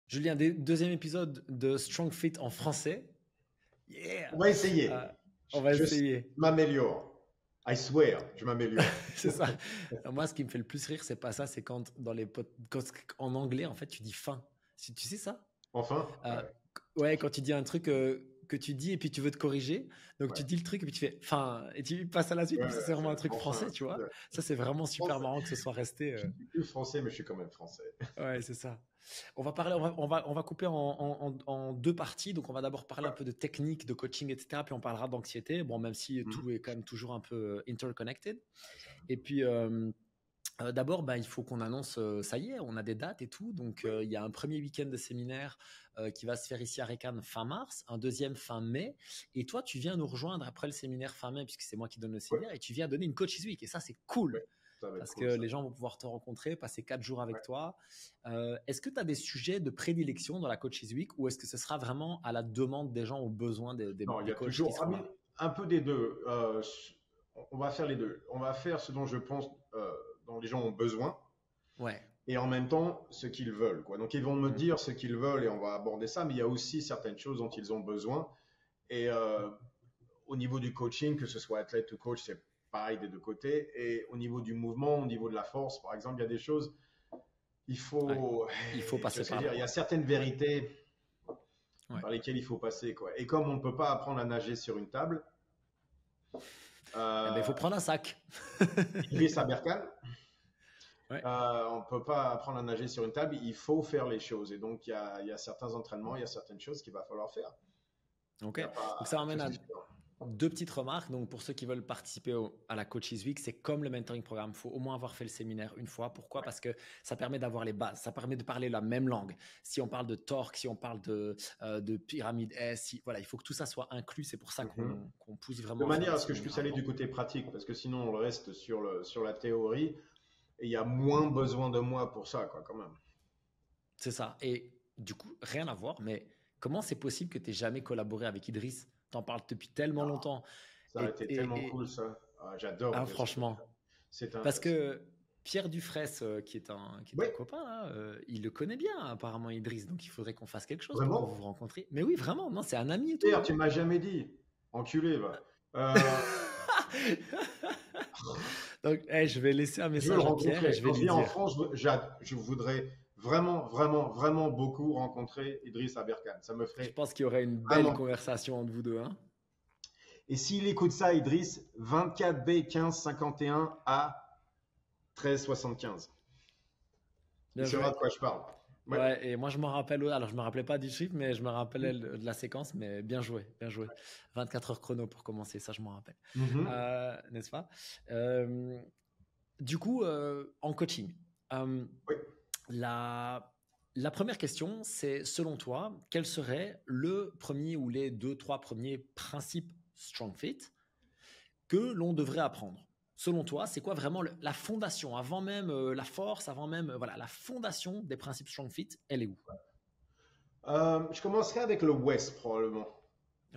Julien, deuxième épisode de Strong Fit en français. Yeah! On va essayer. On va essayer. Je m'améliore. I swear, je m'améliore. C'est ça. Moi, ce qui me fait le plus rire, c'est pas ça, c'est quand en anglais, en fait, tu dis fin. Tu sais ça? Enfin. Ouais, quand tu dis un truc que tu dis et puis tu veux te corriger, donc tu dis le truc et puis tu fais fin et tu passes à la suite. Ça, c'est vraiment un truc français, tu vois. Ça, c'est vraiment super marrant que ce soit resté. Je suis plus français, mais je suis quand même français. Ouais, c'est ça. On va couper en deux parties. Donc, on va d'abord parler un peu de technique, de coaching, etc. Puis on parlera d'anxiété. Bon, même si tout est quand même toujours un peu interconnected. Et puis, d'abord, il faut qu'on annonce, ça y est, on a des dates et tout. Donc, il y a un premier week-end de séminaire qui va se faire ici à Recan fin mars, un deuxième fin mai. Et toi, tu viens nous rejoindre après le séminaire fin mai, puisque c'est moi qui donne le séminaire, et tu viens donner une Coaches Week. Et ça, c'est cool. Parce que les gens vont pouvoir te rencontrer, passer 4 jours avec toi. Est-ce que tu as des sujets de prédilection dans la Coaches Week ou est-ce que ce sera vraiment à la demande des gens, aux besoins des Non, il y a coachs toujours qui seront là? un peu des deux. On va faire les deux. On va faire ce dont je pense dont les gens ont besoin. Ouais. Et en même temps, ce qu'ils veulent, quoi. Donc, ils vont me dire ce qu'ils veulent et on va aborder ça, mais il y a aussi certaines choses dont ils ont besoin. Et au niveau du coaching, que ce soit athlète ou coach, c'est pareil des deux côtés. Et au niveau du mouvement, au niveau de la force, par exemple, il y a des choses, il faut passer par là. Il y a certaines vérités par lesquelles il faut passer, quoi. Et comme on ne peut pas apprendre à nager sur une table, il faut prendre un sac. Idriss Aberkan, on ne peut pas apprendre à nager sur une table, il faut faire les choses. Et donc, il y a certains entraînements, il y a certaines choses qu'il va falloir faire. Ok, donc ça m'amène à deux petites remarques. Donc, pour ceux qui veulent participer à la Coaches Week, c'est comme le mentoring programme. Il faut au moins avoir fait le séminaire une fois. Pourquoi? Parce que ça permet d'avoir les bases. Ça permet de parler la même langue. Si on parle de torque, si on parle de pyramide S, voilà, il faut que tout ça soit inclus. C'est pour ça qu'on pousse vraiment. De manière à ce que je puisse aller du côté pratique, parce que sinon, on reste sur la théorie et il y a moins besoin de moi pour ça, quoi, quand même. C'est ça. Et du coup, rien à voir, mais comment c'est possible que tu n'aies jamais collaboré avec Idriss? T'en parles depuis tellement longtemps. Ça a été tellement cool, ça. J'adore. Ah, franchement. Parce que Pierre Dufresne, qui est un copain, là, il le connaît bien, apparemment, Idriss. Donc, il faudrait qu'on fasse quelque chose pour que vous vous rencontriez. Mais oui, vraiment. Non, c'est un ami et tout. Pierre, tu m'as jamais dit. Enculé, va. Donc, je vais laisser un message à Pierre et je vais lui dire. En France, je voudrais vraiment, vraiment, vraiment beaucoup rencontrer Idriss Aberkan. Ça me ferait. Je pense qu'il y aurait une belle conversation entre vous deux. Hein. Et s'il écoute ça, Idriss, 24B 1551 à 1375. Tu sauras de quoi je parle. Ouais, et moi je m'en rappelle, alors je me rappelais pas du chiffre, mais je me rappelais de la séquence, mais bien joué, bien joué. 24 heures chrono pour commencer, ça je m'en rappelle. N'est-ce pas? Du coup, en coaching, la première question, c'est selon toi, quel serait le premier ou les 2-3 premiers principes Strong Fit que l'on devrait apprendre? Selon toi, c'est quoi vraiment la fondation, avant même la force, avant même la fondation des principes Strong Fit, elle est où? Je commencerai avec le West probablement.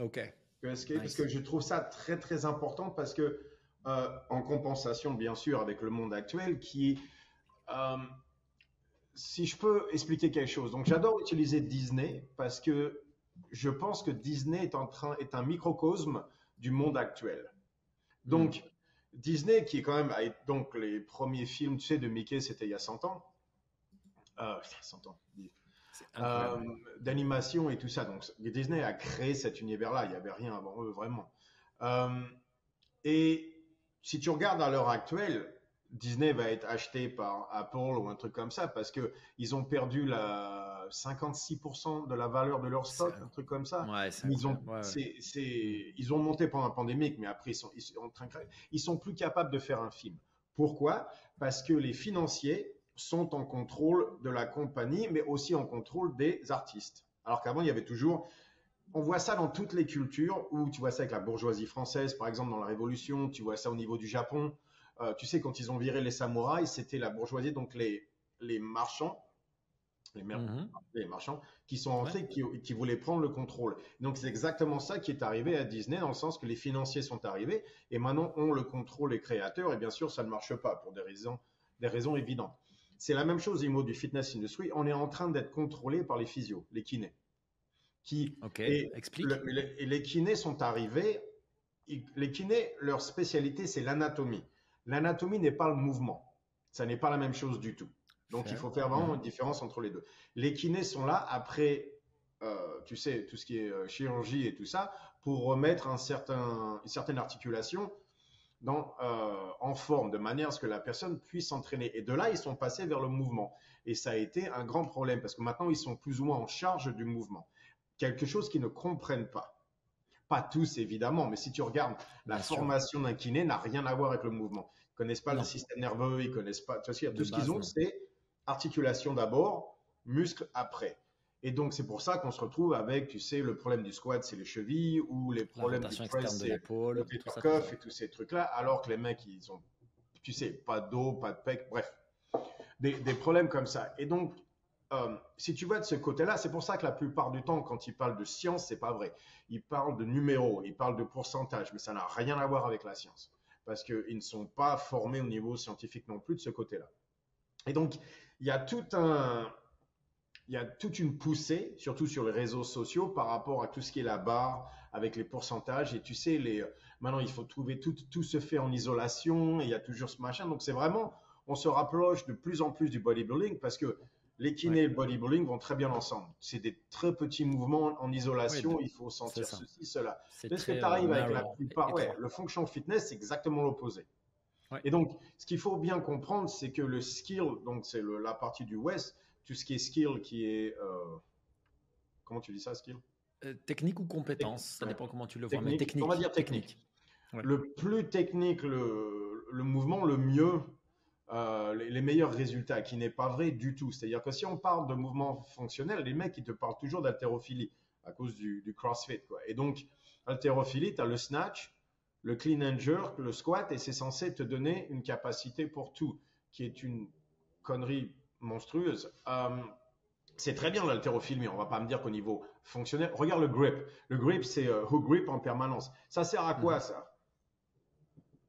Ok. Parce que je trouve ça très très important parce que en compensation bien sûr avec le monde actuel qui si je peux expliquer quelque chose. Donc, j'adore utiliser Disney parce que je pense que Disney est un microcosme du monde actuel. Donc, Disney, qui est quand même, donc les premiers films, tu sais, de Mickey, c'était il y a 100 ans. 100 ans. D'animation et tout ça. Donc, Disney a créé cet univers-là. Il n'y avait rien avant eux, vraiment. Et si tu regardes à l'heure actuelle, Disney va être acheté par Apple ou un truc comme ça parce que ils ont perdu 56% de la valeur de leur stock, un truc comme ça. Ouais, ils ont monté pendant la pandémie, mais après ils sont plus capables de faire un film. Pourquoi? Parce que les financiers sont en contrôle de la compagnie, mais aussi en contrôle des artistes. Alors qu'avant, il y avait toujours on voit ça dans toutes les cultures où tu vois ça avec la bourgeoisie française, par exemple dans la Révolution, tu vois ça au niveau du Japon. Tu sais, quand ils ont viré les samouraïs, c'était la bourgeoisie, donc les marchands, les marchands qui sont entrés, qui voulaient prendre le contrôle. Donc c'est exactement ça qui est arrivé à Disney, dans le sens que les financiers sont arrivés et maintenant ont le contrôle, les créateurs, et bien sûr ça ne marche pas pour des raisons évidentes. c'est la même chose au niveau du fitness industry. On est en train d'être contrôlé par les physios, les kinés. Ok, Et, explique. et les kinés sont arrivés. Les kinés, leur spécialité, c'est l'anatomie. L'anatomie n'est pas le mouvement. Ça n'est pas la même chose du tout. Donc, il faut faire vraiment une différence entre les deux. Les kinés sont là après, tu sais, tout ce qui est chirurgie et tout ça, pour remettre une certaine articulation en forme, de manière à ce que la personne puisse s'entraîner. Et de là, ils sont passés vers le mouvement. Et ça a été un grand problème parce que maintenant, ils sont plus ou moins en charge du mouvement. Quelque chose qu'ils ne comprennent pas. Pas tous, évidemment, mais si tu regardes, la formation d'un kiné n'a rien à voir avec le mouvement. Ils ne connaissent pas le système nerveux, ils ne connaissent pas. Tout ce qu'ils ont, c'est articulation d'abord, muscle après. Et donc, c'est pour ça qu'on se retrouve avec, tu sais, le problème du squat, c'est les chevilles, ou les problèmes du press, c'est le cuff et tous ces trucs-là, alors que les mecs, ils ont, tu sais, pas de dos, pas de pec, bref, des problèmes comme ça. Et donc, si tu vois de ce côté-là, c'est pour ça que la plupart du temps, quand ils parlent de science, c'est pas vrai. Ils parlent de numéros, ils parlent de pourcentage, mais ça n'a rien à voir avec la science. Parce qu'ils ne sont pas formés au niveau scientifique non plus de ce côté-là. Et donc, il y a toute une poussée, surtout sur les réseaux sociaux, par rapport à tout ce qui est la barre, avec les pourcentages. Et tu sais, maintenant, il faut trouver tout se fait en isolation, et il y a toujours ce machin. Donc, c'est vraiment, on se rapproche de plus en plus du bodybuilding parce que les kinés et le bodybuilding vont très bien ensemble. C'est des très petits mouvements en isolation, il faut sentir ceci, cela. Est-ce que tu arrives avec la plupart le function fitness, c'est exactement l'opposé. Et donc, ce qu'il faut bien comprendre, c'est que le skill, donc c'est la partie du West, tout ce qui est skill, qui est... comment tu dis ça, skill? Technique ou compétence, ça dépend comment tu le vois, mais technique. On va dire technique. Le plus technique, le mouvement, le mieux, les meilleurs résultats, qui n'est pas vrai du tout. C'est-à-dire que si on parle de mouvement fonctionnel, les mecs, ils te parlent toujours d'haltérophilie à cause du CrossFit, quoi. Et donc, haltérophilie, tu as le snatch, le clean and jerk, le squat, et c'est censé te donner une capacité pour tout, qui est une connerie monstrueuse. C'est très bien l'haltérophilie, mais on va pas me dire qu'au niveau fonctionnel, regarde le grip. Le grip, c'est hook grip en permanence. Ça sert à quoi, ça?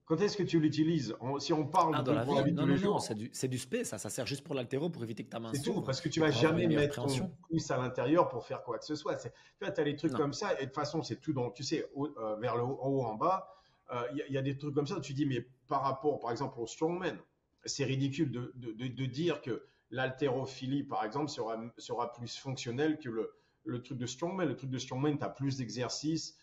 Quand est-ce que tu l'utilises? Si on parle de la vie tous les jours. C'est du spé, ça sert juste pour l'haltéro, pour éviter que ta main s'ouvre. C'est tout, parce que tu vas jamais mettre ton pouce à l'intérieur pour faire quoi que ce soit. Tu vois, tu as des trucs comme ça, et de toute façon, c'est tout dans, tu sais, vers le haut, en haut, en bas. Il y a des trucs comme ça où tu dis, mais par rapport, par exemple, au strongman, c'est ridicule de dire que l'haltérophilie, par exemple, sera plus fonctionnelle que le truc de strongman. Le truc de strongman, tu as plus d'exercices.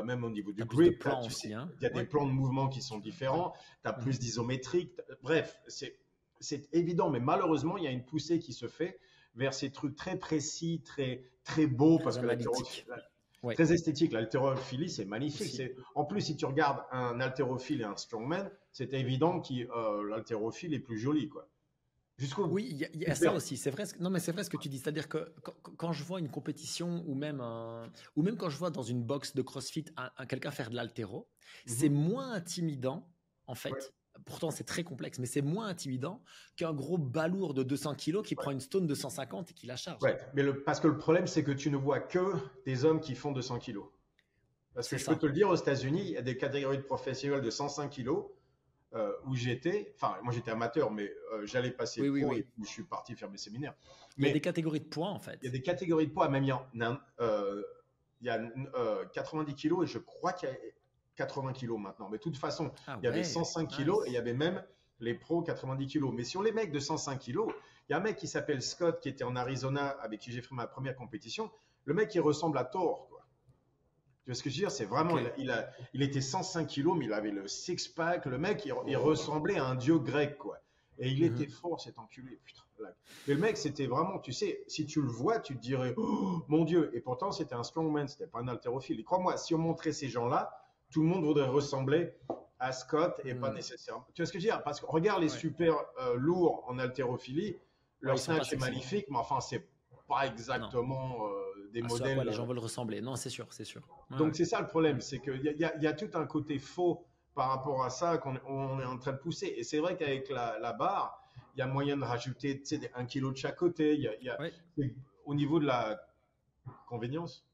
Même au niveau du grip, il y a des plans de mouvement qui sont différents, tu as plus d'isométrique, bref, c'est évident, mais malheureusement, il y a une poussée qui se fait vers ces trucs très précis, très beaux, parce que très esthétique, l'haltérophilie, c'est magnifique. En plus, si tu regardes un haltérophile et un strongman, c'est évident que l'haltérophile est plus joli, quoi. Oui, il y a ça aussi. C'est vrai. Non, mais c'est vrai ce que tu dis. C'est-à-dire que quand je vois une compétition ou même quand je vois dans une box de CrossFit quelqu'un faire de l'haltéro, c'est moins intimidant en fait. Ouais. Pourtant, c'est très complexe, mais c'est moins intimidant qu'un gros balourd de 200 kilos qui prend une stone de 150 et qui la charge. Ouais, mais parce que le problème, c'est que tu ne vois que des hommes qui font 200 kilos. Parce que je peux te le dire, aux États-Unis, il y a des catégories de professionnels de 105 kilos. Où j'étais, enfin moi j'étais amateur, mais j'allais passer pro et où je suis parti faire mes séminaires. Mais il y a des catégories de poids en fait. Il y a des catégories de poids, même il y a 90 kilos et je crois qu'il y a 80 kilos maintenant. Mais de toute façon, il y avait 105 kilos et il y avait même les pros 90 kilos. Mais sur les mecs de 105 kilos, il y a un mec qui s'appelle Scott qui était en Arizona avec qui j'ai fait ma première compétition. Le mec il ressemble à Thor, quoi. Tu vois ce que je veux dire? C'est vraiment, il était 105 kilos, mais il avait le six-pack. Le mec, il ressemblait à un dieu grec, quoi. Et il était fort, cet enculé, putain. Mais le mec, c'était vraiment, tu sais, si tu le vois, tu te dirais, oh, mon Dieu. Et pourtant, c'était un strongman, c'était pas un haltérophile. Et crois-moi, si on montrait ces gens-là, tout le monde voudrait ressembler à Scott et pas nécessairement. Tu vois ce que je veux dire? Parce que regarde les super lourds en haltérophilie, leur snatch est magnifique, mais enfin, c'est pas exactement des modèles. Les gens veulent ressembler. Non, c'est sûr, c'est sûr. Donc, c'est ça le problème, c'est qu'il y a tout un côté faux par rapport à ça qu'on est en train de pousser. Et c'est vrai qu'avec la barre, il y a moyen de rajouter 1 kilo de chaque côté. Au niveau de la convenience,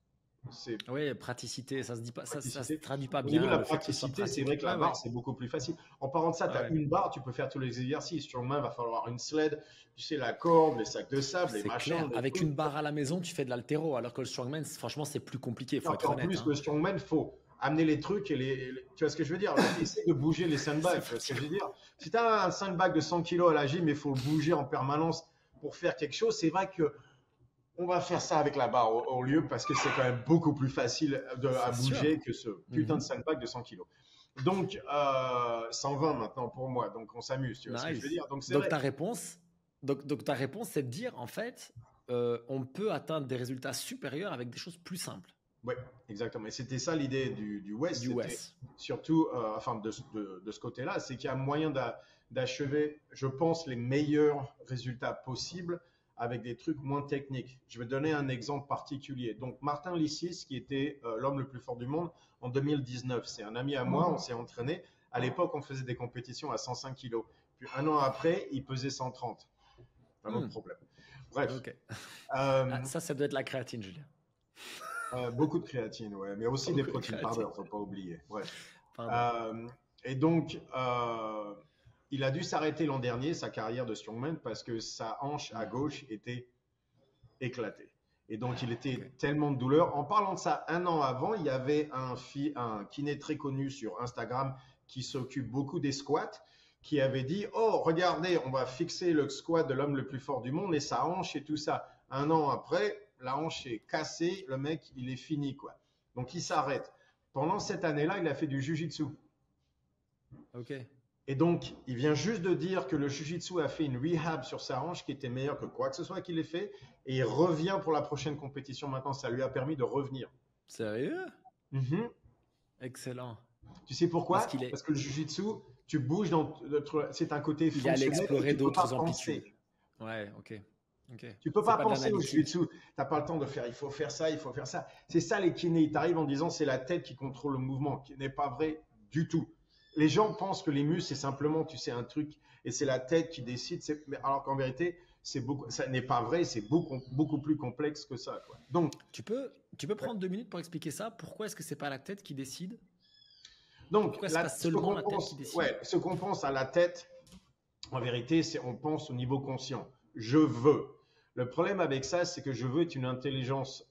Oui, praticité, ça se dit pas, ça se traduit pas Au niveau bien. de la Le fait que ce soit praticité, c'est pratique. vrai que la barre, c'est beaucoup plus facile. En parlant de ça, tu as Ouais. une barre, tu peux faire tous les exercices. Sur main, il va falloir une sled, tu sais, la corde, les sacs de sable, les C'est machins, clair. les Avec trucs. une barre à la maison, tu fais de l'haltéro, alors que le strongman, franchement, c'est plus compliqué. Il faut Non, puis être en honnête. plus, Hein. le strongman, faut amener les trucs tu vois ce que je veux dire? Essayer de bouger les C'est sandbags, tu vois ce que je veux fatigant. dire? Si tu as un sandbag de 100 kilos à la gym, il faut le bouger en permanence pour faire quelque chose. C'est vrai que on va faire ça avec la barre au lieu parce que c'est quand même beaucoup plus facile à C'est sûr. bouger que ce putain de sandbag de 100 kilos. Donc, 120 maintenant pour moi. Donc, on s'amuse, tu vois ce que je veux Nice. dire? Donc, c'est Donc vrai. ta réponse, donc ta réponse, c'est de dire en fait, on peut atteindre des résultats supérieurs avec des choses plus simples. Oui, exactement. Et c'était ça l'idée du West. Du C'était West. surtout, enfin, de ce côté-là, c'est qu'il y a moyen d'achever, je pense, les meilleurs résultats possibles avec des trucs moins techniques. Je vais donner un exemple particulier. Donc, Martin Licis, qui était l'homme le plus fort du monde en 2019, c'est un ami à moi, on s'est entraîné. À l'époque, on faisait des compétitions à 105 kilos. Puis un an après, il pesait 130. Un autre problème. Bref. Ok. Ça doit être la créatine, Julien. Beaucoup de créatine, ouais, mais aussi des protéines powder, faut pas oublier. Bref. Et donc, il a dû s'arrêter l'an dernier, sa carrière de strongman, parce que sa hanche à gauche était éclatée. Et donc, il était tellement de douleur. En parlant de ça, un an avant, il y avait un kiné très connu sur Instagram qui s'occupe beaucoup des squats, qui avait dit, oh, regardez, on va fixer le squat de l'homme le plus fort du monde et sa hanche et tout ça. Un an après, la hanche est cassée, le mec, il est fini, quoi. Donc, il s'arrête. Pendant cette année-là, il a fait du jiu-jitsu. Ok. Et donc, il vient juste de dire que le jiu-jitsu a fait une rehab sur sa hanche qui était meilleure que quoi que ce soit qu'il ait fait. Et il revient pour la prochaine compétition maintenant. Ça lui a permis de revenir. Sérieux? Excellent. Tu sais pourquoi? Parce que le jiu-jitsu, tu bouges c'est un côté fonctionnel. Il allait explorer d'autres amplitudes. Ouais, ok. Tu peux pas penser au jiu-jitsu. Tu n'as pas le temps de faire, il faut faire ça, il faut faire ça. C'est ça les kinés. Ils t'arrivent en disant c'est la tête qui contrôle le mouvement, qui n'est pas vrai du tout. Les gens pensent que les muscles, c'est simplement, tu sais, un truc et c'est la tête qui décide. Alors qu'en vérité, ça n'est pas vrai. C'est beaucoup plus complexe que ça, quoi. Donc, tu peux prendre 2 minutes pour expliquer ça? Pourquoi est-ce que c'est pas la tête qui décide? Donc, pourquoi c'est pas seulement la tête qui décide? Ouais, ce qu'on pense à la tête, en vérité, c'est on pense au niveau conscient. Je veux. Le problème avec ça, c'est que je veux est une intelligence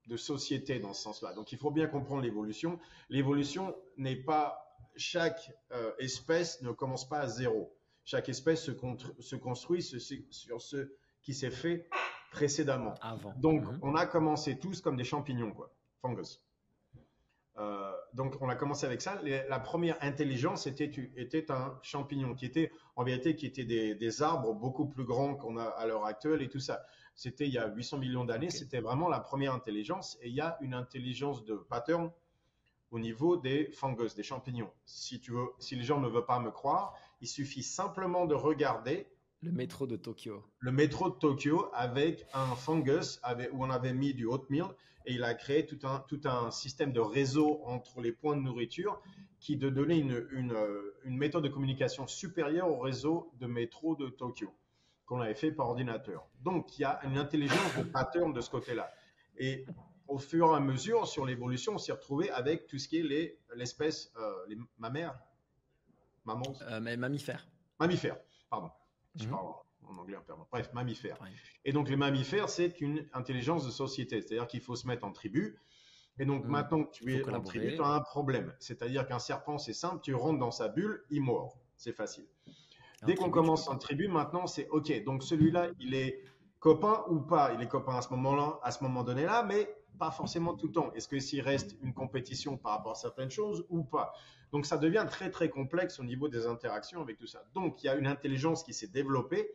de société dans ce sens-là. Donc, il faut bien comprendre l'évolution. L'évolution n'est pas... Chaque espèce ne commence pas à zéro. Chaque espèce se construit sur ce qui s'est fait précédemment. Avant. Donc, on a commencé tous comme des champignons, quoi. Fungus. Donc, on a commencé avec ça. La première intelligence était un champignon qui était, en vérité, des arbres beaucoup plus grands qu'on a à l'heure actuelle et tout ça. C'était il y a 800 millions d'années. C'était vraiment la première intelligence. Et il y a une intelligence de pattern au niveau des fungus, des champignons. Si les gens ne veulent pas me croire, il suffit simplement de regarder le métro de Tokyo. Le métro de Tokyo avec un fungus où on avait mis du oatmeal et il a créé tout un système de réseau entre les points de nourriture qui donnait une méthode de communication supérieure au réseau de métro de Tokyo qu'on avait fait par ordinateur. Donc, il y a une intelligence de pattern de ce côté-là. Et au fur et à mesure, sur l'évolution, on s'est retrouvé avec tout ce qui est l'espèce, les mammifères. Mammifères, pardon. Je parle en anglais un peu. Bref, mammifères. Ouais. Et donc, les mammifères, c'est une intelligence de société. C'est-à-dire qu'il faut se mettre en tribu. Et donc, maintenant que tu es en tribu, tu as un problème. C'est-à-dire qu'un serpent, c'est simple. Tu rentres dans sa bulle, il mord. C'est facile. Dès qu'on commence en tribu, maintenant, c'est OK. Donc, celui-là, il est copain ou pas? Il est copain à ce moment-là, à ce moment donné-là, mais pas forcément tout le temps. Est-ce que s'il reste une compétition par rapport à certaines choses ou pas? Donc, ça devient très, très complexe au niveau des interactions avec tout ça. Donc, il y a une intelligence qui s'est développée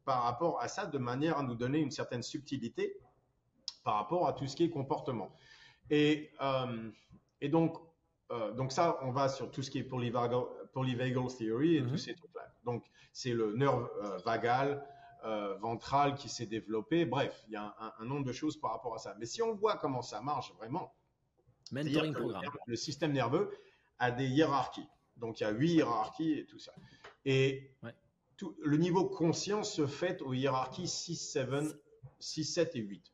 par rapport à ça de manière à nous donner une certaine subtilité par rapport à tout ce qui est comportement. Et donc ça, on va sur tout ce qui est polyvagal theory et tous ces trucs-là. Donc, c'est le nerf vagal, ventral qui s'est développé. Bref, il y a un nombre de choses par rapport à ça. Mais si on voit comment ça marche vraiment, le système nerveux a des hiérarchies. Donc, il y a 8 hiérarchies et tout ça. Et le niveau conscient se fait aux hiérarchies 6, 7 et 8.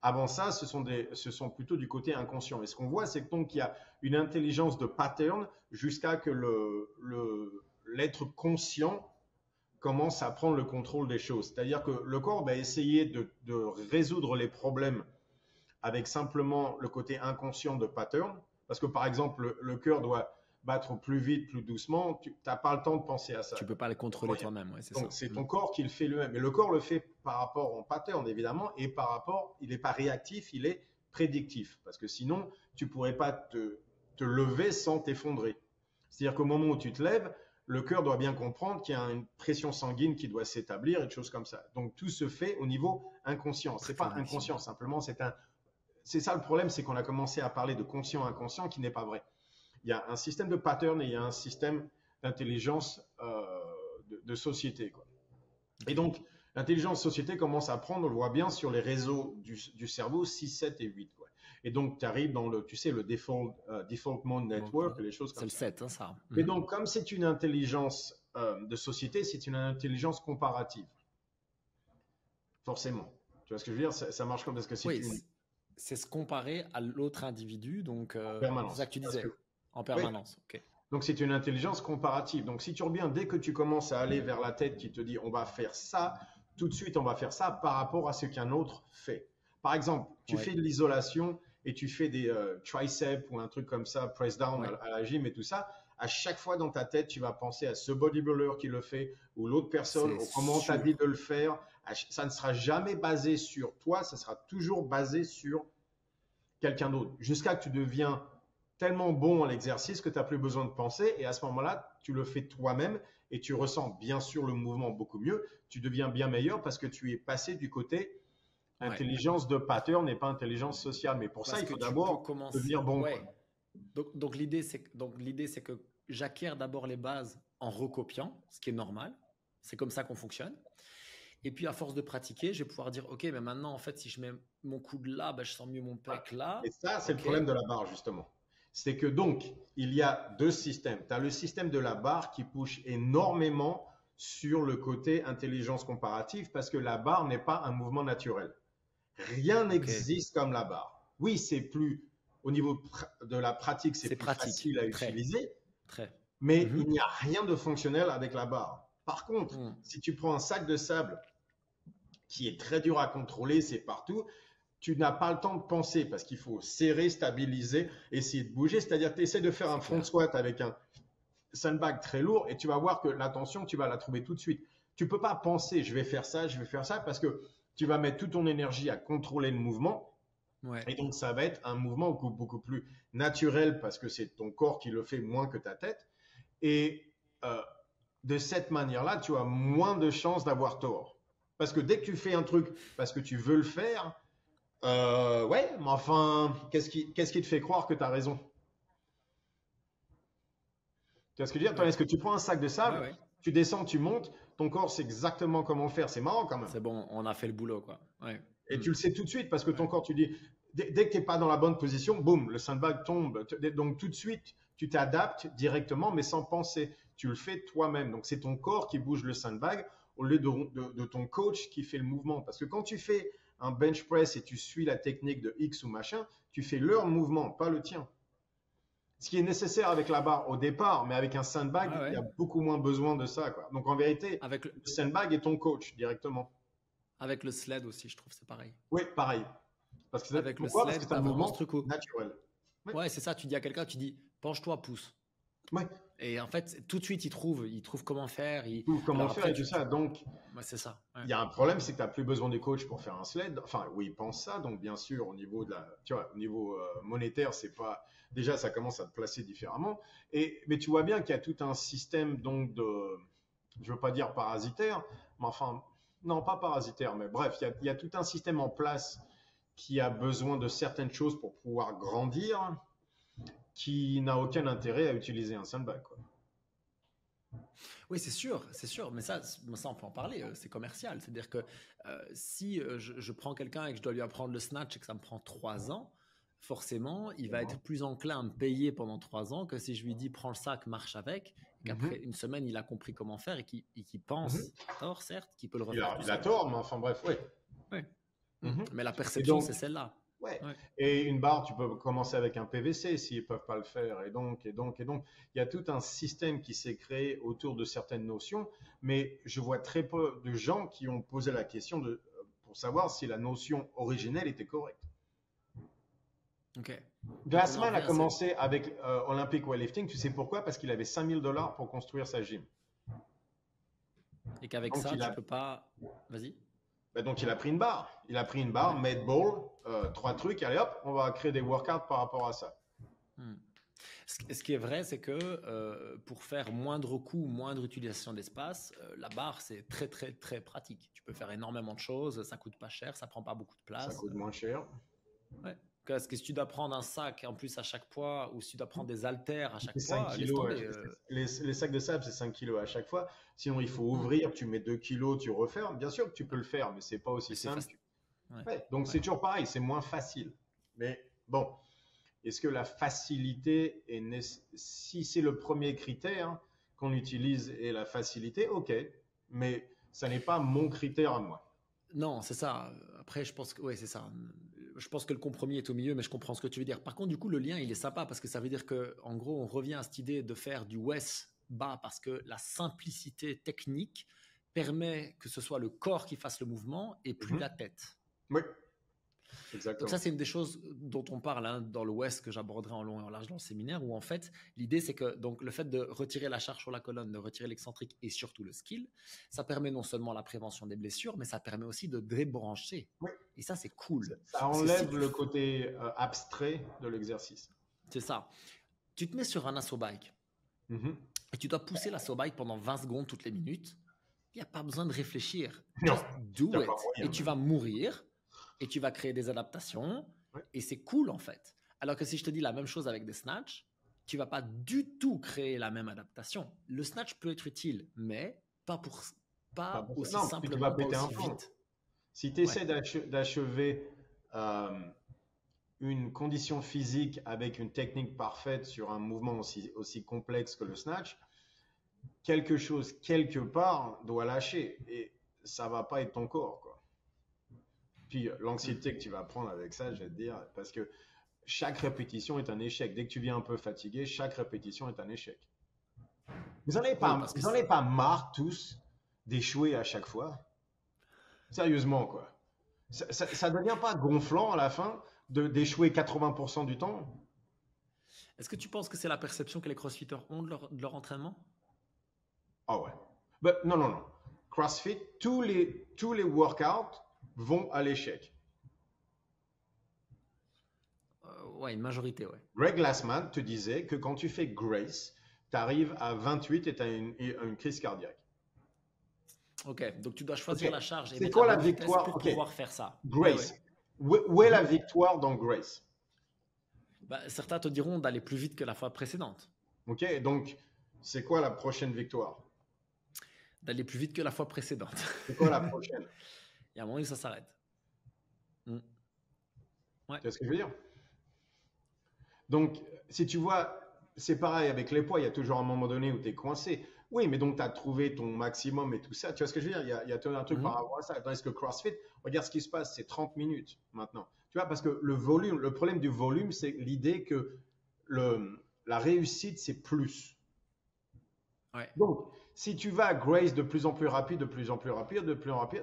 Avant ça, ce sont plutôt du côté inconscient. Et ce qu'on voit, c'est que donc il y a une intelligence de pattern jusqu'à que l'être conscient commence à prendre le contrôle des choses. C'est-à-dire que le corps va essayer de résoudre les problèmes avec simplement le côté inconscient de pattern. Parce que par exemple, le cœur doit battre plus vite, plus doucement. Tu n'as pas le temps de penser à ça. Tu peux pas le contrôler toi-même. Ouais, c'est donc ça. c'est ton corps qui le fait lui-même. Et le corps le fait par rapport au pattern, évidemment, et par rapport, il n'est pas réactif, il est prédictif. Parce que sinon, tu ne pourrais pas te lever sans t'effondrer. C'est-à-dire qu'au moment où tu te lèves, le cœur doit bien comprendre qu'il y a une pression sanguine qui doit s'établir et des choses comme ça. Donc tout se fait au niveau inconscient. C'est pas inconscient, simplement c'est ça le problème, c'est qu'on a commencé à parler de conscient-inconscient qui n'est pas vrai. Il y a un système de pattern et il y a un système d'intelligence de société, quoi. Et donc l'intelligence société commence à prendre, on le voit bien sur les réseaux du cerveau 6, 7 et 8, quoi. Et donc, tu arrives dans le default mode network, les choses comme ça. C'est le 7, hein, ça. Et donc, comme c'est une intelligence de société, c'est une intelligence comparative. Forcément. Tu vois ce que je veux dire? Ça marche comme parce que c'est se comparer à l'autre individu, donc permanence. C'est ça que tu disais, en permanence. Oui. Okay. Donc, c'est une intelligence comparative. Donc, si tu reviens, dès que tu commences à aller vers la tête qui te dit on va faire ça, tout de suite, on va faire ça par rapport à ce qu'un autre fait. Par exemple, tu fais de l'isolation et tu fais des triceps ou un truc comme ça, press down à la gym et tout ça, à chaque fois dans ta tête, tu vas penser à ce bodybuilder qui le fait ou l'autre personne, ou comment tu as dit de le faire. Ça ne sera jamais basé sur toi, ça sera toujours basé sur quelqu'un d'autre. Jusqu'à que tu deviens tellement bon à l'exercice que tu n'as plus besoin de penser et à ce moment-là, tu le fais toi-même et tu ressens bien sûr le mouvement beaucoup mieux. Tu deviens bien meilleur parce que tu es passé du côté intelligence de pattern n'est pas intelligence sociale, mais pour ça, il faut d'abord devenir bon. Ouais. Donc l'idée, c'est que j'acquiers d'abord les bases en recopiant, ce qui est normal. C'est comme ça qu'on fonctionne. Et puis, à force de pratiquer, je vais pouvoir dire, OK, mais maintenant, en fait, si je mets mon coude là, ben, je sens mieux mon pec là. Et ça, c'est le problème de la barre, justement. C'est que donc, il y a deux systèmes. Tu as le système de la barre qui push énormément sur le côté intelligence comparative parce que la barre n'est pas un mouvement naturel. Rien n'existe comme la barre. Oui, c'est plus, au niveau de la pratique, c'est plus facile à utiliser, mais il n'y a rien de fonctionnel avec la barre. Par contre, si tu prends un sac de sable qui est très dur à contrôler, c'est partout, tu n'as pas le temps de penser parce qu'il faut serrer, stabiliser, essayer de bouger. C'est-à-dire que tu essaies de faire un front squat avec un sandbag très lourd et tu vas voir que la tension, tu vas la trouver tout de suite. Tu ne peux pas penser, je vais faire ça parce que tu vas mettre toute ton énergie à contrôler le mouvement. Et donc, ça va être un mouvement beaucoup plus naturel parce que c'est ton corps qui le fait moins que ta tête. Et de cette manière-là, tu as moins de chances d'avoir tort. Parce que dès que tu fais un truc parce que tu veux le faire, mais enfin, qu'est-ce qui te fait croire que tu as raison? Tu vois ce que je veux dire? Est-ce que tu prends un sac de sable, tu descends, tu montes, ton corps sait exactement comment faire. C'est marrant quand même. C'est bon, on a fait le boulot, quoi. Et tu le sais tout de suite parce que ton corps, tu dis, dès que tu n'es pas dans la bonne position, boum, le sandbag tombe. Donc tout de suite, tu t'adaptes directement, mais sans penser. Tu le fais toi-même. Donc c'est ton corps qui bouge le sandbag au lieu de ton coach qui fait le mouvement. Parce que quand tu fais un bench press et tu suis la technique de X ou machin, tu fais leur mouvement, pas le tien. Ce qui est nécessaire avec la barre au départ, mais avec un sandbag, il y a beaucoup moins besoin de ça, quoi. Donc en vérité, le sandbag est ton coach directement. Avec le sled aussi, je trouve c'est pareil. Oui, pareil. Parce que avec le sled, parce que c'est un mouvement naturel. Ouais, c'est ça. Tu dis à quelqu'un, tu dis penche-toi, pousse. Ouais. Et en fait, tout de suite, il trouve comment faire. Il trouve comment faire et tout ça. Donc, c'est ça. Il y a un problème, c'est que tu n'as plus besoin des coachs pour faire un sled. Enfin, oui, ils pensent ça. Donc, bien sûr, au niveau au niveau monétaire, c'est pas. Déjà, ça commence à te placer différemment. Mais tu vois bien qu'il y a tout un système donc je veux pas dire parasitaire, mais enfin, non, pas parasitaire, mais bref, il y a tout un système en place qui a besoin de certaines choses pour pouvoir grandir, qui n'a aucun intérêt à utiliser un sandbag, quoi. Oui, c'est sûr, mais ça, on peut en parler, c'est commercial. C'est-à-dire que si je prends quelqu'un et que je dois lui apprendre le snatch et que ça me prend 3 ans, forcément, il va être plus enclin à me payer pendant 3 ans que si je lui dis prends le sac, marche avec, et qu'après une semaine, il a compris comment faire et qu'il pense, tort certes, qu'il peut le refaire. Il a tort, mais enfin bref, oui. Mais la Et perception, donc, c'est celle-là. ouais. Ouais. Et une barre, tu peux commencer avec un PVC s'ils ne peuvent pas le faire. Et donc, il y a tout un système qui s'est créé autour de certaines notions, mais je vois très peu de gens qui ont posé la question pour savoir si la notion originelle était correcte. Ok. Donc on en Glassman a revient, commencé avec Olympic Weightlifting, tu sais pourquoi? Parce qu'il avait $5 000 pour construire sa gym. et qu'avec Donc ça, il tu a, peux pas. Vas-y. donc il a pris une barre. Il a pris une barre, Ouais. made ball, 3 trucs, allez hop, on va créer des workouts par rapport à ça. Hmm. Ce qui est vrai, c'est que pour faire moindre coût, moindre utilisation d'espace, la barre, c'est très, très, très pratique. Tu peux faire énormément de choses, ça coûte pas cher, ça prend pas beaucoup de Ça place. coûte moins cher. Ouais. Parce que si tu dois prendre un sac en plus à chaque poids, ou si tu dois prendre des haltères à C'est chaque 5 poids, laisse kilos. tomber. Les sacs de sable, c'est 5 kilos à chaque fois. Sinon, il faut Hmm. ouvrir, tu mets 2 kilos, tu refermes. Bien sûr que tu peux le faire, mais c'est pas aussi Mais c'est simple. facile. Ouais. Ouais, donc Ouais. c'est toujours pareil, c'est moins facile. Mais bon, est-ce que la facilité si c'est le premier critère qu'on utilise et la facilité, ok, mais ça n'est pas mon critère à moi. Non, c'est ça. Après, je pense que ouais, c'est ça. Je pense que le compromis est au milieu, mais je comprends ce que tu veux dire. Par contre, du coup, le lien, il est sympa parce que ça veut dire que, en gros, on revient à cette idée de faire du WES bas parce que la simplicité technique permet que ce soit le corps qui fasse le mouvement et plus la tête. Oui, Donc exactement. ça, c'est une des choses dont on parle dans le West que j'aborderai en long et en large dans le séminaire, où en fait, l'idée, c'est que donc, le fait de retirer la charge sur la colonne, de retirer l'excentrique et surtout le skill, ça permet non seulement la prévention des blessures, mais ça permet aussi de débrancher. Oui. Et ça, c'est cool. Ça enlève le côté abstrait de l'exercice. C'est ça. Tu te mets sur un assaut bike et tu dois pousser l'assaut bike pendant 20 secondes toutes les minutes. Il n'y a pas besoin de réfléchir. Non, Just do y a it. pas moyen, Et tu vas mourir et tu vas créer des adaptations. Ouais. Et c'est cool en fait. Alors que si je te dis la même chose avec des snatchs, tu vas pas du tout créer la même adaptation. Le snatch peut être utile, mais pas aussi non, simplement, tu vas pas péter un aussi plomb. vite. Si tu essaies d'achever une condition physique avec une technique parfaite sur un mouvement aussi complexe que le snatch, quelque chose quelque part doit lâcher et ça va pas être ton corps, quoi. Puis l'anxiété que tu vas prendre avec ça, je vais te dire, parce que chaque répétition est un échec. Dès que tu viens un peu fatigué, chaque répétition est un échec. Vous n'en avez pas marre tous d'échouer à chaque fois? Sérieusement, quoi. Ça devient pas gonflant à la fin d'échouer 80% du temps? Est-ce que tu penses que c'est la perception que les crossfitters ont de leur entraînement? Ah ouais. Ben, non. CrossFit, tous les workouts vont à l'échec. Ouais, une majorité, ouais. Greg Glassman te disait que quand tu fais Grace, tu arrives à 28 et tu as une crise cardiaque. Ok, donc tu dois choisir la charge et c'est mettre quoi la la bonne vitesse victoire? pour pouvoir faire ça. Grace. Ouais. Où est la victoire dans Grace? Certains te diront d'aller plus vite que la fois précédente. Ok, donc c'est quoi la prochaine victoire? D'aller plus vite que la fois précédente. C'est quoi la prochaine? Il y a un moment où ça s'arrête. Ouais. Tu vois ce que je veux dire? Donc, si tu vois, c'est pareil avec les poids, il y a toujours un moment donné où tu es coincé. Oui, mais donc tu as trouvé ton maximum et tout ça. Tu vois ce que je veux dire? Il y a tout un truc par rapport à ça. Tandis que CrossFit, regarde ce qui se passe, c'est 30 minutes maintenant. Tu vois, parce que le problème du volume, c'est l'idée que la réussite, c'est plus. Ouais. Donc, si tu vas à Grace de plus en plus rapide,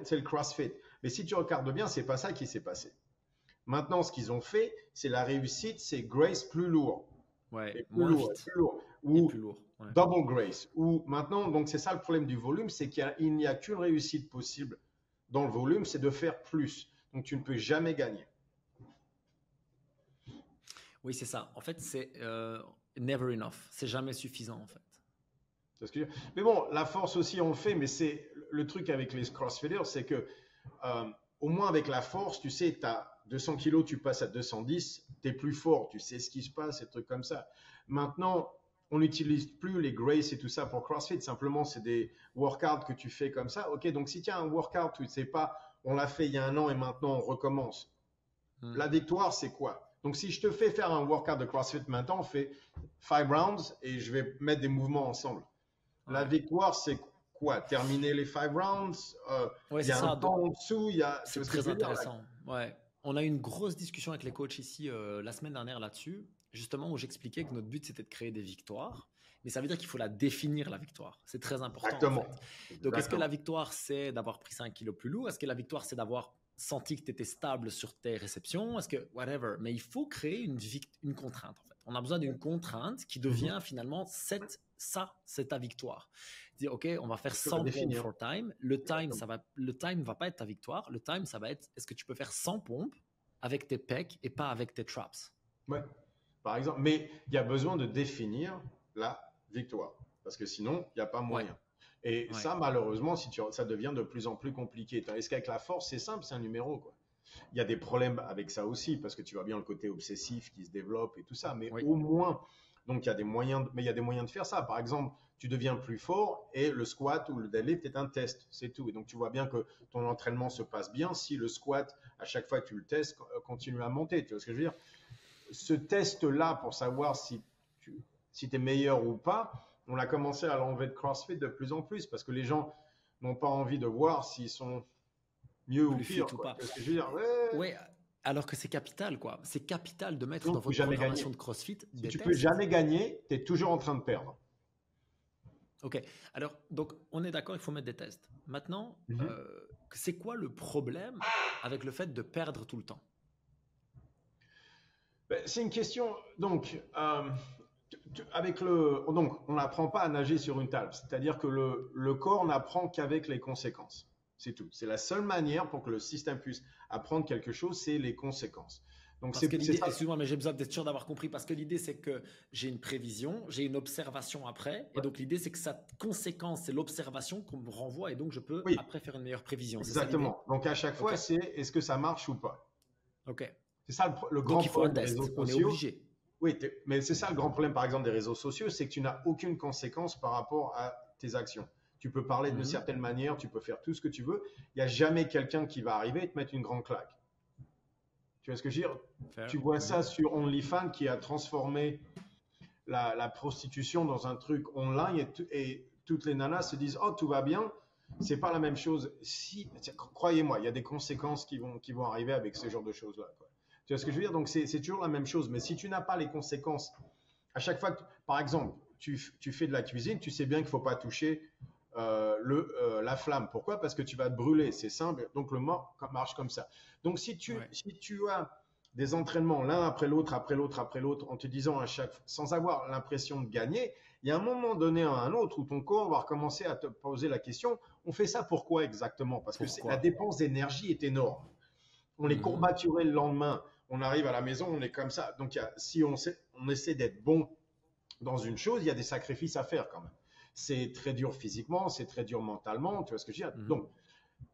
c'est le CrossFit. Mais si tu regardes bien, c'est pas ça qui s'est passé. Maintenant, ce qu'ils ont fait, c'est la réussite, c'est Grace plus lourd. Ouais, et moins vite. plus lourd. Et plus lourd. Ouais. Double Grace. Ou maintenant, donc c'est ça le problème du volume, c'est qu'il n'y a qu'une réussite possible dans le volume, c'est de faire plus. Donc tu ne peux jamais gagner. Oui, c'est ça. En fait, c'est never enough. C'est jamais suffisant, en fait. C'est ce que je veux dire. Mais bon, la force aussi, on le fait, mais c'est le truc avec les crossfitters, c'est que au moins avec la force, tu sais, tu as 200 kilos, tu passes à 210, tu es plus fort, tu sais ce qui se passe, des trucs comme ça. Maintenant, on n'utilise plus les Grace et tout ça pour CrossFit, simplement c'est des workouts que tu fais comme ça. Ok, donc si tu as un workout, tu ne sais pas, on l'a fait il y a un an et maintenant on recommence. La victoire, c'est quoi? Donc si je te fais faire un workout de CrossFit maintenant, on fait 5 rounds et je vais mettre des mouvements ensemble. La victoire, c'est quoi? Terminer les 5 rounds? Ouais, Il y c'est a un ça. temps en dessous, tu vois C'est ce que je très veux dire, là? intéressant. Ouais. On a eu une grosse discussion avec les coachs ici la semaine dernière là-dessus, justement où j'expliquais que notre but c'était de créer des victoires, mais ça veut dire qu'il faut la définir la victoire. C'est très important en Exactement. fait. Donc est-ce que la Exactement. victoire c'est d'avoir pris 5 kilos plus lourd? Est-ce que la victoire c'est d'avoir senti que tu étais stable sur tes réceptions? Est-ce que whatever? Mais il faut créer une contrainte en fait. On a besoin d'une contrainte qui devient finalement ça, c'est ta victoire. Dire ok, on va faire Tu peux la 100 pompes définir. for time. Le time Exactement. va pas être ta victoire. Le time, ça va être est-ce que tu peux faire 100 pompes avec tes pecs et pas avec tes traps. Ouais. Par exemple, mais il y a besoin de définir la victoire, parce que sinon, il n'y a pas Ouais, moyen. Et ouais, ça, malheureusement, ça devient de plus en plus compliqué. Tandis qu'avec la force, c'est simple, c'est un numéro, quoi. Il y a des problèmes avec ça aussi, parce que tu vois bien le côté obsessif qui se développe et tout ça, mais oui. au moins, donc il y a des moyens, mais il y a des moyens de faire ça. Par exemple, tu deviens plus fort et le squat ou le deadlift est un test, c'est tout. Et donc tu vois bien que ton entraînement se passe bien si le squat, à chaque fois que tu le testes, continue à monter. Tu vois ce que je veux dire? Ce test-là pour savoir si tu es meilleur ou pas, on a commencé à l'enlever de CrossFit de plus en plus parce que les gens n'ont pas envie de voir s'ils sont mieux ou Plus fit pire, ou quoi. pas. Tu vois ce que je veux dire? Ouais. Ouais, alors que c'est capital, quoi. C'est capital de mettre Donc, dans tu peux votre jamais programmation gagner. de CrossFit Si des tu peux tests. jamais gagner, tu es toujours en train de perdre. Ok, alors, donc, on est d'accord, il faut mettre des tests. Maintenant, Mhm. c'est quoi le problème avec le fait de perdre tout le temps? Ben, c'est une question. Donc, donc, on n'apprend pas à nager sur une table. C'est-à-dire que le corps n'apprend qu'avec les conséquences. C'est tout. C'est la seule manière pour que le système puisse apprendre quelque chose, c'est les conséquences. Donc, Parce que c'est l'idée, ça. excuse-moi, mais j'ai besoin d'être sûr d'avoir compris, parce que l'idée, c'est que j'ai une prévision, j'ai une observation après, et Ouais. donc l'idée, c'est que sa conséquence, c'est l'observation qu'on me renvoie, et donc je peux Oui, après faire une meilleure prévision. C'est ça l'idée? exactement. Donc, à chaque Ok, fois, c'est est-ce que ça marche ou pas? ok. C'est ça le grand Donc il faut un problème des réseaux test, on est sociaux. obligé. Oui, mais c'est ça le grand problème, par exemple, des réseaux sociaux, c'est que tu n'as aucune conséquence par rapport à tes actions. Tu peux parler d'une Mhm. certaine manière, tu peux faire tout ce que tu veux. Il n'y a jamais quelqu'un qui va arriver et te mettre une grande claque. Tu vois ce que je veux dire? Fair. Tu vois ça Mhm. sur OnlyFans qui a transformé la prostitution dans un truc online et toutes les nanas se disent oh tout va bien. C'est pas la même chose. Si, croyez-moi, il y a des conséquences qui vont arriver avec ce genre de choses-là, quoi. Tu vois ce que je veux dire? Donc c'est toujours la même chose. Mais si tu n'as pas les conséquences, à chaque fois que, par exemple, tu fais de la cuisine, tu sais bien qu'il ne faut pas toucher la flamme. Pourquoi? Parce que tu vas te brûler. C'est simple. Donc le mort marche comme ça. Donc Ouais. si tu as des entraînements l'un après l'autre, après l'autre, après l'autre, en te disant sans avoir l'impression de gagner, il y a un moment donné à un autre où ton corps va recommencer à te poser la question, on fait ça pourquoi exactement? Parce que la Pourquoi? dépense d'énergie est énorme. On est Mhm. courbaturé le lendemain, on arrive à la maison, on est comme ça. Donc si on essaie d'être bon dans une chose, il y a des sacrifices à faire quand même. C'est très dur physiquement, c'est très dur mentalement, tu vois ce que je veux dire? Mhm. Donc,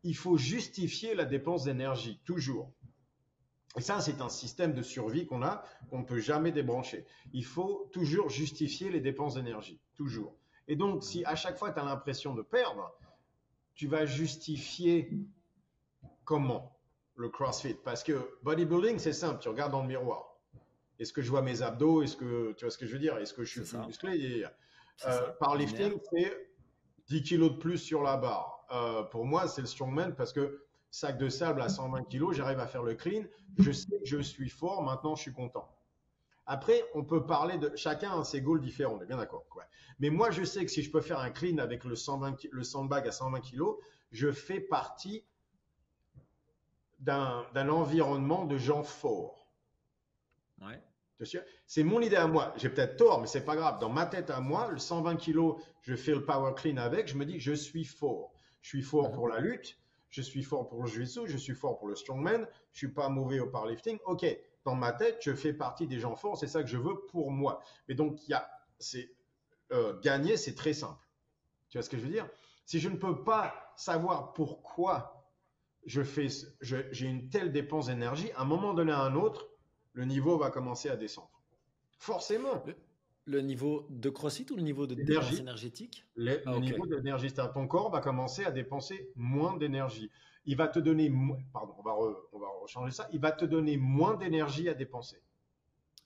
il faut justifier la dépense d'énergie, toujours. Et ça, c'est un système de survie qu'on ne peut jamais débrancher. Il faut toujours justifier les dépenses d'énergie, toujours. Et donc, si Mhm. à chaque fois tu as l'impression de perdre, tu vas justifier comment le CrossFit? Parce que bodybuilding, c'est simple, tu regardes dans le miroir. Est-ce que je vois mes abdos? Est-ce que tu vois ce que je veux dire? Est-ce que je suis C'est plus ça, musclé? c'est ça, Powerlifting, binaire. c'est 10 kilos de plus sur la barre. Pour moi, c'est le strongman parce que sac de sable à 120 kilos, j'arrive à faire le clean. Je sais que je suis fort. Maintenant, je suis content. Après, on peut parler de chacun a ses goals différents. On est bien d'accord, quoi. Mais moi, je sais que si je peux faire un clean avec le sandbag à 120 kilos, je fais partie d'un environnement de gens forts. Ouais. C'est mon idée à moi. J'ai peut-être tort, mais c'est pas grave. Dans ma tête à moi, le 120 kilos, je fais le power clean avec. Je me dis, je suis fort. Je suis fort Mhm. pour la lutte. Je suis fort pour le jiu-jitsu. Je suis fort pour le strongman. Je suis pas mauvais au powerlifting. Ok. Dans ma tête, je fais partie des gens forts. C'est ça que je veux pour moi. Mais donc, gagner, c'est très simple. Tu vois ce que je veux dire? Si je ne peux pas savoir pourquoi j'ai une telle dépense d'énergie, à un moment donné à un autre, le niveau va commencer à descendre. Forcément, Le, le niveau de CrossFit ou le niveau de dépense l'énergie, énergétique? le Ah, ok. niveau d'énergie, ton corps va commencer à dépenser moins d'énergie. Il va te donner, pardon, on va rechanger ça, il va te donner moins d'énergie à dépenser.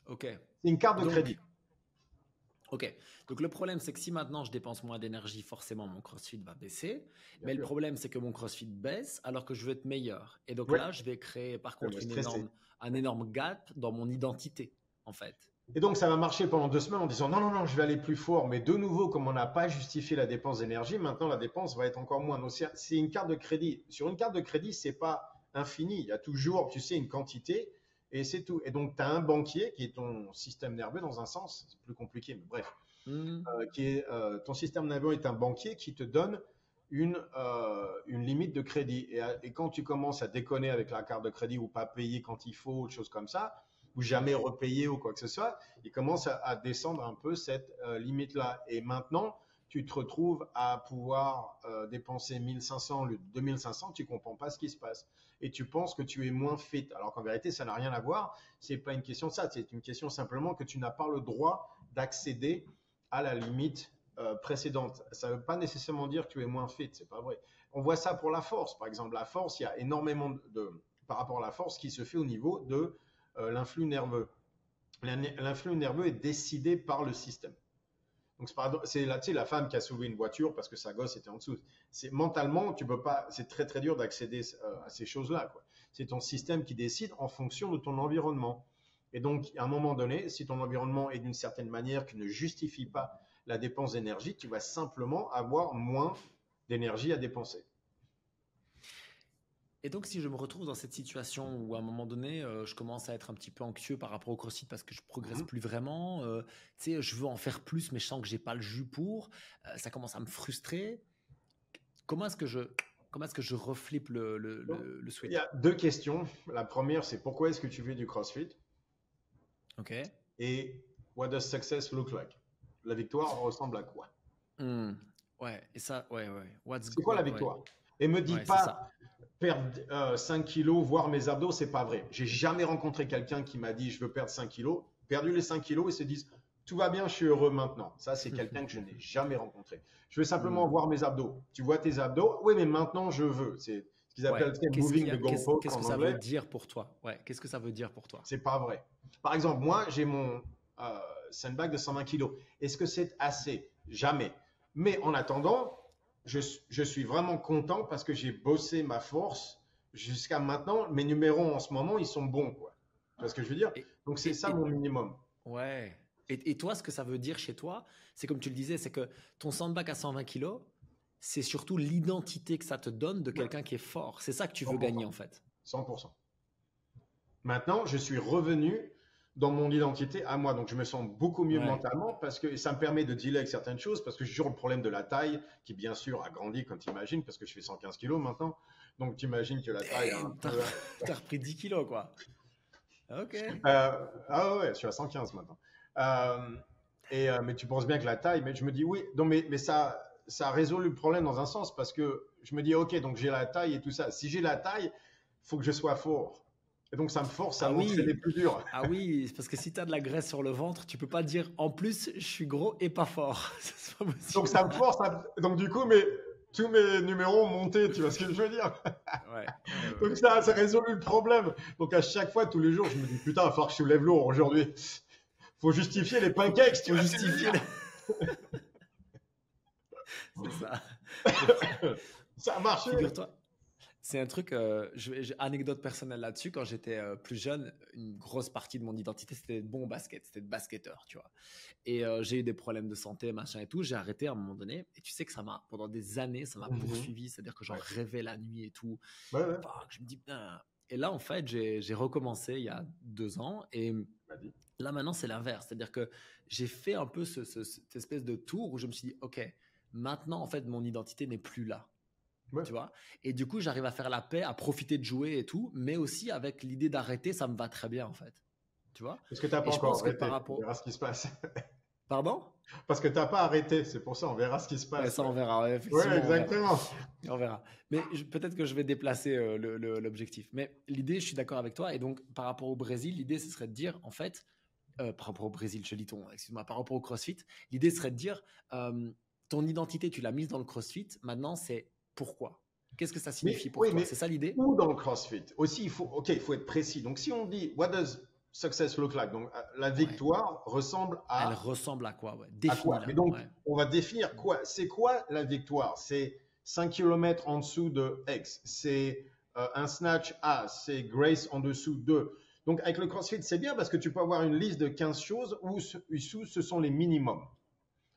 Ok. C'est une carte de crédit. Donc, Ok, donc le problème, c'est que si maintenant je dépense moins d'énergie, forcément mon CrossFit va baisser. Bien Mais le sûr. problème, c'est que mon CrossFit baisse alors que je veux être meilleur. Et donc Ouais, là, je vais créer par ça va contre stresser. un énorme gap dans mon identité, en fait. Et donc, ça va marcher pendant 2 semaines en disant non, non, non, je vais aller plus fort. Mais de nouveau, comme on n'a pas justifié la dépense d'énergie, maintenant la dépense va être encore moins. Donc, c'est une carte de crédit. Sur une carte de crédit, c'est pas infini. Il y a toujours, tu sais, une quantité et c'est tout. Et donc, tu as un banquier qui est ton système nerveux dans un sens. C'est plus compliqué, mais bref. Hmm. Ton système nerveux est un banquier qui te donne une limite de crédit. Et quand tu commences à déconner avec la carte de crédit ou pas payer quand il faut, autre chose comme ça, ou jamais repayer ou quoi que ce soit, il commence à descendre un peu cette limite-là. Et maintenant, tu te retrouves à pouvoir dépenser 1500 au lieu de 2500, tu ne comprends pas ce qui se passe. Et tu penses que tu es moins fit. Alors qu'en vérité, ça n'a rien à voir. Ce n'est pas une question de ça. C'est une question simplement que tu n'as pas le droit d'accéder à la limite précédente. Ça ne veut pas nécessairement dire que tu es moins fit, c'est pas vrai. On voit ça pour la force. Par exemple, la force, il y a énormément par rapport à la force qui se fait au niveau de l'influx nerveux. L'influx nerveux est décidé par le système. Donc c'est la femme qui a soulevé une voiture parce que sa gosse était en dessous. Mentalement, tu peux pas. C'est très très dur d'accéder à ces choses-là, quoi. C'est ton système qui décide en fonction de ton environnement. Et donc, à un moment donné, si ton environnement est d'une certaine manière qui ne justifie pas la dépense d'énergie, tu vas simplement avoir moins d'énergie à dépenser. Et donc, si je me retrouve dans cette situation où à un moment donné, je commence à être un petit peu anxieux par rapport au CrossFit parce que je progresse Mhm. plus vraiment, tu sais, je veux en faire plus, mais je sens que j'ai pas le jus pour, ça commence à me frustrer. Comment est-ce que je, comment est-ce que je reflippe Donc, le il y switch? a deux questions. La première, c'est pourquoi est-ce que tu fais du CrossFit? Ok. Et what does success look like? La victoire ressemble à quoi? Hmm. Ouais. Et ça, ouais, ouais. C'est quoi la Ouais, victoire? Et me dis ouais, c'est pas ça. perdre 5 kilos, voir mes abdos, c'est pas vrai. J'ai jamais rencontré quelqu'un qui m'a dit je veux perdre 5 kilos, perdu les 5 kilos et se disent tout va bien, je suis heureux maintenant. Ça, c'est quelqu'un que je n'ai jamais rencontré. Je veux simplement Hmm. voir mes abdos. Tu vois tes abdos? Oui, mais maintenant je veux. C'est ce qu'ils Ouais. appellent moving the goalpost Qu'est-ce en que ça veut anglais. dire pour toi? Ouais. Qu'est-ce que ça veut dire pour toi? C'est pas vrai. Par exemple, moi, j'ai mon sandbag de 120 kilos. Est-ce que c'est assez? Jamais. Mais en attendant, je suis vraiment content parce que j'ai bossé ma force jusqu'à maintenant. Mes numéros en ce moment, ils sont bons, quoi. Tu vois ce que je veux dire? Et, Donc, c'est et, ça et- mon minimum. ouais. Et toi, ce que ça veut dire chez toi, c'est comme tu le disais, c'est que ton sandbag à 120 kilos, c'est surtout l'identité que ça te donne de Ouais, quelqu'un qui est fort. C'est ça que tu veux gagner 100%. en fait. 100%. Maintenant, je suis revenu dans mon identité à moi. Donc, je me sens beaucoup mieux Ouais. mentalement parce que ça me permet de dealer avec certaines choses parce que j'ai toujours le problème de la taille qui, bien sûr, a grandi comme tu imagines parce que je fais 115 kilos maintenant. Donc, tu imagines que la taille a un Damn, peu. t'as repris 10 kilos quoi. Ok. Ah ouais, je suis à 115 maintenant. Euh, mais tu penses bien que la taille, mais je me dis oui, non, mais ça a résolu le problème dans un sens parce que je me dis ok, donc j'ai la taille et tout ça. Si j'ai la taille, il faut que je sois fort. Et donc, ça me force à Ah m'entraîner oui, plus dur. ah oui, parce que si t'as de la graisse sur le ventre, tu peux pas dire en plus je suis gros et pas fort. C'est pas Donc possible. ça me force à... Donc du coup, tous mes numéros ont monté, tu vois ce que je veux dire? Ouais, ouais, ouais, Donc ouais. ça résolu le problème. Donc à chaque fois, tous les jours, je me dis, putain, il va falloir que je soulève lourd aujourd'hui. Faut justifier les pancakes, tu Faut vois ce que je veux justifier. dire? C'est ça. Ça a marché. Figure-toi, c'est un truc, j'ai anecdote personnelle là-dessus. Quand j'étais plus jeune, une grosse partie de mon identité, c'était d'être bon au basket, c'était de basketteur, tu vois. Et j'ai eu des problèmes de santé, machin et tout. J'ai arrêté à un moment donné. Et tu sais que pendant des années, ça m'a Mhm. poursuivi. C'est-à-dire que j'en Ouais. rêvais la nuit et tout. Ouais, ouais. Fuck, je me dis, putain. Et là, en fait, j'ai recommencé il y a 2 ans. Et Tu m'as dit. là, maintenant, c'est l'inverse. C'est-à-dire que j'ai fait un peu cette espèce de tour où je me suis dit, OK, maintenant, en fait, mon identité n'est plus là. Ouais. Tu vois? Et du coup, j'arrive à faire la paix, à profiter de jouer et tout, mais aussi avec l'idée d'arrêter, ça me va très bien, en fait. Tu vois? Parce que t'as Et pas je encore pense que par arrêté. On rapport. verra ce qui se passe. Pardon? Parce que t'as pas arrêté. C'est pour ça, on verra ce qui se Ouais, passe. ça, Ouais, on verra. Ouais, ouais, effectivement, on verra. exactement. On verra. Mais peut-être que je vais déplacer l'objectif. Mais l'idée, je suis d'accord avec toi. Et donc, par rapport au Brésil, l'idée, ce serait de dire, en fait, par rapport au Brésil, je lis ton, excuse-moi, par rapport au CrossFit, l'idée serait de dire, ton identité, tu l'as mise dans le CrossFit. Maintenant, c'est pourquoi? Qu'est-ce que ça Mais signifie pour oui, toi? mais C'est ça l'idée? où dans le CrossFit? Aussi, il faut être précis. Donc, si on dit what does success look like? Donc, la Ouais. victoire ressemble Elle à ressemble à quoi? Ouais. quoi? Définis-la. Mais donc, Ouais. on va définir quoi? C'est quoi la victoire? C'est 5 km en dessous de X. C'est un snatch A. C'est Grace en dessous de. Donc, avec le CrossFit, c'est bien parce que tu peux avoir une liste de 15 choses où ce sont les minimums.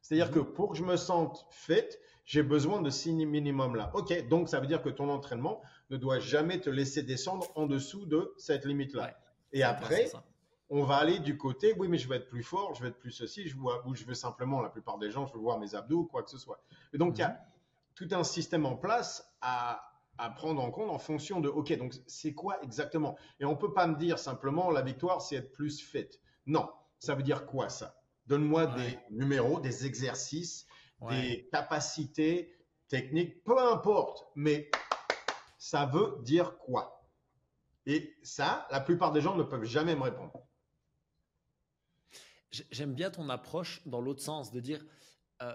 C'est-à-dire que Mhm. pour que je me sente fit, j'ai besoin de ces minimums-là. OK, donc ça veut dire que ton entraînement ne doit jamais te laisser descendre en dessous de cette limite-là. Ouais. Et C'est intéressant après, ça. on va aller du côté, oui, mais je veux être plus fort, je veux être plus ceci, ou je veux simplement, la plupart des gens, je veux voir mes abdos ou quoi que ce soit. Et donc, il y a Mhm. tout un système en place à prendre en compte en fonction de, OK, donc c'est quoi exactement? Et on ne peut pas me dire simplement, la victoire, c'est être plus fit. Non, ça veut dire quoi ça? Donne-moi Ouais. des numéros, des exercices, Ouais. des capacités techniques, peu importe, mais ça veut dire quoi? Et ça, la plupart des gens ne peuvent jamais me répondre. J'aime bien ton approche dans l'autre sens, de dire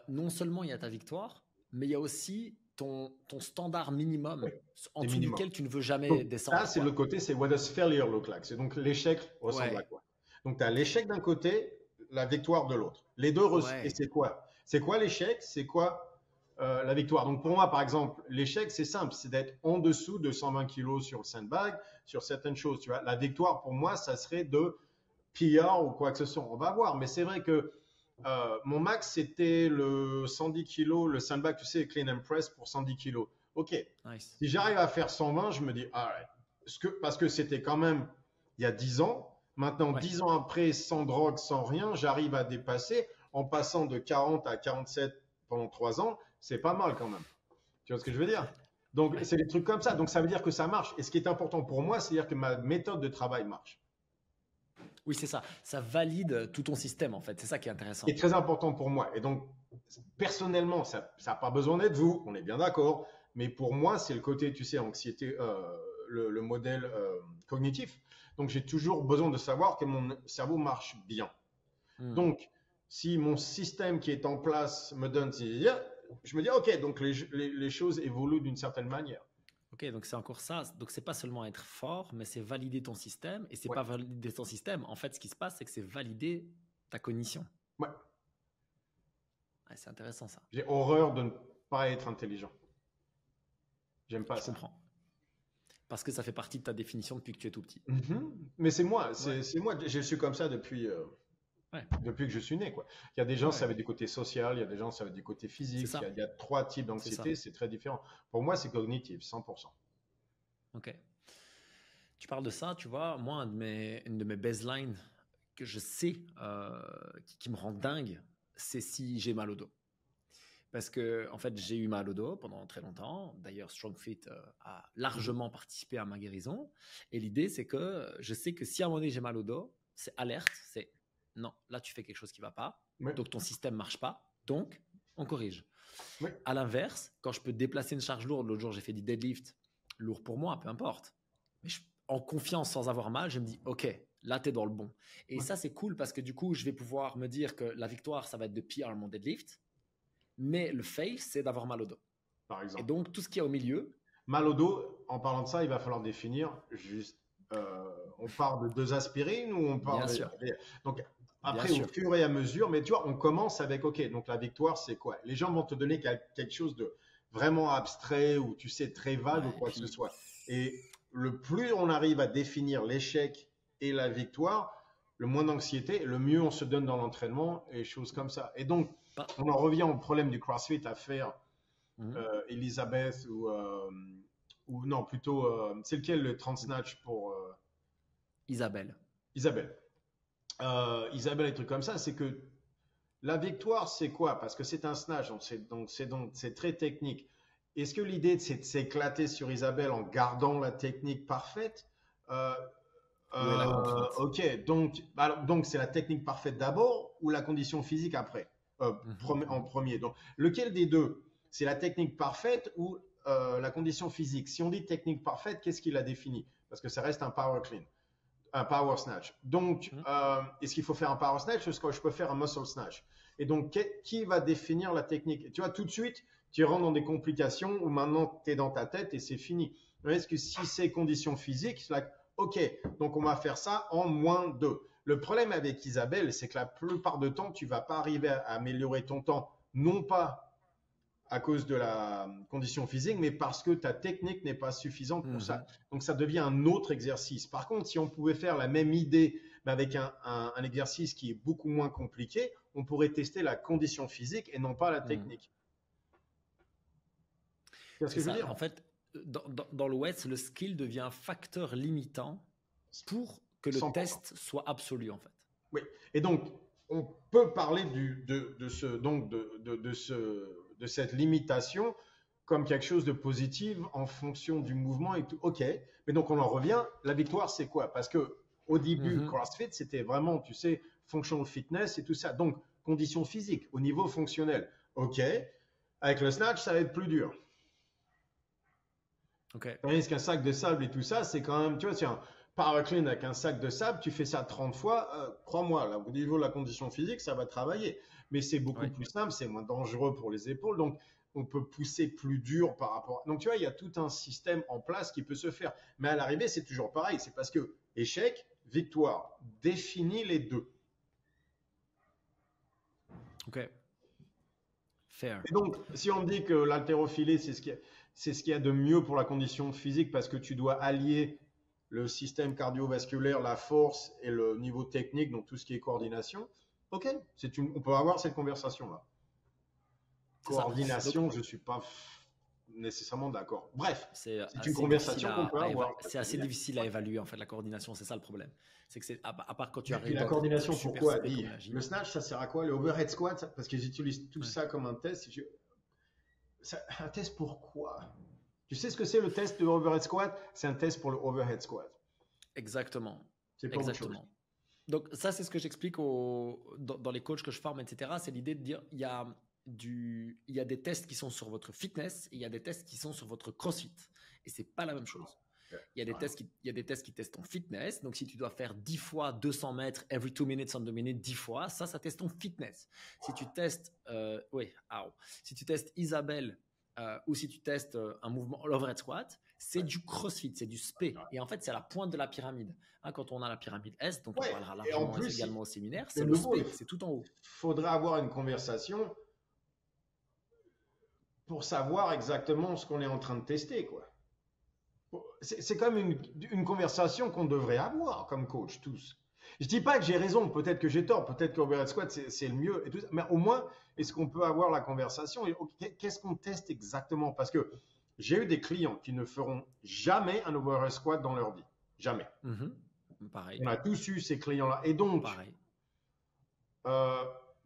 non seulement il y a ta victoire, mais il y a aussi ton standard minimum en Des dessous minimums. duquel tu ne veux jamais Donc, ça, descendre, c'est le quoi. côté, c'est what does failure look like? C'est donc l'échec ressemble à Ouais. quoi? Donc, tu as Ok. l'échec d'un côté, la victoire de l'autre. Les deux, et Ouais. c'est quoi? C'est quoi l'échec? C'est quoi la victoire? Donc, pour moi, par exemple, l'échec, c'est simple, c'est d'être en dessous de 120 kilos sur le sandbag, sur certaines choses, tu vois. La victoire, pour moi, ça serait de PR ou quoi que ce soit. On va voir, mais c'est vrai que mon max, c'était le 110 kilos, le sandbag, tu sais, clean and press pour 110 kilos. OK. Nice. Si j'arrive à faire 120, je me dis, alright. Parce que c'était quand même il y a 10 ans. Maintenant, Ouais. 10 ans après, sans drogue, sans rien, j'arrive à dépasser en passant de 40 à 47 pendant 3 ans. C'est pas mal quand même. Tu vois ce que je veux dire? Donc, Ouais. c'est des trucs comme ça. Donc, ça veut dire que ça marche. Et ce qui est important pour moi, c'est-à-dire que ma méthode de travail marche. Oui, c'est ça. Ça valide tout ton système, en fait. C'est ça qui est intéressant. Est très important pour moi. Et donc, personnellement, ça n'a pas besoin d'être vous, on est bien d'accord. Mais pour moi, c'est le côté, tu sais, anxiété, le modèle cognitif. Donc, j'ai toujours besoin de savoir que mon cerveau marche bien. Hmm. Donc, si mon système qui est en place me donne ces idées, je me dis, OK, donc les choses évoluent d'une certaine manière. Ok, donc c'est encore ça. Donc c'est pas seulement être fort, mais c'est valider ton système. Et c'est Ouais, pas valider ton système. En fait, ce qui se passe, c'est que c'est valider ta cognition. ouais. Ouais, c'est intéressant ça. J'ai horreur de ne pas être intelligent. J'aime pas Je ça. comprends. Parce que ça fait partie de ta définition depuis que tu es tout petit. Mais c'est moi, Ouais. c'est moi. Je suis comme ça depuis. Ouais. Depuis que je suis né, quoi. Il y a des gens, ça Ouais. va être du côté social, il y a des gens, ça va être du côté C'est physique. ça. Il y a trois types C'est ça. d'anxiété, c'est très différent. Pour moi, c'est cognitif, 100%. Ok. Tu parles de ça, tu vois. Moi, une de mes baselines que je sais qui me rend dingue, c'est si j'ai mal au dos. Parce que, en fait, j'ai eu mal au dos pendant très longtemps. D'ailleurs, StrongFit a Mhm. largement participé à ma guérison. Et l'idée, c'est que je sais que si à un moment donné j'ai mal au dos, c'est alerte, c'est non, là tu fais quelque chose qui ne va pas. Oui, Donc ton système ne marche pas. Donc, on corrige. oui, À l'inverse, quand je peux déplacer une charge lourde, l'autre jour j'ai fait du deadlift, lourd pour moi, peu importe. Mais en confiance, sans avoir mal, je me dis, OK, là tu es dans le bon. Et oui, ça, c'est cool parce que du coup, je vais pouvoir me dire que la victoire, ça va être de PR mon deadlift. Mais le fail, c'est d'avoir mal au dos. par Et exemple. donc, tout ce qu'il y a au milieu, Mal au dos, en parlant de ça, il va falloir définir juste, on part de deux aspirines ou on part bien de... sûr, Donc, bien après, au sûr. fur et à mesure, mais tu vois, on commence avec, OK, donc la victoire, c'est quoi? Les gens vont te donner quelque chose de vraiment abstrait ou, tu sais, très vague ou Ouais, et quoi que ce puis, soit. Et le plus on arrive à définir l'échec et la victoire, le moins d'anxiété, le mieux on se donne dans l'entraînement et choses comme ça. Et donc, pas. on en revient au problème du CrossFit à faire Mhm. Elisabeth ou non, plutôt, c'est lequel le 30 snatch pour Isabelle. Isabelle. Isabelle, et trucs comme ça, c'est que la victoire, c'est quoi? Parce que c'est un snatch, donc c'est très technique. Est-ce que l'idée, c'est de s'éclater sur Isabelle en gardant la technique parfaite? Euh, Où est la contrainte? ok, donc c'est la technique parfaite d'abord ou la condition physique après? Mhm, En mhm. premier. Donc, lequel des deux? C'est la technique parfaite ou la condition physique? Si on dit technique parfaite, qu'est-ce qui la définit? Parce que ça reste un power clean, un power snatch. Donc, Mhm. est-ce qu'il faut faire un power snatch ou est-ce que je peux faire un muscle snatch? Et donc, qui va définir la technique? Et tu vois, tout de suite, tu rentres dans des complications où maintenant tu es dans ta tête et c'est fini. Est-ce que si c'est condition physique, c'est like, OK, donc on va faire ça en -2. Le problème avec Isabelle, c'est que la plupart du temps, tu vas pas arriver à améliorer ton temps, non pas à cause de la condition physique, mais parce que ta technique n'est pas suffisante pour ça. Donc, ça devient un autre exercice. Par contre, si on pouvait faire la même idée, mais avec un exercice qui est beaucoup moins compliqué, on pourrait tester la condition physique et non pas la technique. C'est ce que je veux dire. En fait, dans l'OS, le skill devient un facteur limitant pour que le 100%. Test soit absolu, en fait. Oui. Et donc, on peut parler de cette limitation comme quelque chose de positif en fonction du mouvement et tout. OK. Mais donc, on en revient. La victoire, c'est quoi? Parce que au début, CrossFit, c'était vraiment, tu sais, functional fitness et tout ça. Donc, conditions physiques au niveau fonctionnel. OK. Avec le snatch, ça va être plus dur. Tandis qu'un sac de sable et tout ça, c'est quand même, tu vois, tiens, power clean avec un sac de sable, tu fais ça 30 fois, crois-moi, là, au niveau de la condition physique, ça va travailler. Mais c'est beaucoup plus simple, c'est moins dangereux pour les épaules, donc on peut pousser plus dur par rapport. Donc tu vois, il y a tout un système en place qui peut se faire. Mais à l'arrivée, c'est toujours pareil, c'est parce que échec, victoire, définit les deux. OK. Fair. Et donc, si on me dit que l'haltérophilie, c'est ce qu'il y a de mieux pour la condition physique parce que tu dois allier le système cardiovasculaire, la force et le niveau technique, donc tout ce qui est coordination. OK, on peut avoir cette conversation-là. Coordination, donc, je ne suis pas nécessairement d'accord. Bref, c'est une conversation qu'on peut avoir. C'est assez difficile à évaluer, en fait, la coordination, c'est ça le problème. C'est que à part quand tu arrives. La coordination, pourquoi? Le snatch, ça sert à quoi? Le overhead squat, parce que j'utilise tout ça comme un test. Un test pour quoi? Tu sais ce que c'est le test de overhead squat? C'est un test pour le overhead squat. Exactement. C'est pas exactement. Donc ça, c'est ce que j'explique dans les coachs que je forme, etc. C'est l'idée de dire il y a des tests qui sont sur votre fitness et il y a des tests qui sont sur votre CrossFit. Et c'est pas la même chose. Il y a des tests qui testent ton fitness. Donc si tu dois faire 10 fois 200 mètres every 2 minutes on 2 minutes 10 fois, ça teste ton fitness. Si tu testes, si tu testes Isabelle ou si tu testes un mouvement overhead squat, c'est du CrossFit, c'est du SP. Et en fait, c'est à la pointe de la pyramide. Quand on a la pyramide S, donc on parlera largement également au séminaire, c'est le SP, c'est tout en haut. Il faudra avoir une conversation pour savoir exactement ce qu'on est en train de tester, quoi. C'est quand même une conversation qu'on devrait avoir comme coach, tous. Je dis pas que j'ai raison, peut-être que j'ai tort, peut-être qu'overhead squat, c'est le mieux, et tout ça, mais au moins, est-ce qu'on peut avoir la conversation et qu'est-ce qu'on teste exactement? Parce que j'ai eu des clients qui ne feront jamais un overhead squat dans leur vie. Jamais. Pareil. On a tous eu ces clients-là. Et donc,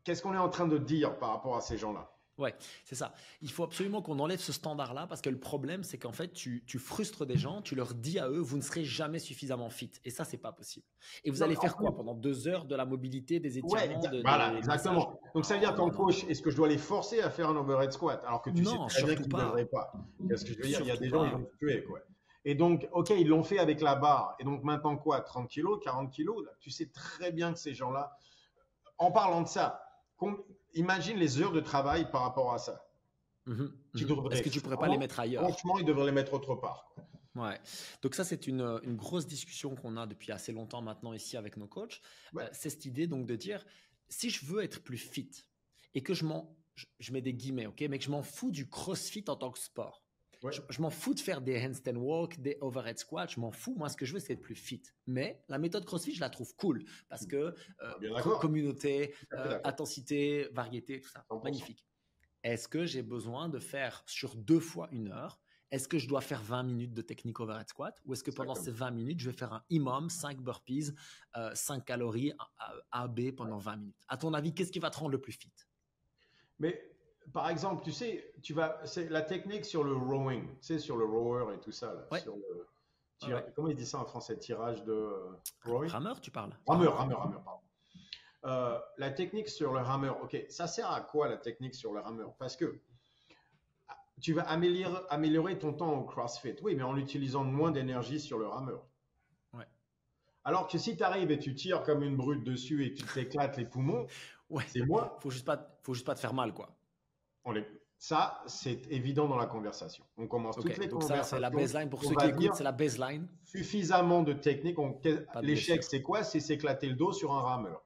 qu'est-ce qu'on est en train de dire par rapport à ces gens-là? Ouais, c'est ça. Il faut absolument qu'on enlève ce standard-là parce que le problème, c'est qu'en fait, tu frustres des gens, tu leur dis à eux, vous ne serez jamais suffisamment fit. Et ça, c'est pas possible. Et vous allez faire quoi pendant 2 heures de la mobilité, des étirements voilà, exactement. Donc, ça veut dire qu'en coach, est-ce que je dois les forcer à faire un overhead squat alors que tu sais très bien qu'ils ne devraient pas? Qu'est-ce que je veux dire? Il y a des gens qui vont se tuer, quoi. Et donc, OK, ils l'ont fait avec la barre. Et donc, maintenant quoi? 30 kilos, 40 kilos? Là, tu sais très bien que ces gens-là, en parlant de ça, imagine les heures de travail par rapport à ça. Est-ce que tu pourrais pas les mettre ailleurs? Franchement, ils devraient les mettre autre part. Ouais. Donc ça, c'est une grosse discussion qu'on a depuis assez longtemps maintenant ici avec nos coachs. C'est cette idée donc de dire, si je veux être plus fit et que je mets des guillemets, ok, mais que je m'en fous du CrossFit en tant que sport. Je m'en fous de faire des handstand walk, des overhead squats, je m'en fous. Moi, ce que je veux, c'est être plus fit. Mais la méthode CrossFit, je la trouve cool parce que communauté, intensité, variété, tout ça, 100%. Magnifique. Est-ce que j'ai besoin de faire sur 2 fois 1 heure? Est-ce que je dois faire 20 minutes de technique overhead squat ou est-ce que pendant ces 20 minutes, je vais faire un EMOM, 5 burpees, 5 calories, AB pendant 20 minutes? À ton avis, qu'est-ce qui va te rendre le plus fit? Mais par exemple, tu sais, c'est la technique sur le rowing, tu sais, sur le rower et tout ça. Là, sur le comment il dit ça en français? Tirage de rowing? Rameur, tu parles? Rameur, pardon. La technique sur le rameur, ok, ça sert à quoi la technique sur le rameur? Parce que tu vas améliorer ton temps au CrossFit, oui, mais en utilisant moins d'énergie sur le rameur. Alors que si tu arrives et tu tires comme une brute dessus et tu t'éclates les poumons, c'est moi. Faut juste pas te faire mal, quoi. Ça, c'est évident dans la conversation. On commence toutes les Donc conversations. ça, c'est la baseline. Pour on ceux va qui écoutent, dire c'est la baseline. Suffisamment de technique. Pas de L'échec, blessure. c'est quoi? C'est s'éclater le dos sur un rameur.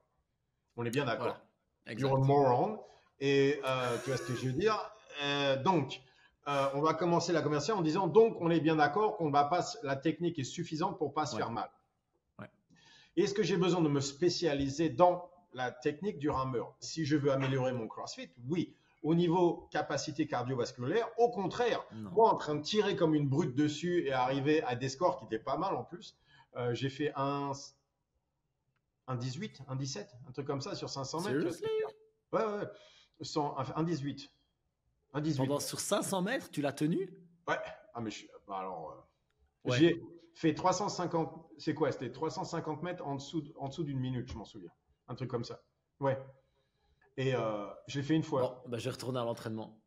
On est bien d'accord. Voilà. Exact. You're a moron. Et tu vois ce que je veux dire? Donc, on va commencer la conversation en disant, donc, on est bien d'accord qu'on va pas, la technique est suffisante pour pas se faire mal. Ouais. Est-ce que j'ai besoin de me spécialiser dans la technique du rameur? Si je veux améliorer mon CrossFit, oui. Au niveau capacité cardiovasculaire, au contraire, moi en train de tirer comme une brute dessus et arriver à des scores qui étaient pas mal en plus, j'ai fait un 18, un 17, un truc comme ça sur 500 mètres. Seriously? Ouais, un 18. Un 18. Sur 500 mètres, tu l'as tenu? Ouais. Ah, mais j'ai fait 350, c'est quoi? C'était 350 mètres en dessous d'une minute, je m'en souviens. Un truc comme ça. Ouais. Et je l'ai fait une fois. Bon, je vais retourner à l'entraînement.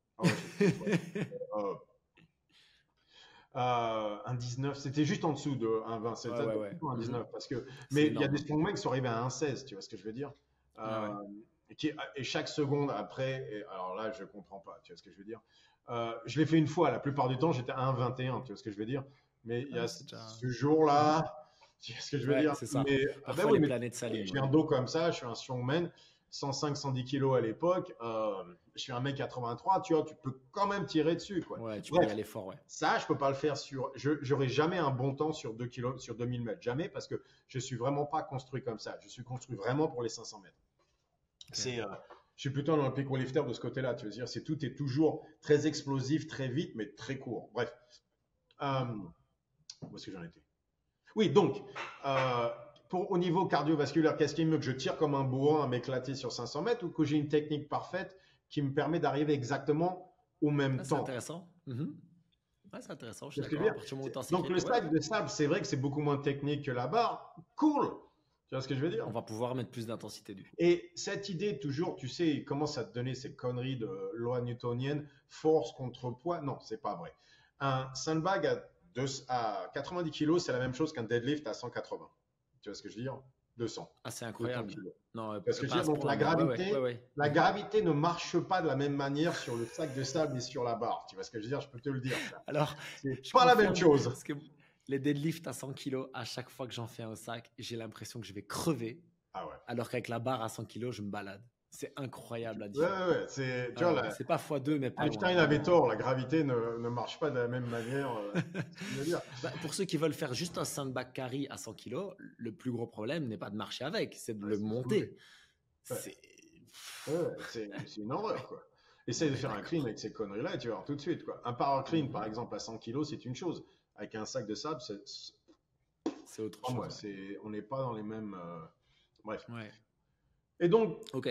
Un 19, c'était juste en dessous de un 20, c'était un 19 parce que, mais il y a des strongmen qui sont arrivés à un 16, tu vois ce que je veux dire? Et chaque seconde après, alors là je comprends pas, tu vois ce que je veux dire? Je l'ai fait une fois, la plupart du temps j'étais à 1,21, tu vois ce que je veux dire? Mais il y a ce jour-là, tu vois ce que je veux dire? C'est ça. Mais, parfois les planètes s'alignent. J'ai un dos comme ça, je suis un strongman. 105, 110 kilos à l'époque, je suis 1m83, tu vois, tu peux quand même tirer dessus, quoi. Ouais, tu peux y aller fort, ouais. Ça, je peux pas le faire j'aurai jamais un bon temps sur 2 kilos, sur 2000 mètres, jamais, parce que je suis vraiment pas construit comme ça. Je suis construit vraiment pour les 500 mètres. Okay. Je suis plutôt un olympique lifter de ce côté-là, tu veux dire, tout est toujours très explosif, très vite, mais très court. Bref. Où est-ce que j'en étais? Oui, donc, au niveau cardiovasculaire, qu'est-ce qui est mieux, que je tire comme un bourrin à m'éclater sur 500 mètres ou que j'ai une technique parfaite qui me permet d'arriver exactement au même temps? C'est intéressant. C'est intéressant, je suis d'accord. Donc, le sac de sable, c'est vrai que c'est beaucoup moins technique que la barre. Cool! Tu vois ce que je veux dire? On va pouvoir mettre plus d'intensité dessus. Et cette idée, toujours, tu sais, il commence à te donner ces conneries de loi newtonienne, force contre poids. Non, c'est pas vrai. Un sandbag à 90 kg, c'est la même chose qu'un deadlift à 180. Tu vois ce que je veux dire? 200. Ah, c'est incroyable. Non, parce que je veux dire, donc la gravité ne marche pas de la même manière sur le sac de sable et sur la barre. Tu vois ce que je veux dire? Je peux te le dire. Ça. Alors, c'est pas la même chose. Parce que les deadlifts à 100 kg, à chaque fois que j'en fais un au sac, j'ai l'impression que je vais crever. Ah ouais. Alors qu'avec la barre à 100 kg, je me balade. C'est incroyable la différence. Ouais, c'est pas x2, mais pas Einstein avait tort, la gravité ne marche pas de la même manière. Pour ceux qui veulent faire juste un sandbag carry à 100 kg, le plus gros problème n'est pas de marcher avec, c'est de le monter. C'est une horreur, quoi. Essaye de faire un clean avec ces conneries-là et tu vas voir tout de suite, quoi. Un power clean, par exemple, à 100 kg, c'est une chose. Avec un sac de sable, c'est autre chose. On n'est pas dans les mêmes... Bref. Ouais. Et donc... Ok.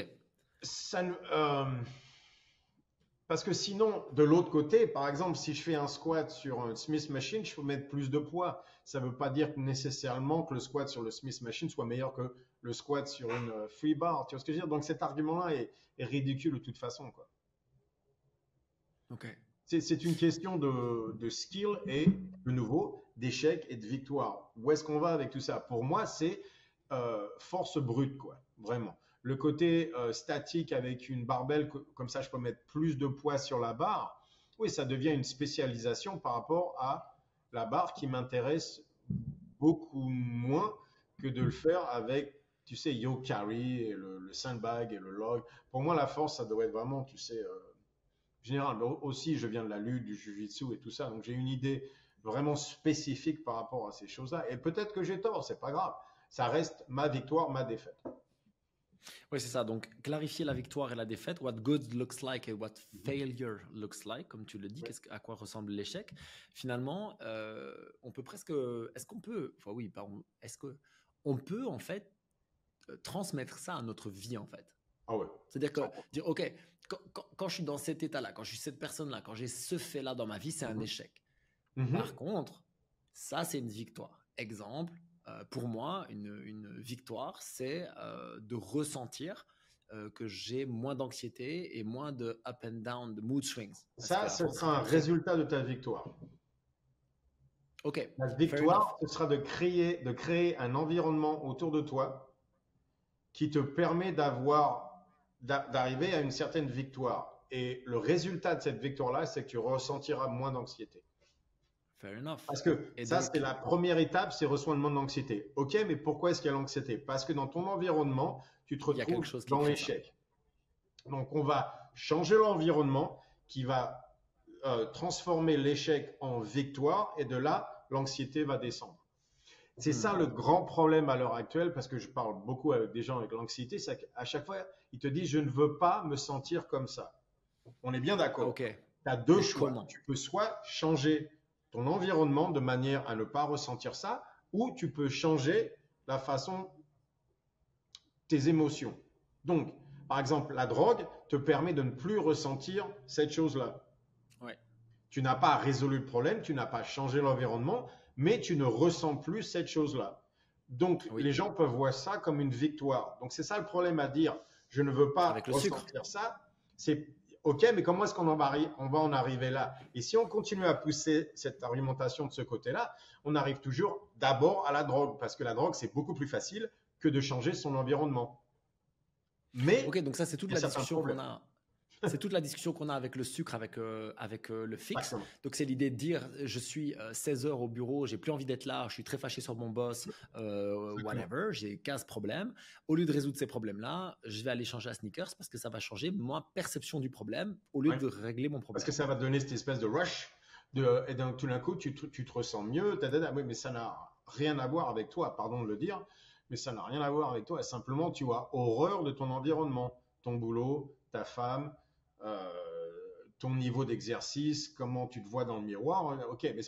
Parce que sinon, de l'autre côté, par exemple, si je fais un squat sur un Smith Machine, je peux mettre plus de poids. Ça ne veut pas dire nécessairement que le squat sur le Smith Machine soit meilleur que le squat sur une free bar. Tu vois ce que je veux dire? Donc cet argument-là est ridicule de toute façon, quoi. Ok. C'est une question de skill et, de nouveau, d'échec et de victoire. Où est-ce qu'on va avec tout ça? Pour moi, c'est force brute, quoi. Vraiment. Le côté statique avec une barbelle, comme ça je peux mettre plus de poids sur la barre, oui, ça devient une spécialisation par rapport à la barre qui m'intéresse beaucoup moins que de le faire avec, tu sais, yoke carry, et le sandbag et le log. Pour moi, la force, ça doit être vraiment, tu sais, général. Aussi, je viens de la lutte, du jiu-jitsu et tout ça, donc j'ai une idée vraiment spécifique par rapport à ces choses-là. Et peut-être que j'ai tort, c'est pas grave. Ça reste ma victoire, ma défaite. Oui, c'est ça. Donc, clarifier la victoire et la défaite, what good looks like et what failure looks like, comme tu le dis, à quoi ressemble l'échec. Finalement, on peut presque, est-ce qu'on peut en fait transmettre ça à notre vie, en fait? Ah ouais. C'est-à-dire que, dire, ok, quand je suis dans cet état-là, quand je suis cette personne-là, quand j'ai ce fait-là dans ma vie, c'est un échec. Par contre, ça, c'est une victoire. Exemple, pour moi, une victoire, c'est de ressentir que j'ai moins d'anxiété et moins de up and down, de mood swings. Ça, ce sera un résultat de ta victoire. Ok. La victoire, ce sera de créer un environnement autour de toi qui te permet d'arriver à une certaine victoire. Et le résultat de cette victoire-là, c'est que tu ressentiras moins d'anxiété. Fair enough. Parce que Et ça, donc, c'est la première étape, c'est reçoivement de l'anxiété. Ok, mais pourquoi est-ce qu'il y a l'anxiété? Parce que dans ton environnement, tu te il y a quelque retrouves chose qui dans crée ça. l'échec. Donc, on va changer l'environnement qui va transformer l'échec en victoire et de là, l'anxiété va descendre. C'est ça le grand problème à l'heure actuelle, parce que je parle beaucoup avec des gens avec l'anxiété, c'est qu'à chaque fois, ils te disent, je ne veux pas me sentir comme ça. On est bien d'accord. Ok. Tu as deux Mais choix. comment? Tu peux soit changer ton environnement de manière à ne pas ressentir ça, ou tu peux changer la façon, tes émotions. Donc, par exemple, la drogue te permet de ne plus ressentir cette chose-là. Ouais. Tu n'as pas résolu le problème, tu n'as pas changé l'environnement, mais tu ne ressens plus cette chose-là. Donc, Oui. les gens peuvent voir ça comme une victoire. Donc, c'est ça le problème à dire, je ne veux pas Avec le sucre. ressentir ça. C'est OK, mais comment est-ce qu'on va en arriver là? Et si on continue à pousser cette argumentation de ce côté-là, on arrive toujours d'abord à la drogue, parce que la drogue, c'est beaucoup plus facile que de changer son environnement. Mais Ok, donc ça, c'est toute il y a la certains discussion qu'on problèmes. a. C'est toute la discussion qu'on a avec le sucre, avec le fixe. Exactement. Donc, c'est l'idée de dire, je suis 16 heures au bureau, j'ai plus envie d'être là, je suis très fâché sur mon boss, whatever, j'ai 15 problèmes. Au lieu de résoudre ces problèmes-là, je vais aller changer à sneakers parce que ça va changer ma perception du problème au lieu Ouais. de régler mon problème. Parce que ça va te donner cette espèce de rush, et donc tout d'un coup, tu te ressens mieux. Oui, mais ça n'a rien à voir avec toi, pardon de le dire, mais ça n'a rien à voir avec toi. Simplement, tu as horreur de ton environnement, ton boulot, ta femme, ton niveau d'exercice, comment tu te vois dans le miroir. Ok, mais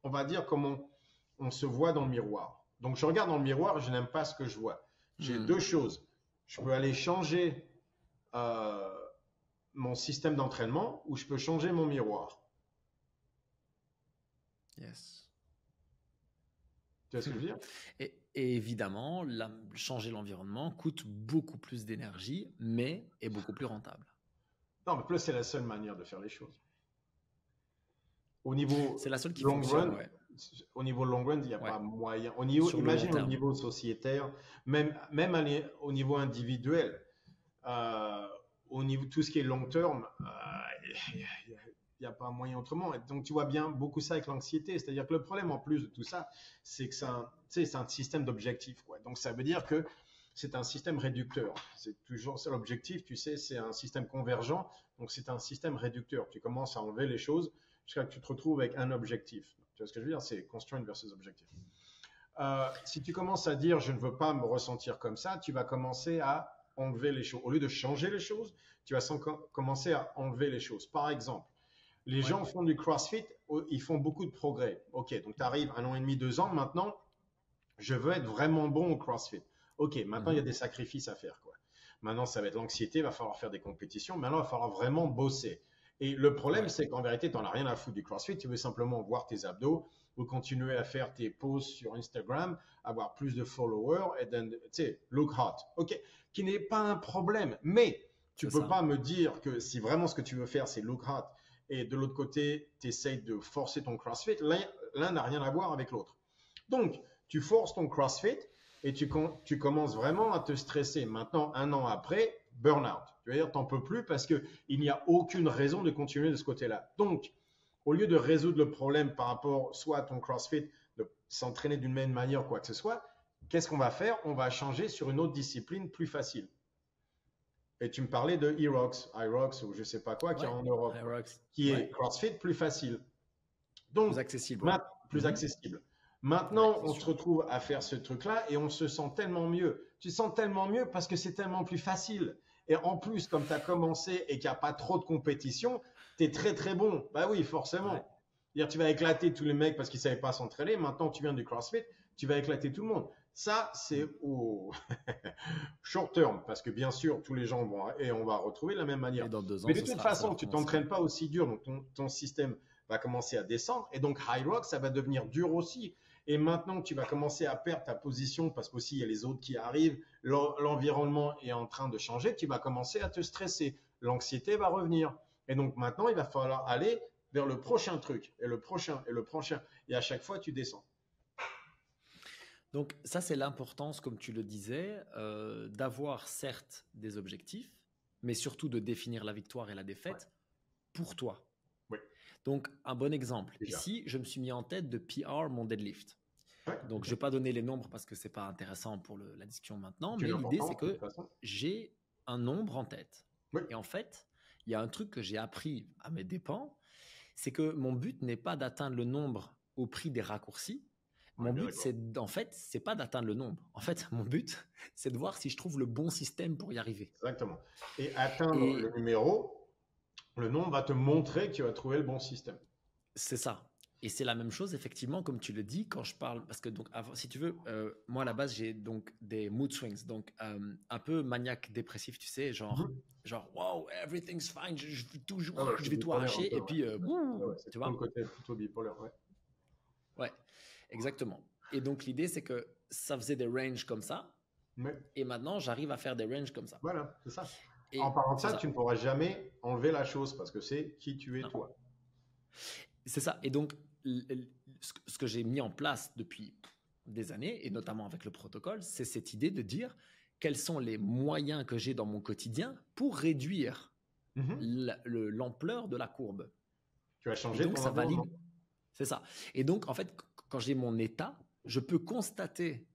on va dire comment on se voit dans le miroir. Donc, je regarde dans le miroir et je n'aime pas ce que je vois. J'ai deux choses. Je peux aller changer mon système d'entraînement ou je peux changer mon miroir. Yes. Tu vois ce que je veux dire? Et évidemment, changer l'environnement coûte beaucoup plus d'énergie, mais est beaucoup plus rentable. Non, mais plus c'est la seule manière de faire les choses. Au niveau C'est la seule qui long fonctionne, run, ouais. au niveau long run, il n'y a Ouais. pas moyen. Sur le long Imagine au terme. niveau sociétaire, même au niveau individuel, au niveau tout ce qui est long terme, il n'y a pas moyen autrement. Et donc tu vois bien beaucoup ça avec l'anxiété. C'est-à-dire que le problème en plus de tout ça, c'est que c'est un système d'objectifs, quoi. Donc ça veut dire que c'est un système réducteur. C'est toujours ça l'objectif, tu sais, c'est un système convergent. Donc c'est un système réducteur. Tu commences à enlever les choses jusqu'à ce que tu te retrouves avec un objectif. Tu vois ce que je veux dire? C'est constraint versus objectif. Si tu commences à dire je ne veux pas me ressentir comme ça, tu vas commencer à enlever les choses. Au lieu de changer les choses, tu vas commencer à enlever les choses. Par exemple, les gens font du CrossFit, ils font beaucoup de progrès. Ok, donc tu arrives 1 an et demi, 2 ans, maintenant, je veux être vraiment bon au CrossFit. Ok, maintenant il y a des sacrifices à faire, quoi. Maintenant, ça va être l'anxiété, il va falloir faire des compétitions. Maintenant, il va falloir vraiment bosser. Et le problème, c'est qu'en vérité, tu n'en as rien à foutre du CrossFit. Tu veux simplement voir tes abdos ou continuer à faire tes posts sur Instagram, avoir plus de followers et tu sais, look hot. Ok, qui n'est pas un problème. Mais tu ne peux pas me dire que si vraiment ce que tu veux faire, c'est look hot et de l'autre côté, tu essayes de forcer ton CrossFit, l'un n'a rien à voir avec l'autre. Donc, tu forces ton CrossFit et tu commences vraiment à te stresser. Maintenant, 1 an après, burn-out. Tu veux dire, tu n'en peux plus parce qu'il n'y a aucune raison de continuer de ce côté-là. Donc, au lieu de résoudre le problème par rapport soit à ton CrossFit, de s'entraîner d'une même manière, quoi que ce soit, qu'est-ce qu'on va faire? On va changer sur une autre discipline plus facile. Et tu me parlais de iRox ou je ne sais pas quoi, qui est en Europe, qui est CrossFit plus facile. Donc, plus accessible. Plus accessible. Maintenant, on se retrouve à faire ce truc-là et on se sent tellement mieux. Tu te sens tellement mieux parce que c'est tellement plus facile. Et en plus, comme tu as commencé et qu'il n'y a pas trop de compétition, tu es très très bon. Bah oui, forcément. Ouais. Tu vas éclater tous les mecs parce qu'ils ne savaient pas s'entraîner. Maintenant, tu viens du CrossFit, tu vas éclater tout le monde. Ça, c'est au short term, parce que bien sûr, tous les gens vont, et on va retrouver de la même manière. Et dans 2 ans, mais de toute façon, tu ne t'entraînes pas aussi dur, donc ton système va commencer à descendre, et donc high rock, ça va devenir dur aussi. Et maintenant que tu vas commencer à perdre ta position, parce qu'aussi il y a les autres qui arrivent, l'environnement est en train de changer, tu vas commencer à te stresser. L'anxiété va revenir. Et donc maintenant, il va falloir aller vers le prochain truc, et le prochain, et le prochain. Et à chaque fois, tu descends. Donc ça, c'est l'importance, comme tu le disais, d'avoir certes des objectifs, mais surtout de définir la victoire et la défaite pour toi. Oui. Donc, un bon exemple. Déjà. Ici, je me suis mis en tête de PR mon deadlift. Ouais. Donc, je ne vais pas donner les nombres parce que ce n'est pas intéressant pour la discussion maintenant, C'est mais l'idée, c'est important, de que toute façon. j'ai un nombre en tête. Oui. Et en fait, il y a un truc que j'ai appris à mes dépens, c'est que mon but n'est pas d'atteindre le nombre au prix des raccourcis. Mon but, c'est pas d'atteindre le nombre. En fait, mon but, c'est de voir si je trouve le bon système pour y arriver. Exactement. Et atteindre le numéro, le nombre va te montrer que tu as trouvé le bon système. C'est ça. Et c'est la même chose, effectivement, comme tu le dis, quand je parle, parce que donc, si tu veux, moi à la base, j'ai donc des mood swings, donc un peu maniaque dépressif, tu sais, genre, wow, everything's fine, je vais tout arracher, et puis, tu vois. Le côté plutôt bipolaire, Ouais, exactement. Et donc l'idée, c'est que ça faisait des ranges comme ça, et maintenant, j'arrive à faire des ranges comme ça. Voilà, c'est ça. Et en parlant de ça, tu ne pourras jamais enlever la chose, parce que c'est qui tu es, toi. C'est ça. Et donc, ce que j'ai mis en place depuis des années, et notamment avec le protocole, c'est cette idée de dire quels sont les moyens que j'ai dans mon quotidien pour réduire l'ampleur de la courbe. Tu as changé donc, ça valide. C'est ça. Et donc, en fait, quand j'ai mon état, je peux constater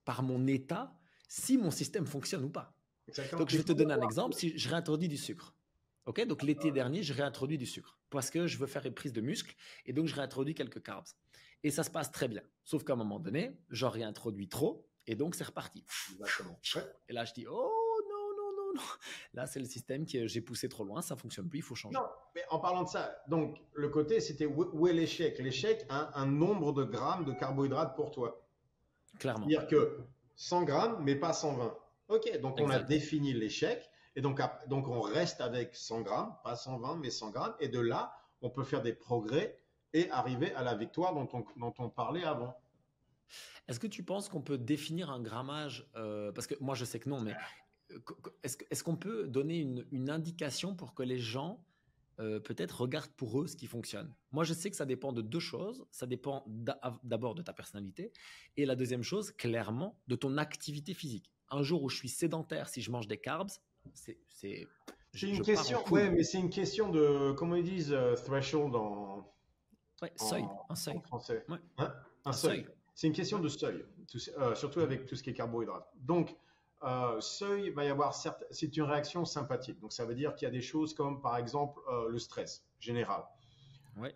par mon état si mon système fonctionne ou pas. Exactement. Donc, je vais te donner un exemple. Si je réintroduis du sucre. Ok, donc l'été dernier, je réintroduis du sucre parce que je veux faire une prise de muscle et donc je réintroduis quelques carbs. Et ça se passe très bien. Sauf qu'à un moment donné, j'en réintroduis trop et donc c'est reparti. Exactement. Et là, je dis, oh non. Là, c'est le système que j'ai poussé trop loin, ça ne fonctionne plus, il faut changer. Non, mais en parlant de ça, donc le côté, c'était où est l'échec? L'échec a un nombre de grammes de carbohydrates pour toi. Clairement. C'est-à-dire que 100 grammes, mais pas 120. Ok, donc on a défini l'échec. Et donc, on reste avec 100 grammes, pas 120, mais 100 grammes. Et de là, on peut faire des progrès et arriver à la victoire dont on parlait avant. Est-ce que tu penses qu'on peut définir un grammage parce que moi, je sais que non, mais est-ce qu'on peut donner une indication pour que les gens peut-être regardent pour eux ce qui fonctionne? Moi, je sais que ça dépend de deux choses. Ça dépend d'abord de ta personnalité. Et la deuxième chose, clairement, de ton activité physique. Un jour où je suis sédentaire, si je mange des carbs, c'est une question, mais c'est une question de, comment ils disent, threshold seuil, un seuil. En français. Ouais. Hein? Un seuil. C'est une question de seuil, surtout avec tout ce qui est carbohydrate. Donc, seuil, va y avoir c'est une réaction sympathique. Donc, ça veut dire qu'il y a des choses comme, par exemple, le stress général. Ouais.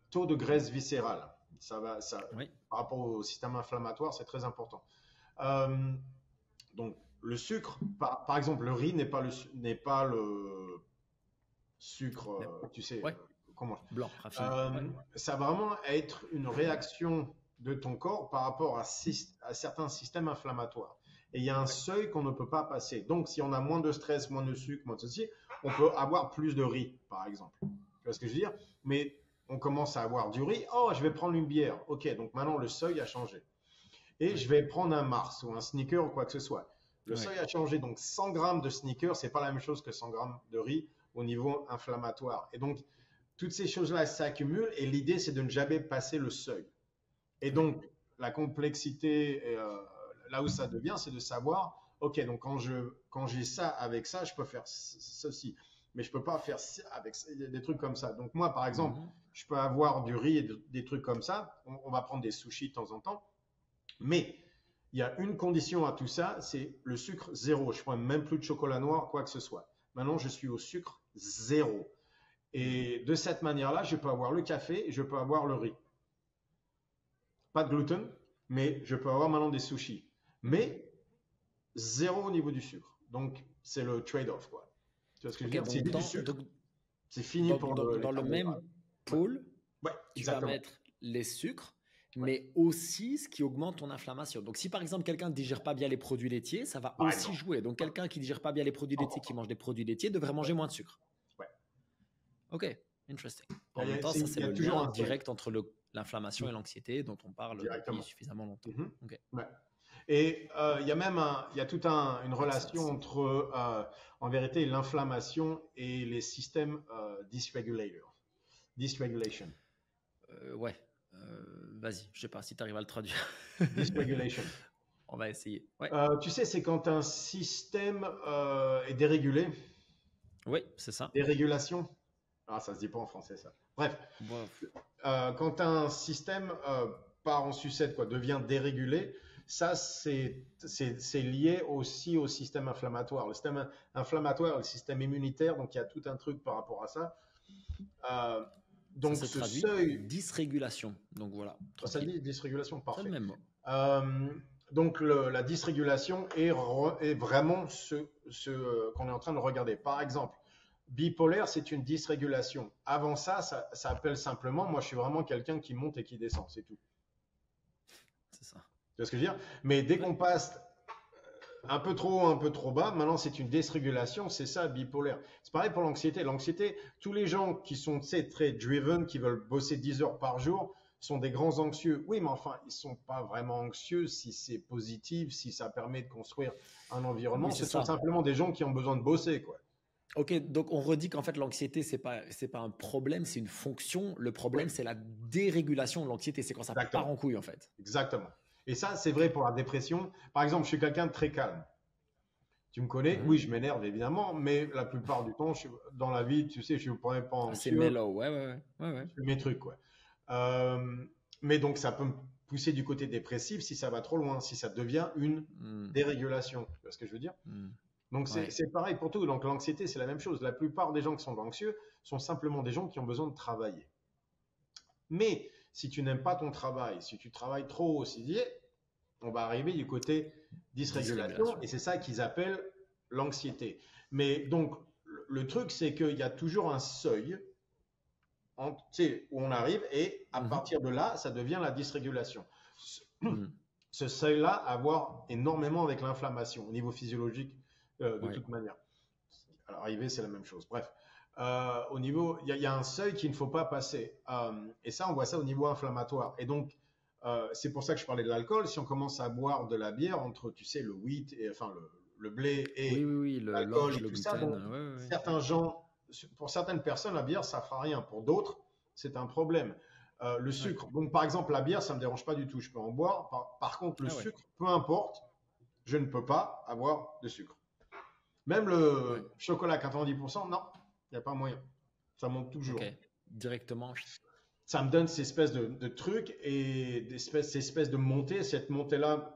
Taux de graisse viscérale. Par rapport au système inflammatoire, c'est très important. Donc, le sucre, par exemple, le riz n'est pas le sucre, tu sais, comment blanc, raffiné. Ça va vraiment être une réaction de ton corps par rapport à certains systèmes inflammatoires. Et il y a un seuil qu'on ne peut pas passer. Donc, si on a moins de stress, moins de sucre, moins de ceci, on peut avoir plus de riz, par exemple. Tu vois ce que je veux dire? Mais on commence à avoir du riz. Oh, je vais prendre une bière. Ok, donc maintenant, le seuil a changé. Et je vais prendre un Mars ou un sneaker ou quoi que ce soit. Le seuil a changé. Donc, 100 grammes de sneaker, c'est pas la même chose que 100 grammes de riz au niveau inflammatoire. Et donc, toutes ces choses-là s'accumulent et l'idée, c'est de ne jamais passer le seuil. Et donc, la complexité, là où ça devient, c'est de savoir, ok, donc quand j'ai ça avec ça, je peux faire ceci. Mais je peux pas faire avec des trucs comme ça. Donc, moi, par exemple, je peux avoir du riz et des trucs comme ça. On va prendre des sushis de temps en temps. Mais il y a une condition à tout ça, c'est le sucre zéro. Je ne prends même plus de chocolat noir, quoi que ce soit. Maintenant, je suis au sucre zéro. Et de cette manière-là, je peux avoir le café et je peux avoir le riz. Pas de gluten, mais je peux avoir maintenant des sushis. Mais zéro au niveau du sucre. Donc, c'est le trade-off, quoi. Tu vois ce que je veux dire? C'est du sucre. C'est fini pour dans le même pôle, tu vas mettre les sucres, mais aussi ce qui augmente ton inflammation. Donc, si par exemple quelqu'un ne digère pas bien les produits laitiers, ça va aussi jouer. Donc, quelqu'un qui ne digère pas bien les produits laitiers, qui mange des produits laitiers, devrait manger moins de sucre. Ouais. Ok, interesting. En même temps, ça c'est le lien direct entre l'inflammation et l'anxiété dont on parle depuis suffisamment longtemps. Et il y a même toute une relation entre, en vérité, l'inflammation et les systèmes dysregulation. Vas-y, je sais pas si tu arrives à le traduire. Dysregulation. On va essayer. Ouais. Tu sais, c'est quand un système est dérégulé, Oui, c'est ça. dérégulation. Ah, ça se dit pas en français, ça. Bref, Bon, quand un système part en sucette, quoi, devient dérégulé, ça, c'est lié aussi au système inflammatoire. Le système inflammatoire, le système immunitaire, donc il y a tout un truc par rapport à ça. Euh, ça donc se ce traduit seuil, dysrégulation. Donc voilà, ça tranquille. dit dysrégulation, C'est le parfait. même mot. Euh, donc la dysrégulation est vraiment qu'on est en train de regarder. Par exemple, bipolaire, c'est une dysrégulation. Avant ça appelle simplement, moi je suis vraiment quelqu'un qui monte et qui descend, c'est tout. C'est ça. Tu vois ce que je veux dire? Mais dès Ouais. qu'on passe un peu trop haut, un peu trop bas, maintenant c'est une dysrégulation, c'est ça bipolaire. C'est pareil pour l'anxiété. L'anxiété, tous les gens qui sont très driven, qui veulent bosser 10 heures par jour, sont des grands anxieux. Oui, mais enfin, ils ne sont pas vraiment anxieux si c'est positif, si ça permet de construire un environnement. Oui, c'est Ce sont ça. simplement des gens qui ont besoin de bosser, quoi. Ok, donc on redit qu'en fait l'anxiété c'est pas un problème, c'est une fonction. Le Oui, problème c'est la dérégulation de l'anxiété, c'est quand ça part exactement. en couille en fait. Exactement. Et ça, c'est Ok. vrai pour la dépression. Par exemple, je suis quelqu'un de très calme. Tu me connais? Mhm. Oui, je m'énerve évidemment, mais la plupart du temps, dans la vie, tu sais, je suis pas Assez anxieux, mellow, ouais, ouais, ouais, ouais, ouais. je fais mes trucs, quoi. Euh, mais donc, ça peut me pousser du côté dépressif si ça va trop loin, si ça devient une Hmm, dérégulation. Tu vois ce que je veux dire? hmm. Donc, Ouais, c'est pareil pour tout. Donc, l'anxiété, c'est la même chose. La plupart des gens qui sont anxieux sont simplement des gens qui ont besoin de travailler. Mais si tu n'aimes pas ton travail, si tu travailles trop aussi, on va arriver du côté dysrégulation, dysrégulation. et c'est ça qu'ils appellent l'anxiété. Mais donc, le truc, c'est qu'il y a toujours un seuil tu sais, où on arrive, et à Mhm. partir de là, ça devient la dysrégulation. Ce, Hmm. ce seuil-là a à voir énormément avec l'inflammation au niveau physiologique, de Ouais. toute manière. À l'arrivée, c'est la même chose. Bref. Au niveau, il y a un seuil qu'il ne faut pas passer. Et ça, on voit ça au niveau inflammatoire. Et donc, c'est pour ça que je parlais de l'alcool. Si on commence à boire de la bière entre, tu sais, le wheat, et, enfin le blé Oui, et oui, oui, l'alcool l'orge, et le tout ça, gluten, bon, ouais, ouais, ouais. certains gens, pour certaines personnes, la bière, ça fera rien. Pour d'autres, c'est un problème. Le Ouais. sucre. Donc, par exemple, la bière, ça me dérange pas du tout. Je peux en boire. Par contre, le Ah ouais, sucre, peu importe, je ne peux pas avoir de sucre. Même ouais. le chocolat à 90%, non, il n'y a pas moyen. Ça monte Ok. toujours. Directement. Ça me donne ces espèces de trucs et ces espèces de montées. Cette montée-là,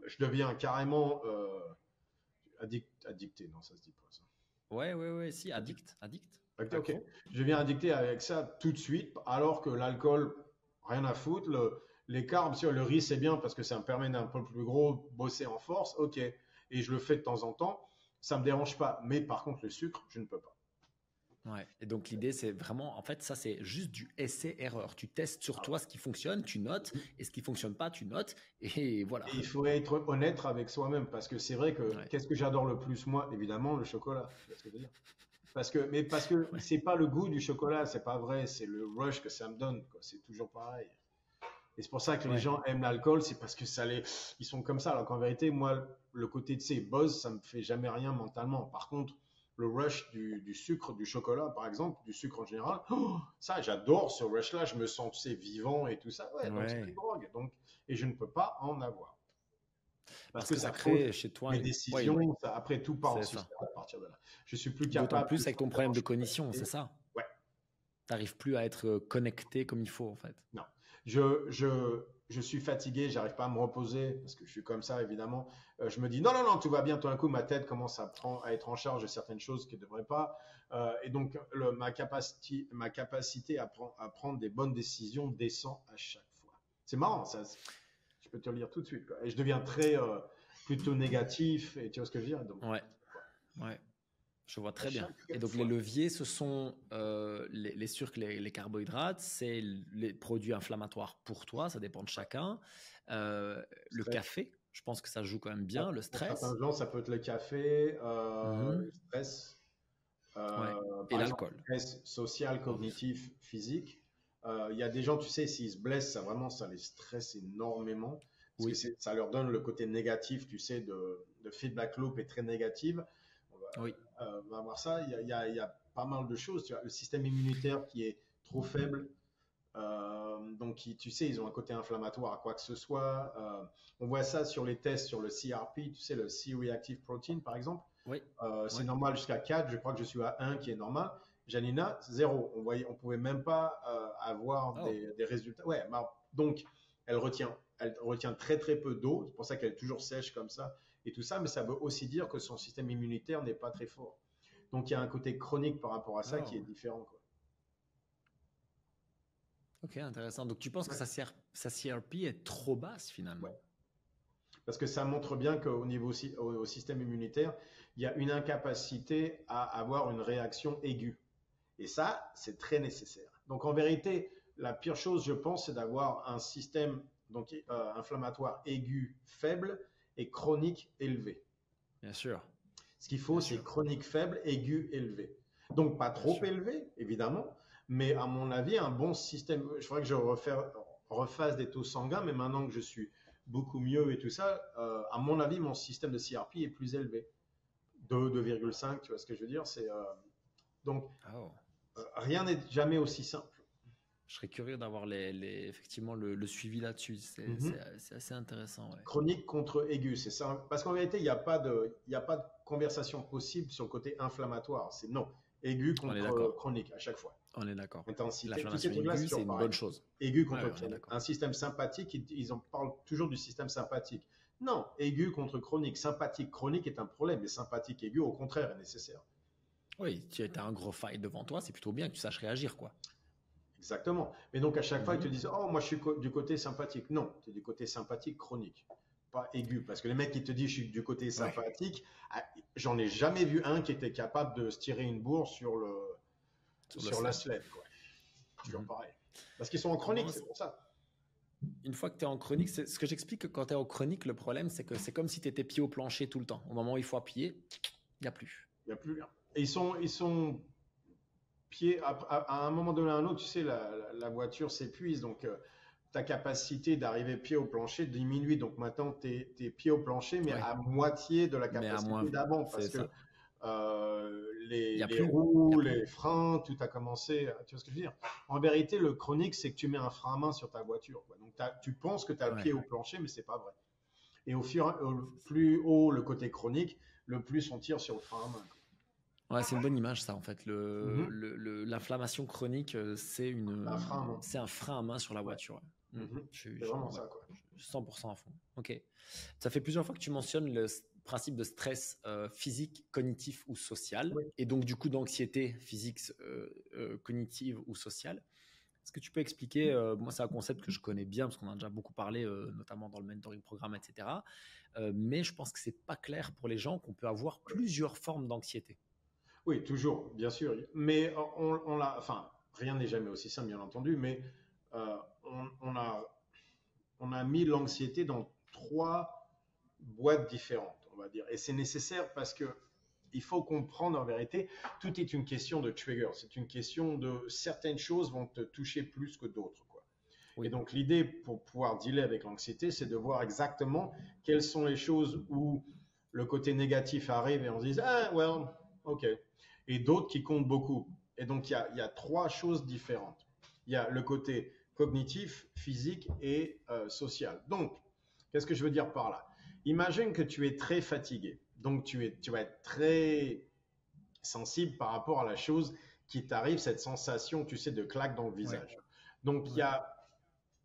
je deviens carrément addicté. Non, ça se dit pas ça. Ouais, ouais, ouais, si, Addict. addict, addict, Ok. accro. Je deviens addicté avec ça tout de suite, alors que l'alcool, rien à foutre. Les carbs, sur le riz, c'est bien parce que ça me permet d'un peu plus gros bosser en force. Ok. Et je le fais de temps en temps. Ça me dérange pas. Mais par contre, le sucre, je ne peux pas. Ouais. Et donc l'idée, c'est vraiment, en fait, ça, c'est juste du essai-erreur. Tu testes sur toi ce qui fonctionne, tu notes, et ce qui fonctionne pas, tu notes, et voilà. Et il faut être honnête avec soi-même parce que c'est vrai que Ouais. qu'est-ce que j'adore le plus moi? Évidemment le chocolat. Tu vois ce que je veux dire? Parce que Ouais. c'est pas le goût du chocolat, c'est pas vrai, c'est le rush que ça me donne, quoi. C'est toujours pareil. Et c'est pour ça que les Ouais. gens aiment l'alcool, c'est parce que ils sont comme ça. Alors qu'en vérité, moi, le côté de ces buzz, ça me fait jamais rien mentalement. Par contre, le rush du sucre, du chocolat, par exemple, du sucre en général, oh, ça, j'adore ce rush-là. Je me sens, tu sais, vivant et tout ça. Ouais, donc c'est une Ouais. drogue. Donc, et je ne peux pas en avoir parce Parce que que ça ça fausse crée chez toi mes une. Ouais, décisions. Après, tout part en c'est ça. sucette à partir de là. Je suis plus D'autant capable de plus avec ton sortir en problème de cognition, c'est chocolaté. ça. Ouais, T'arrives plus à être connecté comme il faut, en fait. non. Je suis fatigué, j'arrive pas à me reposer parce que je suis comme ça, évidemment. Je me dis non, non, non, tout va bien. Tout d'un coup, ma tête commence à être en charge de certaines choses qui ne devraient pas. Et donc, ma capacité à prendre des bonnes décisions descend à chaque fois. C'est marrant, ça. Je peux te le dire tout de suite, quoi. Et je deviens très plutôt négatif. Et tu vois ce que je veux dire? Donc, Ouais, ouais. Je vois à très bien. Et chaque donc les fois. leviers, ce sont les sucres, les carbohydrates, c'est les produits inflammatoires pour toi, ça dépend de chacun. Le Stress. café, je pense que ça joue quand même bien. Le Pour certains stress, gens, ça peut être le café, mhm, le stress, ouais. Et par exemple, l'alcool, stress social, obviously. cognitif, physique. Il y a des gens, tu sais, s'ils se blessent, ça vraiment, ça les stresse énormément parce que Oui, ça leur donne le côté négatif, tu sais, de feedback loop est très négative. oui, On va voir ça. Il y a pas mal de choses. Tu vois, le système immunitaire qui est trop faible, Donc, tu sais, ils ont un côté inflammatoire à quoi que ce soit. On voit ça sur les tests sur le CRP, tu sais, le C-reactive protein, par exemple. Oui. C'est normal jusqu'à 4. Je crois que je suis à 1 qui est normal. Janina, 0. On pouvait même pas avoir des résultats. Ouais, bah, donc, elle retient très, très peu d'eau. C'est pour ça qu'elle est toujours sèche comme ça et tout ça. Mais ça veut aussi dire que son système immunitaire n'est pas très fort. Donc, il y a un côté chronique par rapport à ça qui est différent, quoi. Ok, intéressant. Donc, tu penses que sa CRP est trop basse finalement? Ouais. Parce que ça montre bien qu'au niveau au système immunitaire, il y a une incapacité à avoir une réaction aiguë. Et ça, c'est très nécessaire. Donc, en vérité, la pire chose, je pense, c'est d'avoir un système inflammatoire aigu faible et chronique élevé. Bien sûr. Ce qu'il faut, c'est chronique faible, aigu élevé. Donc, pas trop élevé, évidemment, mais à mon avis, un bon système. Je faudrait que je refasse des taux sanguins, mais maintenant que je suis beaucoup mieux et tout ça, à mon avis, mon système de CRP est plus élevé. 2,5, tu vois ce que je veux dire? Donc, rien n'est jamais aussi simple. Je serais curieux d'avoir effectivement le suivi là-dessus. C'est assez intéressant. Ouais. Chronique contre aigu, c'est ça. Parce qu'en réalité, il n'y a pas de conversation possible sur le côté inflammatoire. C'est non. Aigu contre chronique à chaque fois. On est d'accord. Intensité. L'inflammation aiguë, c'est une bonne chose. Aigu contre chronique. Un système sympathique, ils en parlent toujours du système sympathique. Non, aigu contre chronique. Sympathique, chronique est un problème, mais sympathique aigu, au contraire, est nécessaire. Oui, tu as un gros fight devant toi, c'est plutôt bien que tu saches réagir, quoi. Exactement. Mais donc, à chaque fois, ils te disent, oh, moi, je suis du côté sympathique. Non, tu es du côté sympathique chronique, pas aigu. Parce que les mecs qui te disent, je suis du côté sympathique, j'en ai jamais vu un qui était capable de se tirer une bourre sur la sled, quoi. Toujours pareil. Parce qu'ils sont en chronique, c'est pour ça. Une fois que tu es en chronique, c'est ce que j'explique, que quand tu es en chronique, le problème, c'est que c'est comme si tu étais pied au plancher tout le temps. Au moment où il faut appuyer, il n'y a plus. Il n'y a plus rien. Et ils sont pied à un moment donné à un autre, tu sais, la voiture s'épuise, donc ta capacité d'arriver pied au plancher diminue. Donc maintenant, tu es pied au plancher, mais à moitié de la capacité d'avant, parce que les roues, les freins, tout a commencé. Tu vois ce que je veux dire? En vérité, le chronique, c'est que tu mets un frein à main sur ta voiture, quoi. Donc tu penses que tu as le pied au plancher, mais c'est pas vrai. Et au plus haut le côté chronique, le plus on tire sur le frein à main, quoi. Ouais, c'est une bonne image, ça, en fait. L'inflammation chronique, c'est un frein à main sur la voiture. C'est vraiment ça, quoi. 100% à fond. Ok. Ça fait plusieurs fois que tu mentionnes le principe de stress physique, cognitif ou social, et donc du coup d'anxiété physique, cognitive ou sociale. Est-ce que tu peux expliquer, moi c'est un concept que je connais bien parce qu'on a déjà beaucoup parlé, notamment dans le mentoring programme, etc. Mais je pense que c'est pas clair pour les gens qu'on peut avoir plusieurs formes d'anxiété. Oui, toujours, bien sûr. Mais enfin, rien n'est jamais aussi simple, bien entendu, mais on a mis l'anxiété dans 3 boîtes différentes, on va dire. Et c'est nécessaire parce que il faut comprendre en vérité, tout est une question de trigger. C'est une question de certaines choses vont te toucher plus que d'autres, quoi. Oui. Et donc l'idée pour pouvoir dealer avec l'anxiété, c'est de voir exactement quelles sont les choses où le côté négatif arrive et on se dit ok. Et d'autres qui comptent beaucoup. Et donc il y a 3 choses différentes. Il y a le côté cognitif, physique et social. Donc, qu'est-ce que je veux dire par là? Imagine que tu es très fatigué. Donc, tu vas être très sensible par rapport à la chose qui t'arrive, cette sensation, tu sais, de claque dans le visage. Donc, il y a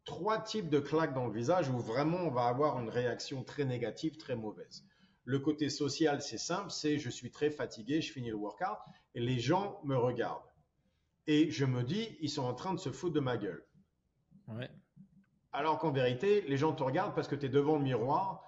3 types de claques dans le visage où vraiment on va avoir une réaction très négative, très mauvaise. Le côté social, c'est simple, c'est je suis très fatigué, je finis le workout et les gens me regardent. Et je me dis, ils sont en train de se foutre de ma gueule. Ouais. Alors qu'en vérité, les gens te regardent parce que tu es devant le miroir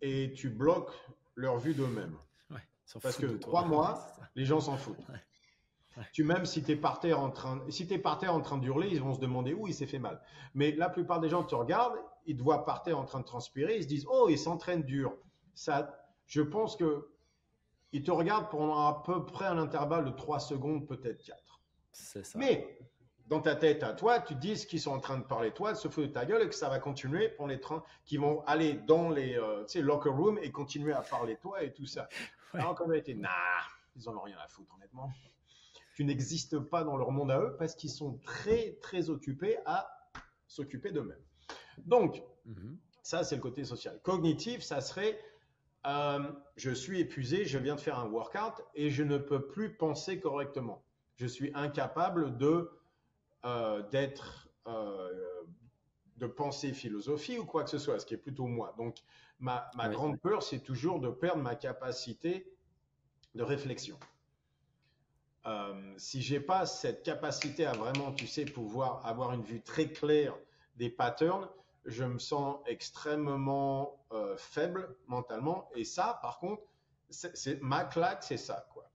et tu bloques leur vue d'eux-mêmes. Ouais, parce que, crois-moi, les gens s'en foutent. Ouais. Même si tu es par terre en train d'hurler, ils vont se demander où il s'est fait mal. Mais la plupart des gens te regardent, ils te voient par terre en train de transpirer, ils se disent, oh, il s'entraîne dur. Ça, je pense qu'ils te regardent pendant à peu près un intervalle de 3 secondes, peut-être 4. C'est ça. Mais dans ta tête à toi, tu te dis qu'ils sont en train de parler de toi, de se foutre de ta gueule et que ça va continuer pour les trains qui vont aller dans les locker rooms et continuer à parler de toi et tout ça. Ouais. Alors qu'en vérité, ils en ont rien à foutre, honnêtement. tu n'existes pas dans leur monde à eux parce qu'ils sont très, très occupés à s'occuper d'eux-mêmes. Donc, ça, c'est le côté social. Cognitif, ça serait je suis épuisé, je viens de faire un workout et je ne peux plus penser correctement. Je suis incapable de penser philosophie ou quoi que ce soit, ce qui est plutôt moi. Donc, ma grande peur, c'est toujours de perdre ma capacité de réflexion. Si j'ai pas cette capacité à vraiment, tu sais, pouvoir avoir une vue très claire des patterns, je me sens extrêmement faible mentalement. Et ça, par contre, ma claque, c'est ça, quoi.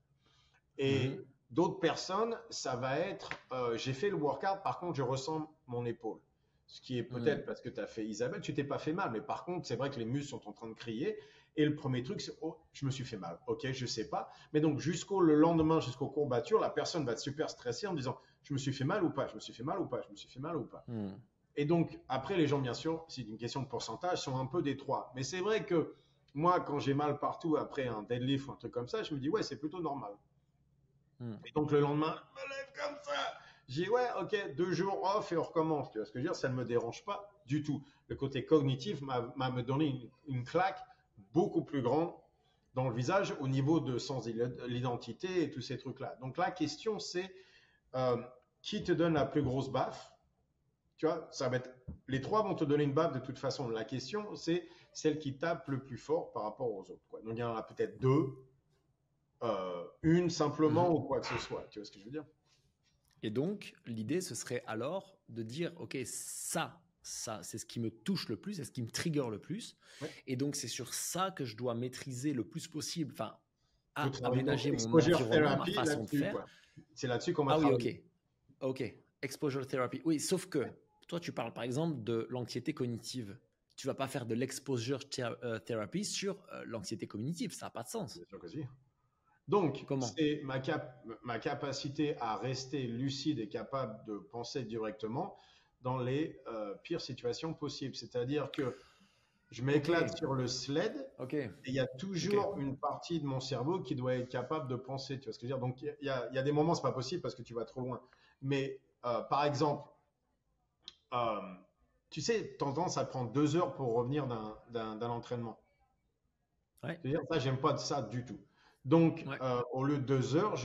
Et d'autres personnes, ça va être, j'ai fait le workout, par contre, je ressens mon épaule. Ce qui est peut-être parce que tu as fait Isabelle, tu t'es pas fait mal, mais par contre, c'est vrai que les muscles sont en train de crier. Et le premier truc, c'est oh, je me suis fait mal. Ok, je sais pas. Mais donc, le lendemain, jusqu'aux courbatures, la personne va être super stressée en disant je me suis fait mal ou pas, je me suis fait mal ou pas, je me suis fait mal ou pas. Et donc, après, les gens, bien sûr, c'est une question de pourcentage, sont un peu des trois. Mais c'est vrai que moi, quand j'ai mal partout après un deadlift ou un truc comme ça, je me dis ouais, c'est plutôt normal. Et donc, le lendemain, je me lève comme ça. J'ai dit, ouais, ok, 2 jours off et on recommence. Tu vois ce que je veux dire? Ça ne me dérange pas du tout. Le côté cognitif m'a donné une claque beaucoup plus grande dans le visage au niveau de sens de l'identité et tous ces trucs-là. Donc, la question, c'est qui te donne la plus grosse baffe? Tu vois, ça va être, les trois vont te donner une baffe de toute façon. La question, c'est celle qui tape le plus fort par rapport aux autres, quoi. Donc, il y en a peut-être deux, une simplement ou quoi que ce soit. Tu vois ce que je veux dire? Et donc, l'idée, ce serait alors de dire, OK, ça, c'est ce qui me touche le plus, c'est ce qui me trigger le plus. Ouais. Et donc, c'est sur ça que je dois maîtriser le plus possible, enfin, aménager mon environnement, ma façon de faire. C'est là-dessus qu'on va travailler. OK. Exposure therapy. Oui, sauf que toi, tu parles par exemple de l'anxiété cognitive. Tu vas pas faire de l'exposure therapy sur l'anxiété cognitive. Ça n'a pas de sens. Bien sûr que si. Donc, c'est ma capacité à rester lucide et capable de penser directement dans les pires situations possibles. C'est-à-dire que je m'éclate sur le sled et il y a toujours une partie de mon cerveau qui doit être capable de penser. Tu vois ce que je veux dire? Donc, il y a des moments, c'est pas possible parce que tu vas trop loin. Mais par exemple, tu sais, tendance à prendre 2 heures pour revenir d'un entraînement. Ouais. C'est-à-dire, ça, j'aime pas ça du tout. Donc, au lieu de 2 heures,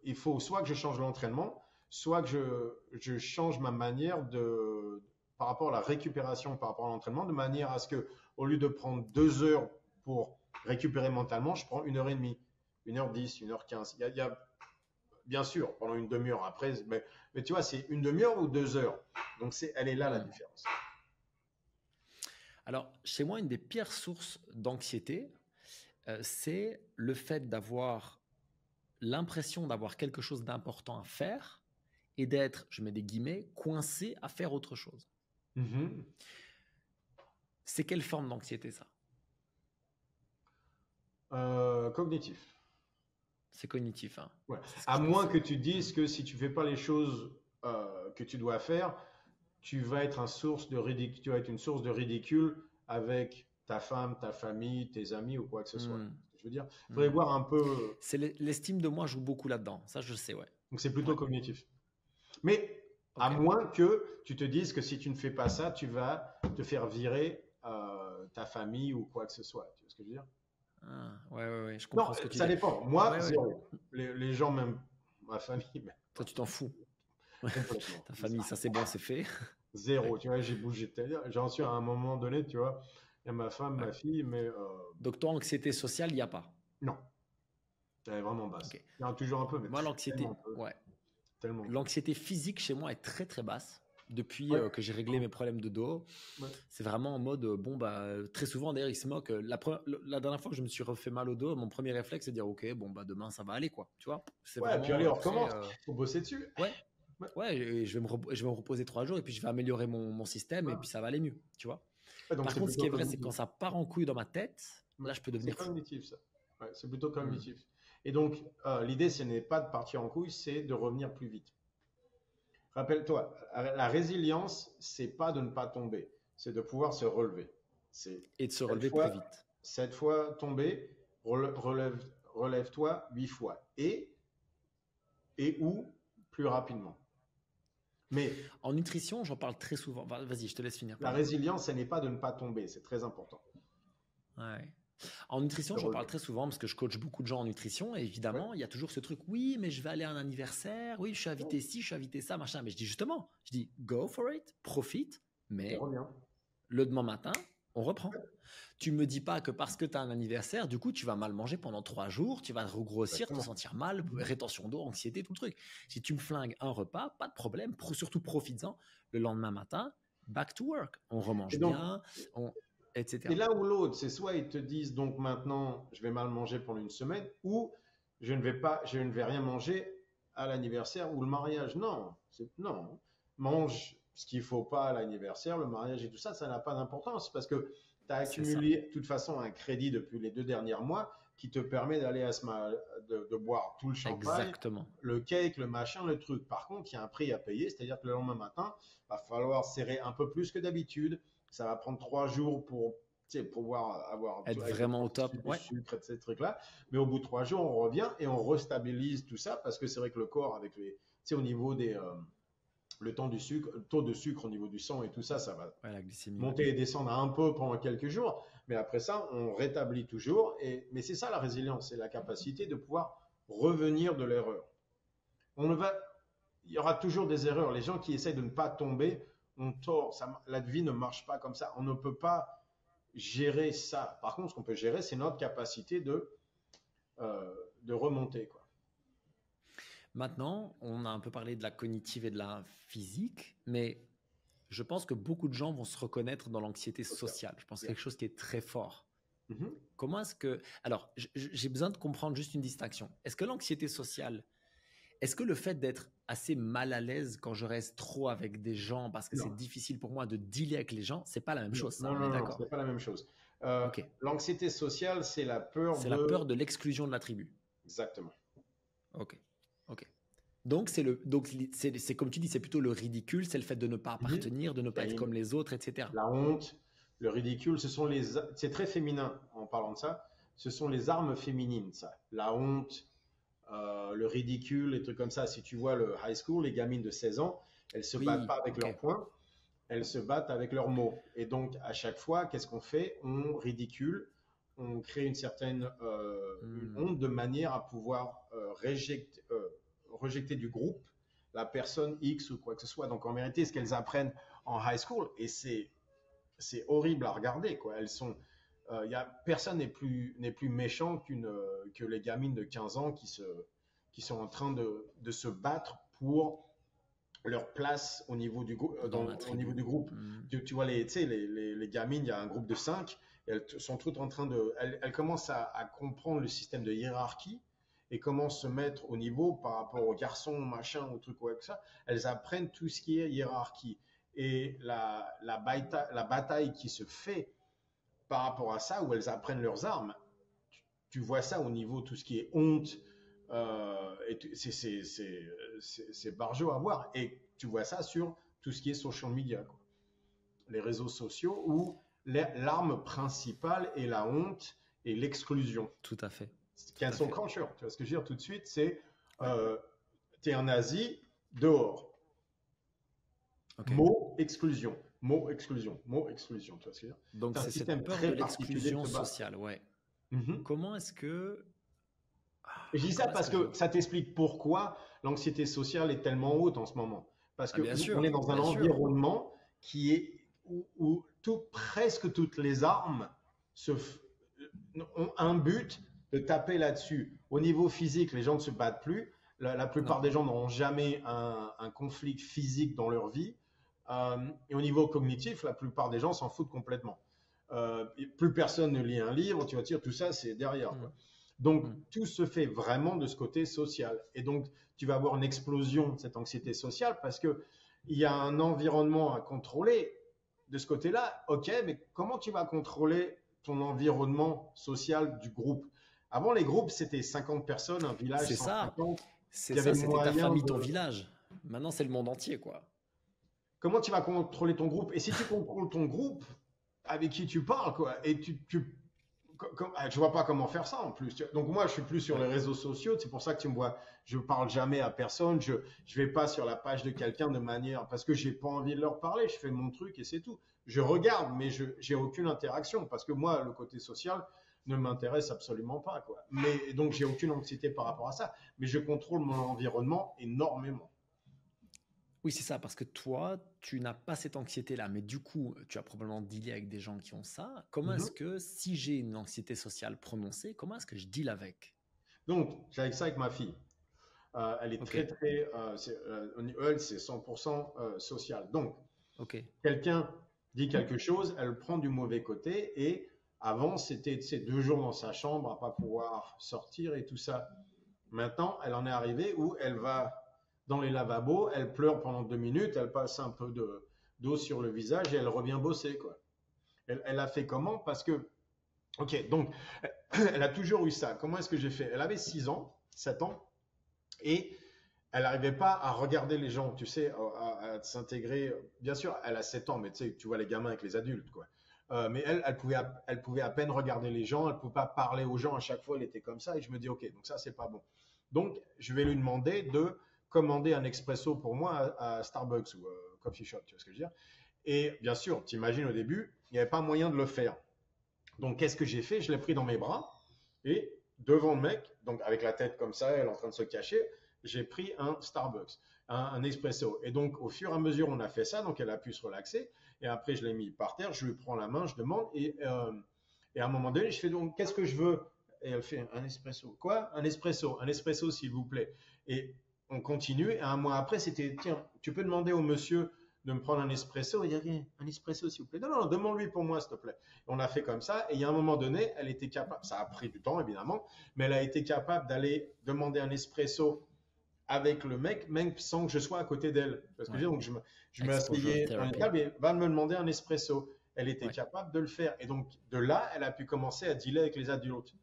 il faut soit que je change l'entraînement, soit que je change ma manière par rapport à la récupération, par rapport à l'entraînement, de manière à ce que, au lieu de prendre 2 heures pour récupérer mentalement, je prends 1h30, 1h10, 1h15. Il y a bien sûr, pendant une demi-heure après, mais tu vois, c'est une demi-heure ou 2 heures. Donc, elle est là la différence. Alors, chez moi, une des pires sources d'anxiété, c'est le fait d'avoir l'impression d'avoir quelque chose d'important à faire et d'être, je mets des guillemets, coincé à faire autre chose. C'est quelle forme d'anxiété, ça? Cognitif. C'est cognitif. Hein. Ouais. À moins que tu dises que si tu fais pas les choses que tu dois faire, tu vas être une source de ridicule avec ta femme, ta famille, tes amis ou quoi que ce soit. Je veux dire, il faudrait voir un peu. C'est l'estime de moi joue beaucoup là-dedans. Ça, je sais, ouais. Donc c'est plutôt cognitif. Mais à moins que tu te dises que si tu ne fais pas ça, tu vas te faire virer ta famille ou quoi que ce soit. Tu vois ce que je veux dire? Ouais, je comprends ce que tu dis. Ça dépend. Moi, zéro. Les gens, même ma famille. Toi, tu t'en fous. Ta famille, ça c'est bon, c'est fait. Zéro. Tu vois, j'ai bougé. J'en suis à un moment donné, tu vois. Il y a ma femme, ma fille, mais. Donc, toi, anxiété sociale, il n'y a pas? Non. Elle est vraiment basse. Il y en a toujours un peu, mais. Moi, l'anxiété, tellement. L'anxiété physique chez moi est très, très basse. Depuis que j'ai réglé mes problèmes de dos, c'est vraiment en mode très souvent d'ailleurs ils se moquent. La dernière fois que je me suis refait mal au dos, mon premier réflexe c'est de dire ok demain ça va aller quoi, tu vois. Vraiment, puis allez on recommence. Faut bosser dessus. Et je vais me reposer 3 jours et puis je vais améliorer mon système et puis ça va aller mieux, tu vois. Par contre, ce qui est vrai, c'est que quand ça part en couille dans ma tête, là je peux devenir. C'est cognitif ça. C'est plutôt cognitif. Et donc l'idée ce n'est pas de partir en couille, c'est de revenir plus vite. Rappelle-toi, la résilience, c'est pas de ne pas tomber, c'est de pouvoir se relever. Et de se relever plus vite. 7 fois tomber, relève-toi 8 fois. Et et ou plus rapidement. Mais En nutrition, j'en parle très souvent. Vas-y, je te laisse finir. la résilience, ce n'est pas de ne pas tomber, c'est très important. Ouais. En nutrition, j'en parle très souvent parce que je coach beaucoup de gens en nutrition. Et évidemment, il y a toujours ce truc, oui, mais je vais aller à un anniversaire, oui, je suis invité ci, je suis invité ça, machin. Mais je dis justement, go for it, profite, mais le demain matin, on reprend. Tu me dis pas que parce que tu as un anniversaire, du coup, tu vas mal manger pendant 3 jours, tu vas regrossir, te sentir mal, rétention d'eau, anxiété, tout le truc. Si tu me flingues un repas, pas de problème, surtout profites-en. Le lendemain matin, back to work. On remange bien, etc. Et là ou l'autre, c'est soit ils te disent donc maintenant je vais mal manger pendant une semaine, ou je ne vais rien manger à l'anniversaire ou le mariage. Non, non, mange ce qu'il faut pas à l'anniversaire, le mariage et tout ça, ça n'a pas d'importance parce que tu as accumulé de toute façon un crédit depuis les 2 derniers mois qui te permet d'aller de boire tout le champagne, exactement, le cake, le machin, le truc. Par contre, il y a un prix à payer, c'est-à-dire que le lendemain matin, il va falloir serrer un peu plus que d'habitude. Ça va prendre 3 jours pour pouvoir être vraiment au top, sucre, ces trucs-là. Mais au bout de 3 jours, on revient et on restabilise tout ça parce que c'est vrai que le corps, avec au niveau des le taux de sucre au niveau du sang et tout ça, ça va monter et descendre un peu pendant quelques jours. Mais après ça, on rétablit toujours. Mais c'est ça la résilience, c'est la capacité de pouvoir revenir de l'erreur. Il y aura toujours des erreurs. Les gens qui essaient de ne pas tomber ont tort. La vie ne marche pas comme ça. On ne peut pas gérer ça. Par contre, ce qu'on peut gérer, c'est notre capacité de remonter, quoi. Maintenant, on a un peu parlé de la cognitive et de la physique, mais je pense que beaucoup de gens vont se reconnaître dans l'anxiété sociale. Je pense que c'est quelque chose qui est très fort. Comment est-ce que... Alors, j'ai besoin de comprendre juste une distinction. Est-ce que l'anxiété sociale, est-ce que le fait d'être assez mal à l'aise quand je reste trop avec des gens parce que c'est difficile pour moi de dealer avec les gens, c'est pas la même chose, ça, non, c'est pas la même chose. L'anxiété sociale, c'est la peur la peur de l'exclusion de la tribu. Exactement. Ok. Donc, c'est comme tu dis, c'est plutôt le ridicule, c'est le fait de ne pas appartenir, de ne pas être comme les autres, etc. La honte, le ridicule, c'est très féminin en parlant de ça. Ce sont les armes féminines, ça. La honte, le ridicule, les trucs comme ça. Si tu vois le high school, les gamines de 16 ans, elles se battent pas avec leurs poings, elles se battent avec leurs mots. Et donc, à chaque fois, qu'est-ce qu'on fait? On ridicule, on crée une certaine une honte de manière à pouvoir rejeter du groupe la personne X ou quoi que ce soit. Donc, en vérité, ce qu'elles apprennent en high school, et c'est horrible à regarder, quoi. Elles sont... personne n'est plus méchant que les gamines de 15 ans qui sont en train de se battre pour leur place au niveau du, au niveau du groupe. Tu vois, les gamines, il y a un groupe de 5, elles sont toutes en train de... Elles commencent à comprendre le système de hiérarchie et comment se mettre au niveau par rapport aux garçons, machin, aux trucs comme ça. Elles apprennent tout ce qui est hiérarchie. Et la bataille qui se fait par rapport à ça, où elles apprennent leurs armes, tu vois ça au niveau de tout ce qui est honte, c'est barjot à voir. Et tu vois ça sur tout ce qui est social media, quoi. Les réseaux sociaux où l'arme principale est la honte et l'exclusion. Tout à fait. Cancel culture, tu vois ce que je veux dire tout de suite, c'est t'es en Asie, dehors. Mot, exclusion. Mot, exclusion. Mot, exclusion. Tu vois ce que je veux dire? Donc, c'est cette peur de l'exclusion sociale, ouais. Comment est-ce que... Je dis ça parce que ça t'explique pourquoi l'anxiété sociale est tellement haute en ce moment. Parce que on est dans un environnement qui est où presque toutes les armes ont un but de taper là-dessus. Au niveau physique, les gens ne se battent plus. La plupart des gens n'auront jamais un conflit physique dans leur vie. Et au niveau cognitif, la plupart des gens s'en foutent complètement. Plus personne ne lit un livre, tu vas dire, tout ça, c'est derrière, quoi. Donc, tout se fait vraiment de ce côté social. Et donc, tu vas avoir une explosion de cette anxiété sociale parce qu'il y a un environnement à contrôler de ce côté-là. OK, mais comment tu vas contrôler ton environnement social du groupe? Avant, les groupes, c'était 50 personnes, un village. C'est ça. C'est ça, c'était ta famille, ton village. Maintenant, c'est le monde entier, quoi. Comment tu vas contrôler ton groupe? Et si tu contrôles ton groupe, avec qui tu parles, quoi, et Je vois pas comment faire ça en plus. Donc moi, je suis plus sur les réseaux sociaux. C'est pour ça que tu me vois. Je parle jamais à personne. Je vais pas sur la page de quelqu'un de manière parce que j'ai pas envie de leur parler. Je fais mon truc et c'est tout. Je regarde, mais je j'ai aucune interaction parce que moi, le côté social ne m'intéresse absolument pas, quoi. Mais donc j'ai aucune anxiété par rapport à ça. Mais je contrôle mon environnement énormément. Oui, c'est ça, parce que toi, tu n'as pas cette anxiété-là, mais du coup, tu as probablement dealé avec des gens qui ont ça. Comment est-ce Mhm. que, si j'ai une anxiété sociale prononcée, comment est-ce que je deal avec? Donc j'ai avec ça avec ma fille. Elle est Ok, très très, elle c'est 100% social. Donc ok, quelqu'un dit quelque chose, elle prend du mauvais côté et avant c'était 2 jours dans sa chambre à pas pouvoir sortir et tout ça. Maintenant, elle en est arrivée où elle va dans les lavabos, elle pleure pendant 2 minutes, elle passe un peu d'eau sur le visage et elle revient bosser, quoi. Elle a fait comment? Parce que, ok, donc elle a toujours eu ça. Comment est-ce que j'ai fait? Elle avait 6 ans, 7 ans, et elle n'arrivait pas à regarder les gens, tu sais, à s'intégrer. Bien sûr, elle a 7 ans, mais tu sais, tu vois les gamins avec les adultes, quoi. Mais elle pouvait à peine regarder les gens, elle ne pouvait pas parler aux gens à chaque fois, elle était comme ça. Et je me dis, ok, donc ça, c'est pas bon. Donc, je vais lui demander de commander un expresso pour moi à Starbucks ou Coffee Shop, tu vois ce que je veux dire. Et bien sûr, tu imagines au début, il n'y avait pas moyen de le faire. Donc, qu'est-ce que j'ai fait? Je l'ai pris dans mes bras et devant le mec, donc avec la tête comme ça, elle est en train de se cacher, j'ai pris un Starbucks, un espresso. Et donc, au fur et à mesure, on a fait ça, donc elle a pu se relaxer. Et après, je l'ai mis par terre, je lui prends la main, je demande, et à un moment donné, je fais donc, qu'est-ce que je veux? Et elle fait un espresso. Quoi? Un espresso, s'il vous plaît. Et on continue. Et un mois après, c'était, tiens, tu peux demander au monsieur de me prendre un espresso. Il dit, un espresso, s'il vous plaît. Non, non, demande-lui pour moi, s'il te plaît. On a fait comme ça. Et il y a un moment donné, elle était capable, ça a pris du temps, évidemment, mais elle a été capable d'aller demander un espresso avec le mec, même sans que je sois à côté d'elle. Parce que ouais. donc je me Exposure asseyais dans une therapy. table et va me demander un espresso. Elle était Ouais. capable de le faire. Et donc, de là, elle a pu commencer à dealer avec les adultes.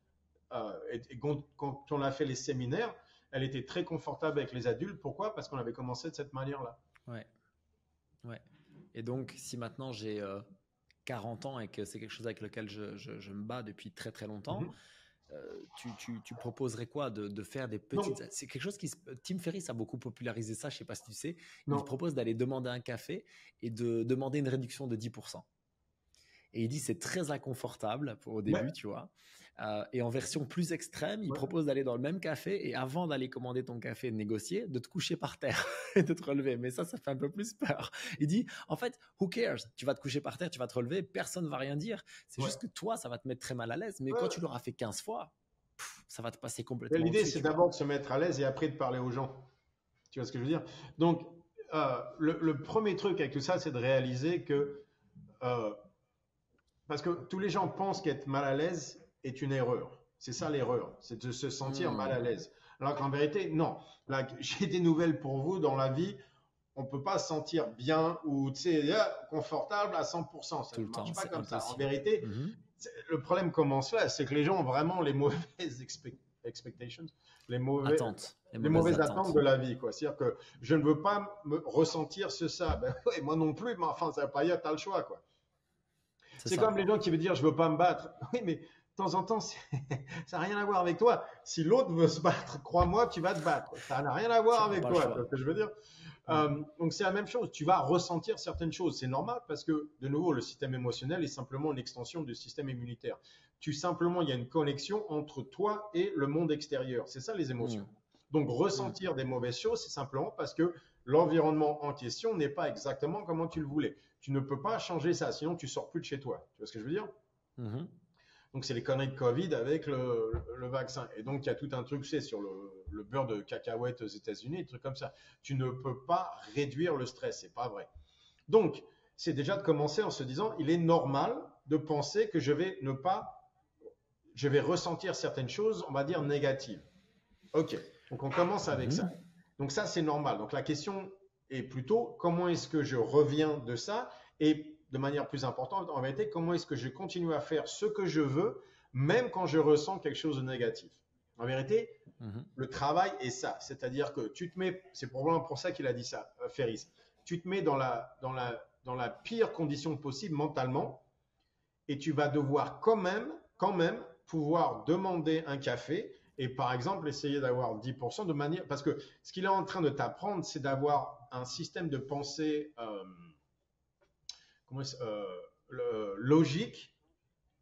Et quand on a fait les séminaires, elle était très confortable avec les adultes. Pourquoi? Parce qu'on avait commencé de cette manière-là. Ouais, ouais. Et donc, si maintenant j'ai 40 ans et que c'est quelque chose avec lequel je me bats depuis très très longtemps, Mhm. tu proposerais quoi de faire des Donc, petites... C'est quelque chose qui... Tim Ferriss a beaucoup popularisé ça, je sais pas si tu sais. Il non. propose d'aller demander un café et de demander une réduction de 10%. Et il dit c'est très inconfortable au Ouais, début, tu vois. Et en version plus extrême, il ouais, propose d'aller dans le même café et avant d'aller commander ton café et de négocier, de te coucher par terre et de te relever. Mais ça fait un peu plus peur. Il dit, en fait, who cares? Tu vas te coucher par terre, tu vas te relever, personne ne va rien dire. C'est ouais. juste que toi, ça va te mettre très mal à l'aise. Mais quand tu Ouais. l'auras fait 15 fois, ça va te passer complètement L'idée, au-dessus, c'est tu vois. d'abord de se mettre à l'aise et après de parler aux gens. Tu vois ce que je veux dire? Donc, le premier truc avec tout ça, c'est de réaliser que, euh, parce que tous les gens pensent qu'être mal à l'aise est une erreur. C'est ça l'erreur, c'est de se sentir mal Hmm. à l'aise. Alors qu'en vérité, non. Là, j'ai des nouvelles pour vous dans la vie. On ne peut pas se sentir bien ou confortable à 100%. Ça Tout ne le temps, marche pas c'est comme ça. En impossible. vérité, Mhm. le problème commence là, c'est que les gens ont vraiment les mauvaises expectations, les mauvais, Attente, les les mauvaises mauvaises attentes de attentes. la vie, quoi. C'est-à-dire que je ne veux pas me ressentir ça. Ben, ouais, moi non plus, mais enfin, ça ne veut pas dire que tu as le choix, quoi. C'est C'est comme ça. les gens qui veulent dire je ne veux pas me battre. Oui, mais de temps en temps, ça n'a rien à voir avec toi. Si l'autre veut se battre, crois-moi, tu vas te battre. Ça n'a rien à voir Tu n'auras avec pas le toi. Tu vois choix. ce que je veux dire? Hmm. Donc c'est la même chose. Tu vas ressentir certaines choses. C'est normal parce que, de nouveau, le système émotionnel est simplement une extension du système immunitaire. Simplement, il y a une connexion entre toi et le monde extérieur. C'est ça les Hmm. émotions. Donc Hmm. ressentir des mauvaises choses, c'est simplement parce que l'environnement en question n'est pas exactement comme tu le voulais. Tu ne peux pas changer ça, sinon tu sors plus de chez toi. Tu vois ce que je veux dire? Mhm. Donc, c'est les conneries de Covid avec le vaccin. Et donc, il y a tout un truc, c'est sur le beurre de cacahuète aux États-Unis, des trucs comme ça. Tu ne peux pas réduire le stress, c'est pas vrai. Donc, c'est déjà de commencer en se disant, il est normal de penser que je vais ressentir certaines choses, on va dire négatives. Ok, donc on commence avec ça. Mhm. Donc ça, c'est normal. Donc la question est plutôt comment est-ce que je reviens de ça et de manière plus importante, en vérité, comment est-ce que je continue à faire ce que je veux, même quand je ressens quelque chose de négatif. En vérité, Mhm. le travail est ça. C'est-à-dire que tu te mets, c'est probablement pour ça qu'il a dit ça, Ferris, tu te mets dans la pire condition possible mentalement et tu vas devoir quand même pouvoir demander un café et par exemple essayer d'avoir 10% de manière… Parce que ce qu'il est en train de t'apprendre, c'est d'avoir un système de pensée logique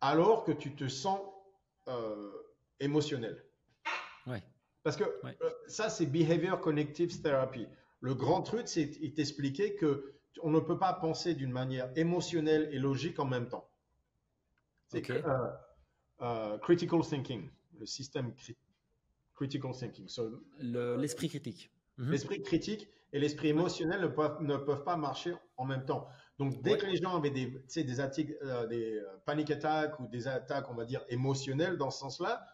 alors que tu te sens euh, émotionnel. Ouais. Parce que ça, c'est Behavior Cognitive Therapy. Le grand truc, c'est qu'il t'expliquait qu'on ne peut pas penser d'une manière émotionnelle et logique en même temps. C'est critical thinking, le système critical thinking. L'esprit critique. L'esprit critique et l'esprit émotionnel ne peuvent pas marcher en même temps. Donc, dès que les gens avaient des panic attacks ou des attaques, on va dire, émotionnelles dans ce sens-là,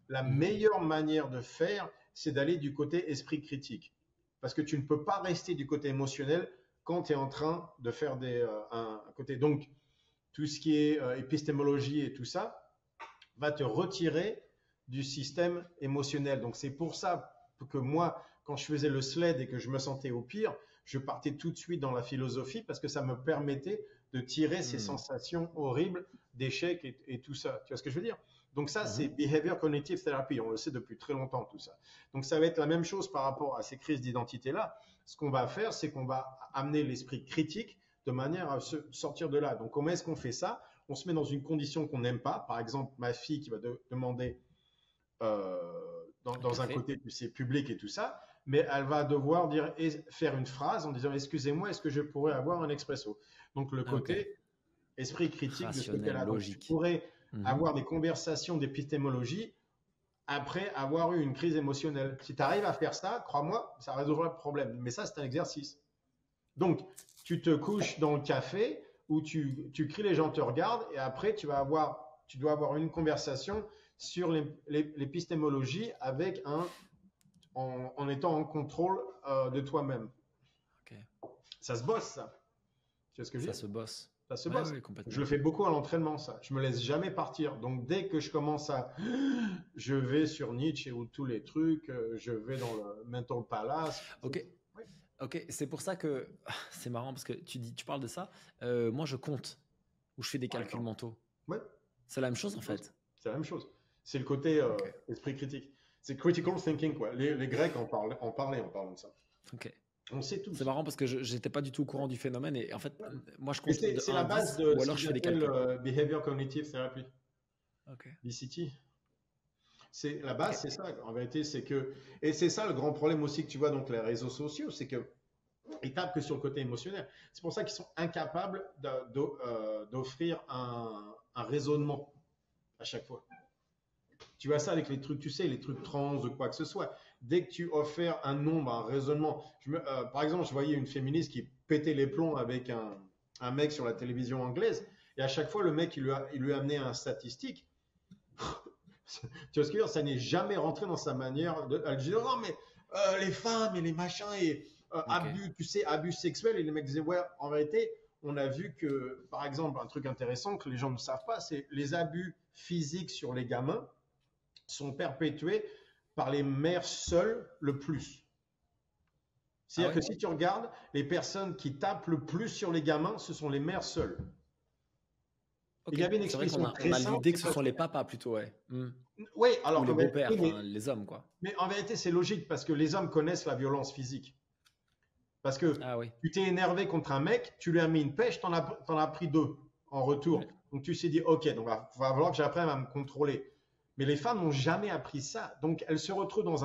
la meilleure manière de faire, c'est d'aller du côté esprit critique. Parce que tu ne peux pas rester du côté émotionnel quand tu es en train de faire un côté. Donc, tout ce qui est épistémologie et tout ça va te retirer du système émotionnel. Donc, c'est pour ça que moi, quand je faisais le sled et que je me sentais au pire, je partais tout de suite dans la philosophie parce que ça me permettait de tirer ces sensations horribles d'échec et tout ça. Tu vois ce que je veux dire? Donc ça, c'est Behavior Cognitive Therapy. On le sait depuis très longtemps, tout ça. Donc ça va être la même chose par rapport à ces crises d'identité-là. Ce qu'on va faire, c'est qu'on va amener l'esprit critique de manière à se sortir de là. Donc comment est-ce qu'on fait ça? On se met dans une condition qu'on n'aime pas. Par exemple, ma fille qui va demander dans un côté, tu sais, public et tout ça, mais elle va devoir faire une phrase en disant « Excusez-moi, est-ce que je pourrais avoir un expresso ?» Donc le côté esprit critique rationnel, de ce qu'elle a. logique. Tu pourrais avoir des conversations d'épistémologie après avoir eu une crise émotionnelle. Si tu arrives à faire ça, crois-moi, ça résoudra le problème. Mais ça, c'est un exercice. Donc, tu te couches dans le café où tu cries, les gens te regardent et après, tu dois avoir une conversation sur l'épistémologie avec en étant en contrôle de toi-même. Ça se bosse, ça. Tu vois ce que je veux dire? Ça se bosse. Ça se bosse. Oui, je le fais beaucoup à l'entraînement, ça. Je me laisse jamais partir. Donc, dès que je commence je vais sur Nietzsche ou tous les trucs, je vais dans le Mental Palace. Ok, c'est pour ça que c'est marrant parce que tu parles de ça. Moi, je compte ou je fais des calculs mentaux. Ouais. C'est la même chose en fait. C'est la même chose. C'est le côté esprit critique. C'est critical thinking, quoi. Les Grecs en parlaient en parlant de ça. Ok. On sait tout. C'est marrant parce que je n'étais pas du tout au courant du phénomène et en fait, moi je compte c'est la base de ou alors je fais des calculs. Behavior Cognitive Therapy. BCT. C'est la base, c'est ça. En vérité, c'est que et c'est ça le grand problème aussi que tu vois donc les réseaux sociaux, c'est que ils tapent que sur le côté émotionnel. C'est pour ça qu'ils sont incapables d'offrir un raisonnement à chaque fois. Tu vois ça avec les trucs, tu sais, les trucs trans ou quoi que ce soit. Dès que tu offres un nombre, un raisonnement. Par exemple, je voyais une féministe qui pétait les plombs avec un mec sur la télévision anglaise. Et à chaque fois, le mec, il lui a amené un statistique. Tu vois ce que je veux dire? Ça n'est jamais rentré dans sa manière. Elle disait, non, mais les femmes et les machins et abus, tu sais, abus sexuels. Et les mecs disaient, ouais, en vérité, on a vu que, par exemple, un truc intéressant que les gens ne savent pas, c'est les abus physiques sur les gamins sont perpétués par les mères seules le plus. C'est-à-dire que si tu regardes, les personnes qui tapent le plus sur les gamins, ce sont les mères seules. Il y avait une expression très simple. On a l'idée que ce sont les papas plutôt, Oui, alors ou les beaux-pères, les hommes, quoi. Mais en vérité, c'est logique parce que les hommes connaissent la violence physique. Parce que tu t'es énervé contre un mec, tu lui as mis une pêche, t'en as pris 2 en retour. Donc tu t'es dit, ok, donc va falloir que j'apprenne à me contrôler. Mais les femmes n'ont jamais appris ça. Donc elles se retrouvent dans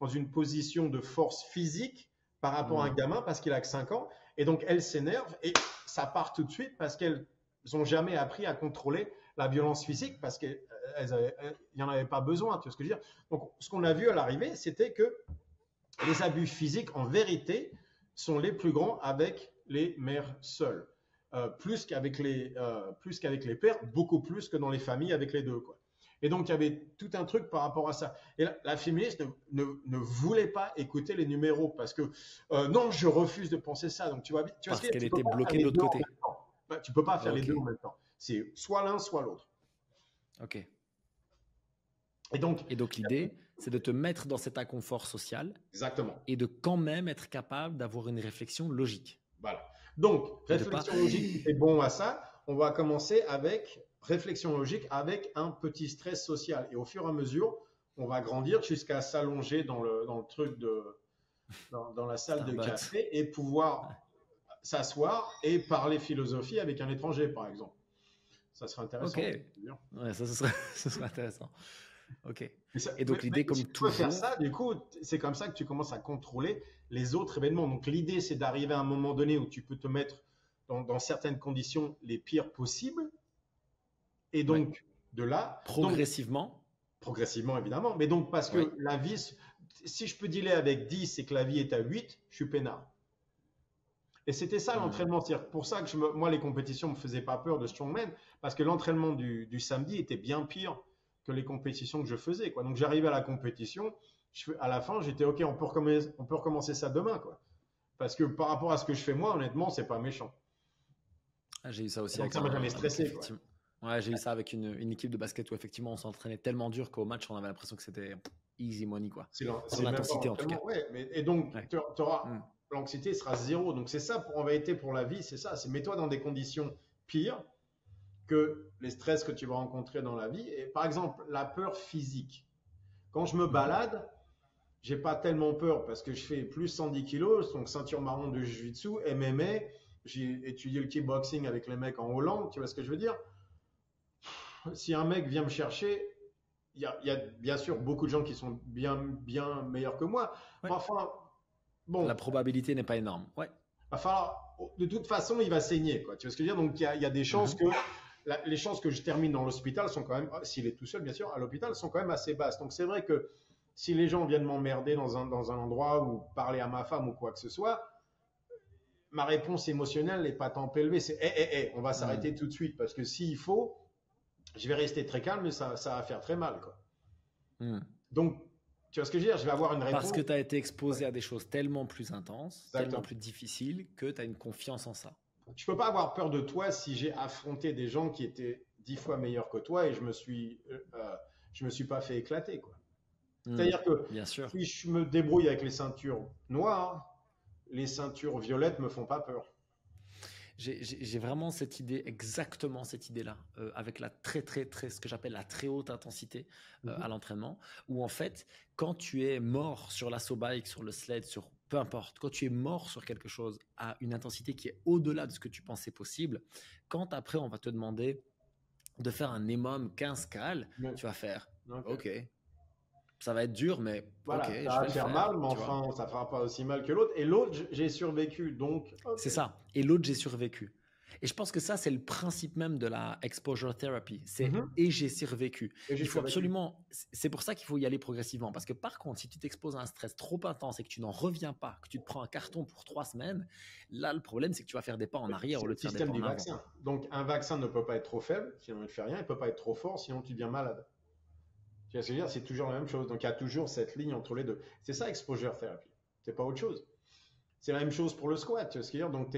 une position de force physique par rapport à un gamin parce qu'il a que 5 ans. Et donc elles s'énervent et ça part tout de suite parce qu'elles n'ont jamais appris à contrôler la violence physique parce qu'il n'y en avait pas besoin. Tu vois ce que je veux dire? Donc ce qu'on a vu à l'arrivée, c'était que les abus physiques, en vérité, sont les plus grands avec les mères seules. Plus qu'avec les pères, beaucoup plus que dans les familles avec les deux, quoi. Et donc, il y avait tout un truc par rapport à ça. Et la féministe ne voulait pas écouter les numéros parce que non, je refuse de penser ça. Donc, tu vois parce qu'elle était bloquée de l'autre côté. Tu ne peux pas faire les deux en même temps. C'est soit l'un, soit l'autre. Ok. Et donc l'idée, c'est de te mettre dans cet inconfort social. Exactement. Et de quand même être capable d'avoir une réflexion logique. Voilà. Donc, réflexion logique, c'est bon à ça. On va commencer avec réflexion logique avec un petit stress social. Et au fur et à mesure, on va grandir jusqu'à s'allonger dans le truc dans la salle de Starbucks. café et pouvoir s'asseoir et parler philosophie avec un étranger, par exemple. Ça serait intéressant. Ok. Ouais, ça, ce serait intéressant. Ok. Et donc, Mais l'idée, comme si tu peux faire toujours. ça, du coup, c'est comme ça que tu commences à contrôler les autres événements. Donc, l'idée, c'est d'arriver à un moment donné où tu peux te mettre dans certaines conditions les pires possibles. Et donc, de là. Progressivement. Progressivement, évidemment. Mais donc, parce que la vie, si je peux dealer avec 10 et que la vie est à 8, je suis peinard. Et c'était ça l'entraînement. C'est pour ça que moi, les compétitions ne me faisaient pas peur de strongman, parce que l'entraînement du samedi était bien pire que les compétitions que je faisais, quoi. Donc, j'arrivais à la compétition, à la fin, j'étais OK, on peut recommencer ça demain, quoi. Parce que par rapport à ce que je fais moi, honnêtement, c'est pas méchant. Ah, j'ai eu ça aussi. Donc, ça m'a jamais stressé, quoi. Ouais, j'ai eu ça avec une équipe de basket où effectivement on s'entraînait tellement dur qu'au match on avait l'impression que c'était easy money, quoi. C'est l'intensité en tout cas. Ouais, et donc l'anxiété sera zéro. Donc c'est ça en vérité pour la vie, c'est ça. C'est mets-toi dans des conditions pires que les stress que tu vas rencontrer dans la vie. Et par exemple, la peur physique. Quand je me balade, j'ai pas tellement peur parce que je fais plus 110 kilos, donc ceinture marron de jiu-jitsu, MMA. J'ai étudié le kickboxing avec les mecs en Hollande, tu vois ce que je veux dire? Si un mec vient me chercher, il y a bien sûr beaucoup de gens qui sont bien meilleurs que moi. Ouais. Enfin, bon. La probabilité n'est pas énorme. Ouais. Va falloir, de toute façon, il va saigner, quoi. Tu vois ce que je veux dire? Donc, il y a des chances que les chances que je termine dans l'hospital sont quand même, s'il est tout seul, bien sûr, à l'hôpital, sont quand même assez basses. Donc, c'est vrai que si les gens viennent m'emmerder dans un endroit ou parler à ma femme ou quoi que ce soit, ma réponse émotionnelle n'est pas tant élevée. C'est, on va s'arrêter tout de suite parce que s'il faut, je vais rester très calme, mais ça va faire très mal, quoi. Donc, tu vois ce que je veux dire? Je vais avoir une réponse. Parce que tu as été exposé à des choses tellement plus intenses, tellement plus difficiles, que tu as une confiance en ça. Tu peux pas avoir peur de toi si j'ai affronté des gens qui étaient 10 fois meilleurs que toi et je me suis pas fait éclater, quoi. C'est-à-dire que bien sûr. Si je me débrouille avec les ceintures noires, les ceintures violettes me font pas peur. J'ai vraiment cette idée, exactement cette idée-là, avec la ce que j'appelle la très haute intensité à l'entraînement, où en fait, quand tu es mort sur l'assaut bike, sur le sled, sur peu importe, quand tu es mort sur quelque chose à une intensité qui est au-delà de ce que tu pensais possible, quand après on va te demander de faire un EMOM 15 cal, tu vas faire OK. Ça va être dur, mais voilà, OK, ça va faire mal, mais enfin, ça fera pas aussi mal que l'autre. Et l'autre, j'ai survécu, donc. Okay. C'est ça. Et l'autre, j'ai survécu. Et je pense que ça, c'est le principe même de la exposure therapy. C'est et j'ai survécu. Il faut absolument. C'est pour ça qu'il faut y aller progressivement. Parce que par contre, si tu t'exposes à un stress trop intense et que tu n'en reviens pas, que tu te prends un carton pour 3 semaines, là, le problème, c'est que tu vas faire des pas en arrière au lieu de faire des pas en avant. Vaccin. Donc, un vaccin ne peut pas être trop faible, sinon il ne fait rien. Il ne peut pas être trop fort, sinon tu deviens malade. Tu vois ce que je veux dire? C'est toujours la même chose. Donc, il y a toujours cette ligne entre les deux. C'est ça, exposure therapy. C'est pas autre chose. C'est la même chose pour le squat. Tu vois ce que je veux dire? Donc,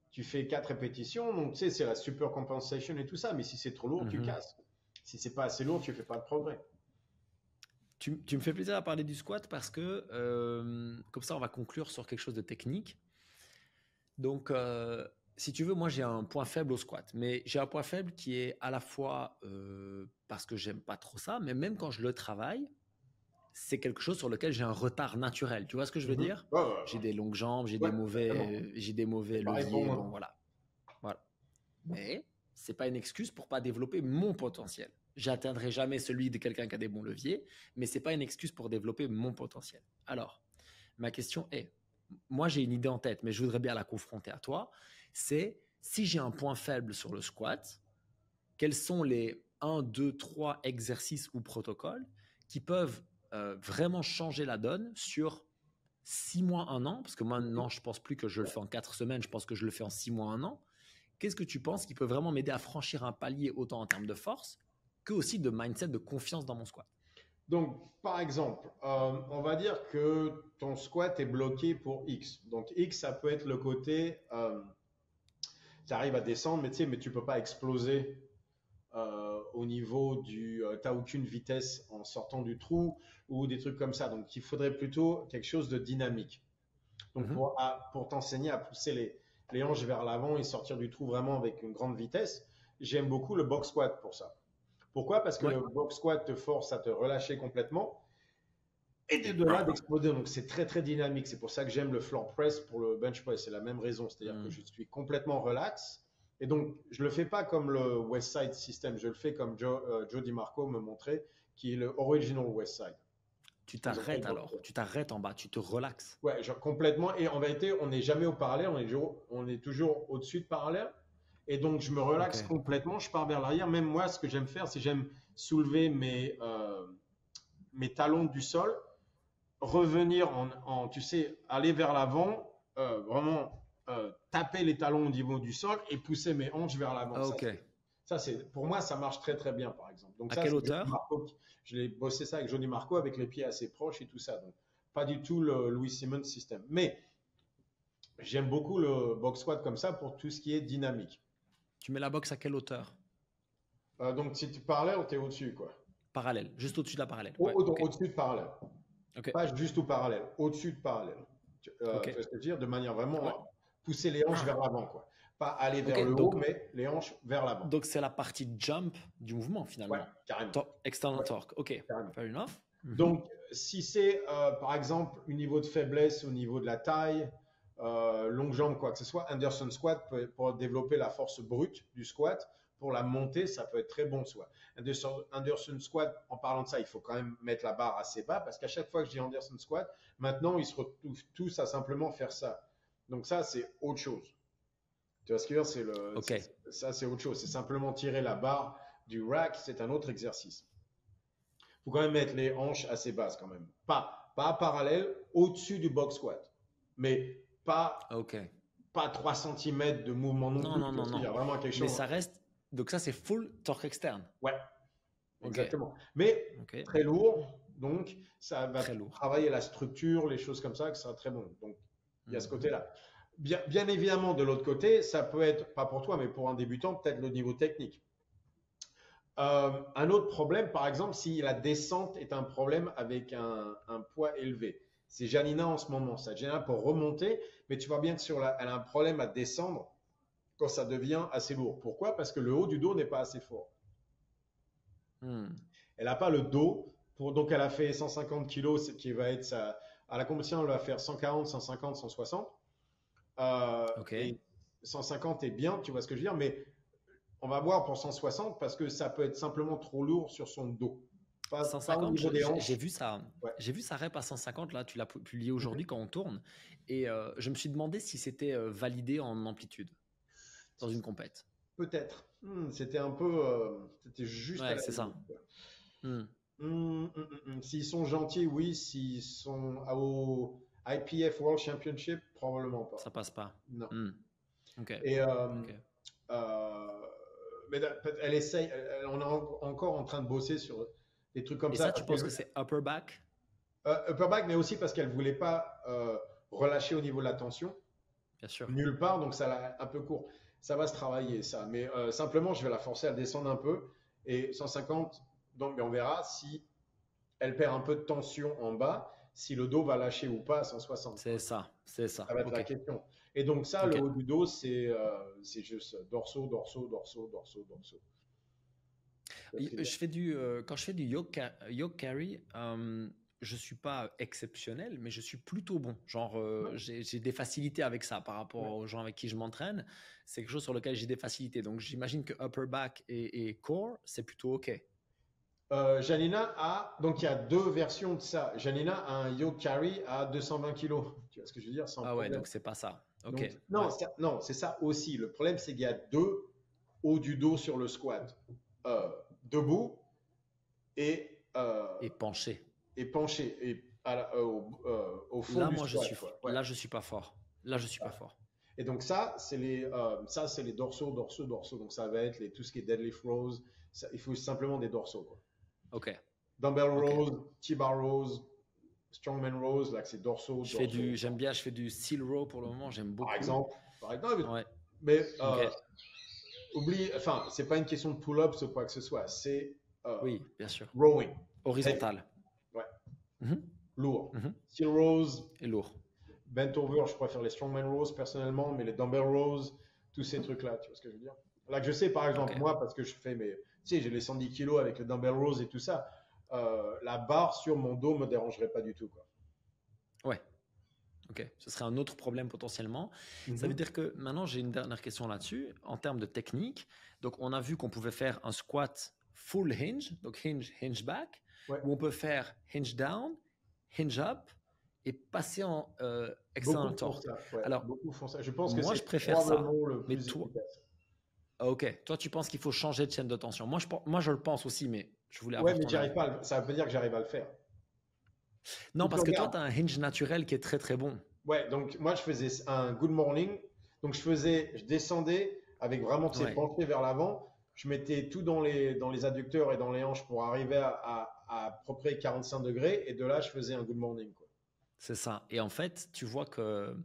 tu fais 4 répétitions. Donc, tu sais, c'est la super compensation et tout ça. Mais si c'est trop lourd, tu casses. Si c'est pas assez lourd, tu fais pas de progrès. Tu me fais plaisir à parler du squat parce que, comme ça, on va conclure sur quelque chose de technique. Donc, si tu veux, moi j'ai un point faible au squat, mais j'ai un point faible qui est à la fois parce que j'aime pas trop ça, mais même quand je le travaille, c'est quelque chose sur lequel j'ai un retard naturel. Tu vois ce que je veux dire? J'ai des longues jambes, j'ai des mauvais leviers, bon voilà. Mais c'est pas une excuse pour pas développer mon potentiel. J'atteindrai jamais celui de quelqu'un qui a des bons leviers, mais c'est pas une excuse pour développer mon potentiel. Alors, ma question est, moi j'ai une idée en tête, mais je voudrais bien la confronter à toi, c'est si j'ai un point faible sur le squat, quels sont les 1, 2, 3 exercices ou protocoles qui peuvent vraiment changer la donne sur 6 mois, 1 an, parce que maintenant je pense plus que je le fais en 4 semaines, je pense que je le fais en 6 mois, 1 an. Qu'est-ce que tu penses qui peut vraiment m'aider à franchir un palier autant en termes de force que aussi de mindset, de confiance dans mon squat? Donc, par exemple, on va dire que ton squat est bloqué pour X. Donc, X, ça peut être le côté, tu arrives à descendre, mais tu ne peux pas exploser au niveau tu n'as aucune vitesse en sortant du trou ou des trucs comme ça. Donc, il faudrait plutôt quelque chose de dynamique. Donc, pour t'enseigner à pousser les hanches vers l'avant et sortir du trou vraiment avec une grande vitesse, j'aime beaucoup le box squat pour ça. Pourquoi? Parce que Ouais. le box squat te force à te relâcher complètement et de là d'exploser. Donc c'est très très dynamique. C'est pour ça que j'aime le floor press pour le bench press. C'est la même raison. C'est-à-dire que je suis complètement relax. Et donc je le fais pas comme le West Side System. Je le fais comme Joe DiMarco me montrait, qui est le original West Side. Tu t'arrêtes alors. Tu t'arrêtes en bas. Tu te relaxes. Ouais, genre complètement. Et en vérité, on n'est jamais au parallèle. On est toujours au-dessus de parallèle. Et donc je me relaxe complètement. Je pars vers l'arrière. Même moi, ce que j'aime faire, c'est j'aime soulever mes talons du sol, revenir tu sais, aller vers l'avant, vraiment taper les talons au niveau du sol et pousser mes hanches vers l'avant. Ça, pour moi, ça marche très très bien, par exemple. Donc à ça, quelle hauteur? Je l'ai bossé ça avec Johnny Marco, avec les pieds assez proches et tout ça. Donc pas du tout le Louis Simmons système. Mais j'aime beaucoup le box squat comme ça pour tout ce qui est dynamique. Tu mets la boxe à quelle hauteur? Donc si tu parallèle, tu es au-dessus, quoi. Parallèle, juste au-dessus de la parallèle. Au-dessus de parallèle. Pas juste au parallèle, au-dessus de parallèle. Tu vois ce que je veux dire? De manière vraiment pousser les hanches vers l'avant, quoi. Pas aller vers le haut, mais les hanches vers l'avant. Donc c'est la partie jump du mouvement finalement. Ouais, carrément. External torque. Ok. Carrément. Fair enough. Donc si c'est par exemple un niveau de faiblesse au niveau de la taille, longue jambe, quoi que ce soit, Anderson squat pour développer la force brute du squat. Pour la montée, ça peut être très bon, soit. Anderson squat, en parlant de ça, il faut quand même mettre la barre assez bas parce qu'à chaque fois que je dis Anderson squat, maintenant, ils se retrouvent tous à simplement faire ça. Donc ça, c'est autre chose. Tu vois ce que je veux dire? Ça, c'est autre chose. C'est simplement tirer la barre du rack, c'est un autre exercice. Il faut quand même mettre les hanches assez basses quand même. Pas parallèle, au-dessus du box squat. Mais pas 3 cm de mouvement non plus. Non. Il y a vraiment quelque chose. Mais ça reste... Donc ça, c'est full torque externe. Ouais, exactement. Mais très lourd, donc ça va travailler la structure, les choses comme ça, que ça sera très bon. Donc il y a ce côté-là. Bien évidemment, de l'autre côté, ça peut être, pas pour toi, mais pour un débutant, peut-être le niveau technique. Un autre problème, par exemple, si la descente est un problème avec un poids élevé. C'est Janina en ce moment. Ça, Janina pour remonter, mais tu vois bien que elle a un problème à descendre quand ça devient assez lourd. Pourquoi? Parce que le haut du dos n'est pas assez fort. Elle n'a pas le dos. Donc, elle a fait 150 kilos, ce qui va être ça. À la compétition, elle va faire 140, 150, 160. Et 150 est bien, tu vois ce que je veux dire, mais on va voir pour 160 parce que ça peut être simplement trop lourd sur son dos. 150, j'ai vu ça. Ouais. J'ai vu sa rep à 150, là, tu l'as publié aujourd'hui quand on tourne. Et je me suis demandé si c'était validé en amplitude dans une compète. Peut-être. C'était un peu. C'était juste. Ouais, c'est ça. S'ils sont gentils, oui. S'ils sont au IPF World Championship, probablement pas. Ça passe pas. Non. Et mais elle essaye. On est encore en train de bosser sur des trucs comme ça. Et ça, tu penses que c'est upper back? Upper back, mais aussi parce qu'elle voulait pas relâcher au niveau de la tension. Bien sûr. Nulle part, donc ça l'a un peu court. Ça va se travailler, ça. Mais simplement, je vais la forcer à descendre un peu. Et 150, donc on verra si elle perd un peu de tension en bas, si le dos va lâcher ou pas à 160. C'est ça. Ça va être la question. Et donc ça, le haut du dos, c'est juste dorso. Quand je fais du yoke carry, je suis pas exceptionnel, mais je suis plutôt bon. Genre, j'ai des facilités avec ça par rapport aux gens avec qui je m'entraîne. C'est quelque chose sur lequel j'ai des facilités. Donc, j'imagine que upper back et core, c'est plutôt OK. Janina a, donc il y a deux versions de ça. Janina a un yoke carry à 220 kg. Tu vois ce que je veux dire? Ouais, donc c'est pas ça. OK. Donc, non, c'est ça aussi. Le problème, c'est qu'il y a deux hauts du dos sur le squat. Debout et penché. Et penché. Et au fond là, du moi, squat. Là, je suis pas fort. Pas fort. Et donc ça, c'est les dorsaux. Donc ça va être tout ce qui est deadlift rows. Il faut simplement des dorsaux, quoi. OK. Dumbbell rows, T-bar rows, strongman rows, là c'est dorsaux. J'aime bien, je fais du seal row pour le moment, j'aime beaucoup. Par exemple. Ouais. Mais oublie, enfin, c'est pas une question de pull-ups ou quoi que ce soit, c'est oui, bien sûr. Rowing. Horizontal. Ouais. Lourd. Seal rows. Et lourd. Bent over, je préfère les strongman rows personnellement, mais les dumbbell rows, tous ces trucs-là, tu vois ce que je veux dire? Là que je sais, par exemple, Ok. moi, parce que je fais mes, tu sais, j'ai les 110 kilos avec le dumbbell rows et tout ça, la barre sur mon dos me dérangerait pas du tout, quoi. Ouais. Ok. Ce serait un autre problème potentiellement. Ça veut Mhm. dire que maintenant, j'ai une dernière question là-dessus. En termes de technique, donc on a vu qu'on pouvait faire un squat full hinge, donc hinge back, Ouais, ou on peut faire hinge down, hinge up et passer en beaucoup external font torque. ça. Ouais, Alors, beaucoup font ça. Je pense que moi, c'est je préfère ça. probablement le Mais plus toi, efficace. ok, toi, tu penses qu'il faut changer de chaîne de tension. Moi, je le pense aussi, mais je voulais Ouais, avoir mais ton j'y arrive avis. pas. Ça veut pas dire que j'arrive à le faire. Non, Si tu parce que toi, regardes, tu as un hinge naturel qui est très, très bon. ouais, donc moi je faisais un good morning. Donc je descendais avec vraiment, tu sais, Ouais, penché vers l'avant. Je mettais tout dans les adducteurs et dans les hanches pour arriver à peu près 45 degrés. Et de là, je faisais un good morning, quoi. c'est ça. Et en fait, tu vois que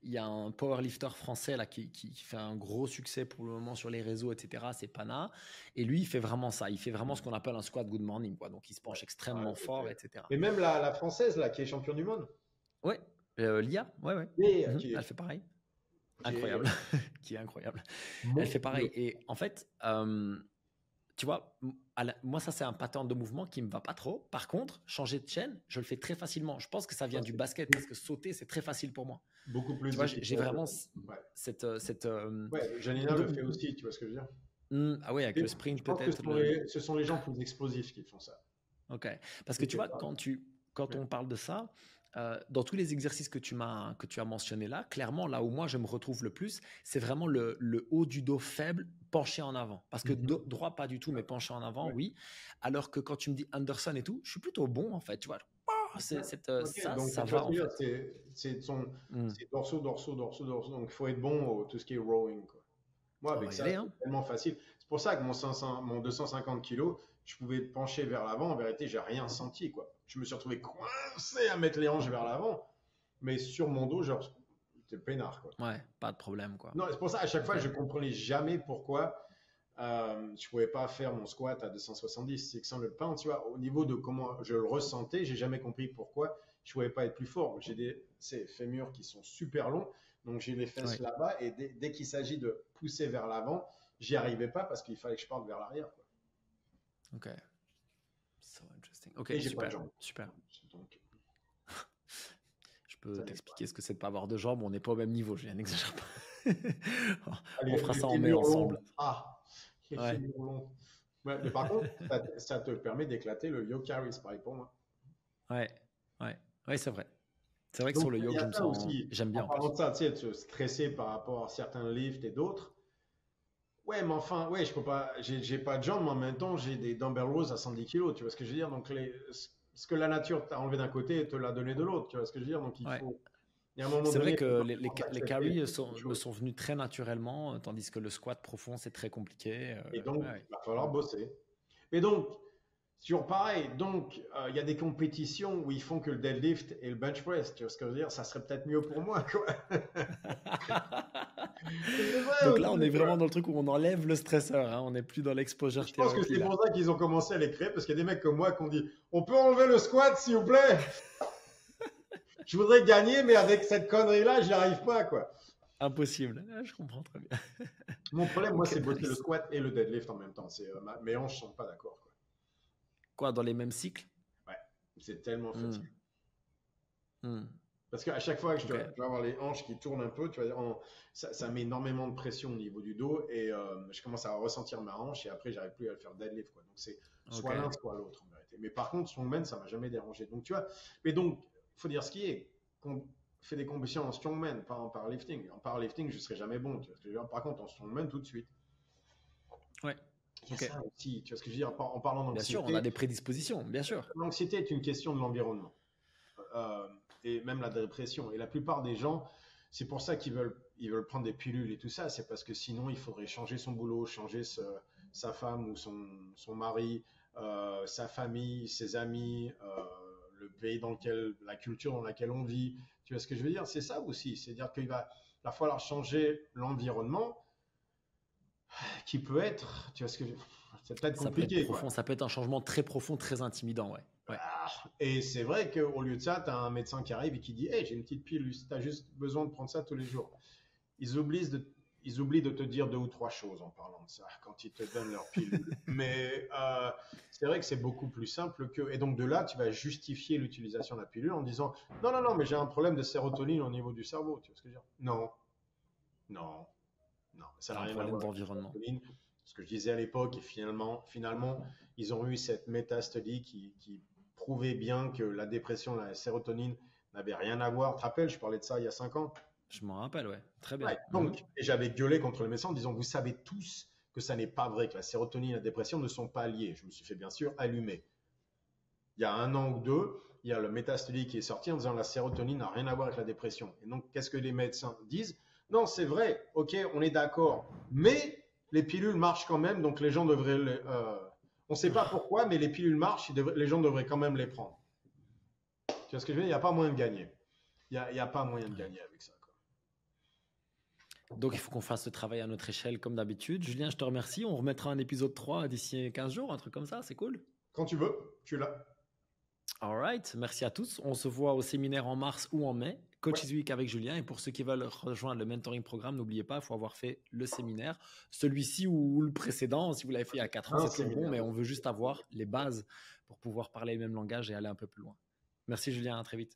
il y a un powerlifter français là qui fait un gros succès pour le moment sur les réseaux, etc. C'est Pana. Et lui, il fait vraiment ça. Il fait vraiment ce qu'on appelle un squat good morning, quoi. Donc, il se Ouais. penche Ah, extrêmement fort, etc. mais même la française, là, qui est championne du monde, Ouais, Lia, ouais, ouais. et Mhm, elle fait pareil. qui est Incroyable. Qui est incroyable. Elle fait pareil. monstrueux. Et en fait, tu vois, moi, ça, c'est un pattern de mouvement qui me va pas trop. Par contre, changer de chaîne, je le fais très facilement. Je pense que ça Ça, vient du c'est basket parce que sauter, c'est très facile pour moi. beaucoup Tu plus vois, j'ai efficace. vraiment Ouais. cette Ouais, Janina le fait aussi, tu vois ce que je veux dire? ah oui, avec Et le je sprint pense que peut-être. ce sont les gens plus explosifs qui font ça. Ok. Parce que Je tu sais vois, pas. quand Ouais. on parle de ça, dans tous les exercices que tu as mentionné là, clairement, là où moi je me retrouve le plus, c'est vraiment le haut du dos faible penché en avant. Parce que Mhm. droit, pas du tout, mais penché en avant, Ouais. oui. Alors que quand tu me dis Anderson et tout, je suis plutôt bon en fait. Tu vois, Ouais. Ok, donc ça tu vois va ce en que je veux fait. dire, Hmm. c'est dorso. Donc il faut être bon au tout ce qui est rowing, quoi. Moi, On avec va y ça, aller, c'est hein. tellement facile. C'est pour ça que mon 250 kilos, je pouvais pencher vers l'avant. En vérité, j'ai rien senti, quoi. Je me suis retrouvé coincé à mettre les hanches vers l'avant, mais sur mon dos, genre, c'était peinard, quoi. Ouais, pas de problème quoi. Non, c'est pour ça, à chaque Ok. fois, je comprenais jamais pourquoi je pouvais pas faire mon squat à 270, 600 le pound, tu vois. Au niveau de comment je le ressentais, j'ai jamais compris pourquoi je pouvais pas être plus fort. J'ai ces fémurs qui sont super longs, donc j'ai les fesses Ouais. là-bas, et dès qu'il s'agit de pousser vers l'avant, j'y arrivais pas parce qu'il fallait que je parte vers l'arrière, quoi. Ok. So interesting. Ok, Et j'ai pas de super, jambes. super. Donc, Je peux ça n'est pas. t'expliquer ce que c'est de pas avoir de jambes. On n'est pas au même niveau. Je n'exagère pas. On Allez, fera les ça en mai fémurs ensemble. longs. Ah, les Ouais, fémurs longs. Ouais, mais par contre, ça te permet d'éclater le yoke carry, c'est pareil pour moi. ouais, ouais, ouais, c'est vrai. C'est vrai que Donc, sur le il y yoke, a je me ça sens, aussi. j'aime En bien en parlant plus. de ça, tu sais, de se stresser par rapport à certains lifts et d'autres. Ouais, mais enfin, ouais, je peux pas, j'ai pas de jambes, mais en même temps, j'ai des dumbbell rows à 110 kilos, tu vois ce que je veux dire? Donc, ce que la nature t'a enlevé d'un côté, te l'a donné de l'autre, tu vois ce que je veux dire? Donc, Ouais. il y a un moment C'est vrai donné, il que faut les accepter carries autre me chose. sont venus très naturellement, tandis que le squat profond, c'est très compliqué. Et donc, Ouais. il va falloir bosser. Mais donc, toujours pareil, donc, il y a des compétitions où ils font que le deadlift et le bench press, tu vois ce que je veux dire? Ça serait peut-être mieux pour moi, quoi. C'est vrai Donc là, on est aussi, vraiment quoi. dans le truc où on enlève le stresseur, hein. On n'est plus dans Et l'exposure je pense que thérapie c'est là. pour ça qu'ils ont commencé à les créer, parce qu'il y a des mecs comme moi qui ont dit, on peut enlever le squat, s'il vous plaît? Je voudrais gagner, mais avec cette connerie-là, j'y arrive pas, quoi. Impossible. Ah, je comprends très bien. Mon problème, moi, Ok, c'est bosser le nice. squat et le deadlift en même temps. Mes hanches sont pas d'accord, quoi. Quoi, dans les mêmes cycles? Ouais, c'est tellement Hmm, fatigant. hmm. Parce qu'à chaque fois que Ok, je dois avoir les hanches qui tournent un peu, tu vois, ça met énormément de pression au niveau du dos et je commence à ressentir ma hanche et après, j'arrive plus à le faire deadlift, quoi. Donc, c'est ok. soit l'un, soit l'autre, en vérité. Mais par contre, strongman, ça m'a jamais dérangé. Donc, tu vois, mais donc, faut dire ce qui est. Qu'on fait des compétitions en strongman, pas en powerlifting. En powerlifting, je serais jamais bon, tu vois ce que je veux dire. Par contre, en strongman, tout de suite. Ouais, Il y a ok. ça aussi, tu vois ce que je veux dire, en parlant Bien sûr, on a d'anxiété. des prédispositions, bien sûr. L'anxiété est une question de l'environnement euh, et même la dépression. Et la plupart des gens, c'est pour ça ils veulent prendre des pilules et tout ça. C'est parce que sinon, il faudrait changer son boulot, sa femme ou son mari, sa famille, ses amis, le pays dans lequel, la culture dans laquelle on vit. Tu vois ce que je veux dire? C'est ça aussi. C'est-à-dire va falloir changer l'environnement qui peut être, tu vois ce que c'est peut-être Ça peut être compliqué, quoi. profond, ça peut être un changement très profond, très intimidant, ouais. Ouais, Et c'est vrai qu'au lieu de ça, tu as un médecin qui arrive et qui dit hey, j'ai une petite pilule, tu as juste besoin de prendre ça tous les jours. Ils oublient de, ils oublient de te dire 2 ou 3 choses en parlant de ça quand ils te donnent leur pilule. Mais c'est vrai que c'est beaucoup plus simple que. Et donc de là, tu vas justifier l'utilisation de la pilule en disant non, non, non, mais j'ai un problème de sérotonine au niveau du cerveau. Tu vois ce que je veux dire? Non, non, non. Ça n'a un rien à problème voir avec la d'environnement. sérotonine. Ce que je disais à l'époque, et finalement, ils ont eu cette méta-study qui prouvait bien que la dépression, la sérotonine n'avait rien à voir. Tu te rappelles, je parlais de ça il y a 5 ans. Je m'en rappelle, ouais. Très bien. Ouais, donc, et j'avais gueulé contre le médecin en disant, vous savez tous que ça n'est pas vrai, que la sérotonine et la dépression ne sont pas liées. Je me suis fait bien sûr allumer. Il y a 1 an ou 2, il y a le métastudy qui est sorti en disant la sérotonine n'a rien à voir avec la dépression. Et donc, qu'est-ce que les médecins disent? Non, c'est vrai, ok, on est d'accord, mais les pilules marchent quand même, donc les gens devraient on ne sait pas pourquoi, mais les pilules marchent, les gens devraient quand même les prendre. Tu vois ce que je veux dire? Il n'y a pas moyen de gagner. Il n'y a pas moyen de gagner avec ça. Donc, il faut qu'on fasse ce travail à notre échelle comme d'habitude. Julien, je te remercie. On remettra un épisode 3 d'ici 15 jours, un truc comme ça. C'est cool. Quand tu veux, tu es là. All right. Merci à tous. On se voit au séminaire en mars ou en mai. Coaches Week avec Julien. Et pour ceux qui veulent rejoindre le mentoring programme, n'oubliez pas, il faut avoir fait le séminaire. Celui-ci ou le précédent, si vous l'avez fait il y a 4 ans, c'est bon, mais on veut juste avoir les bases pour pouvoir parler le même langage et aller un peu plus loin. Merci Julien, à très vite.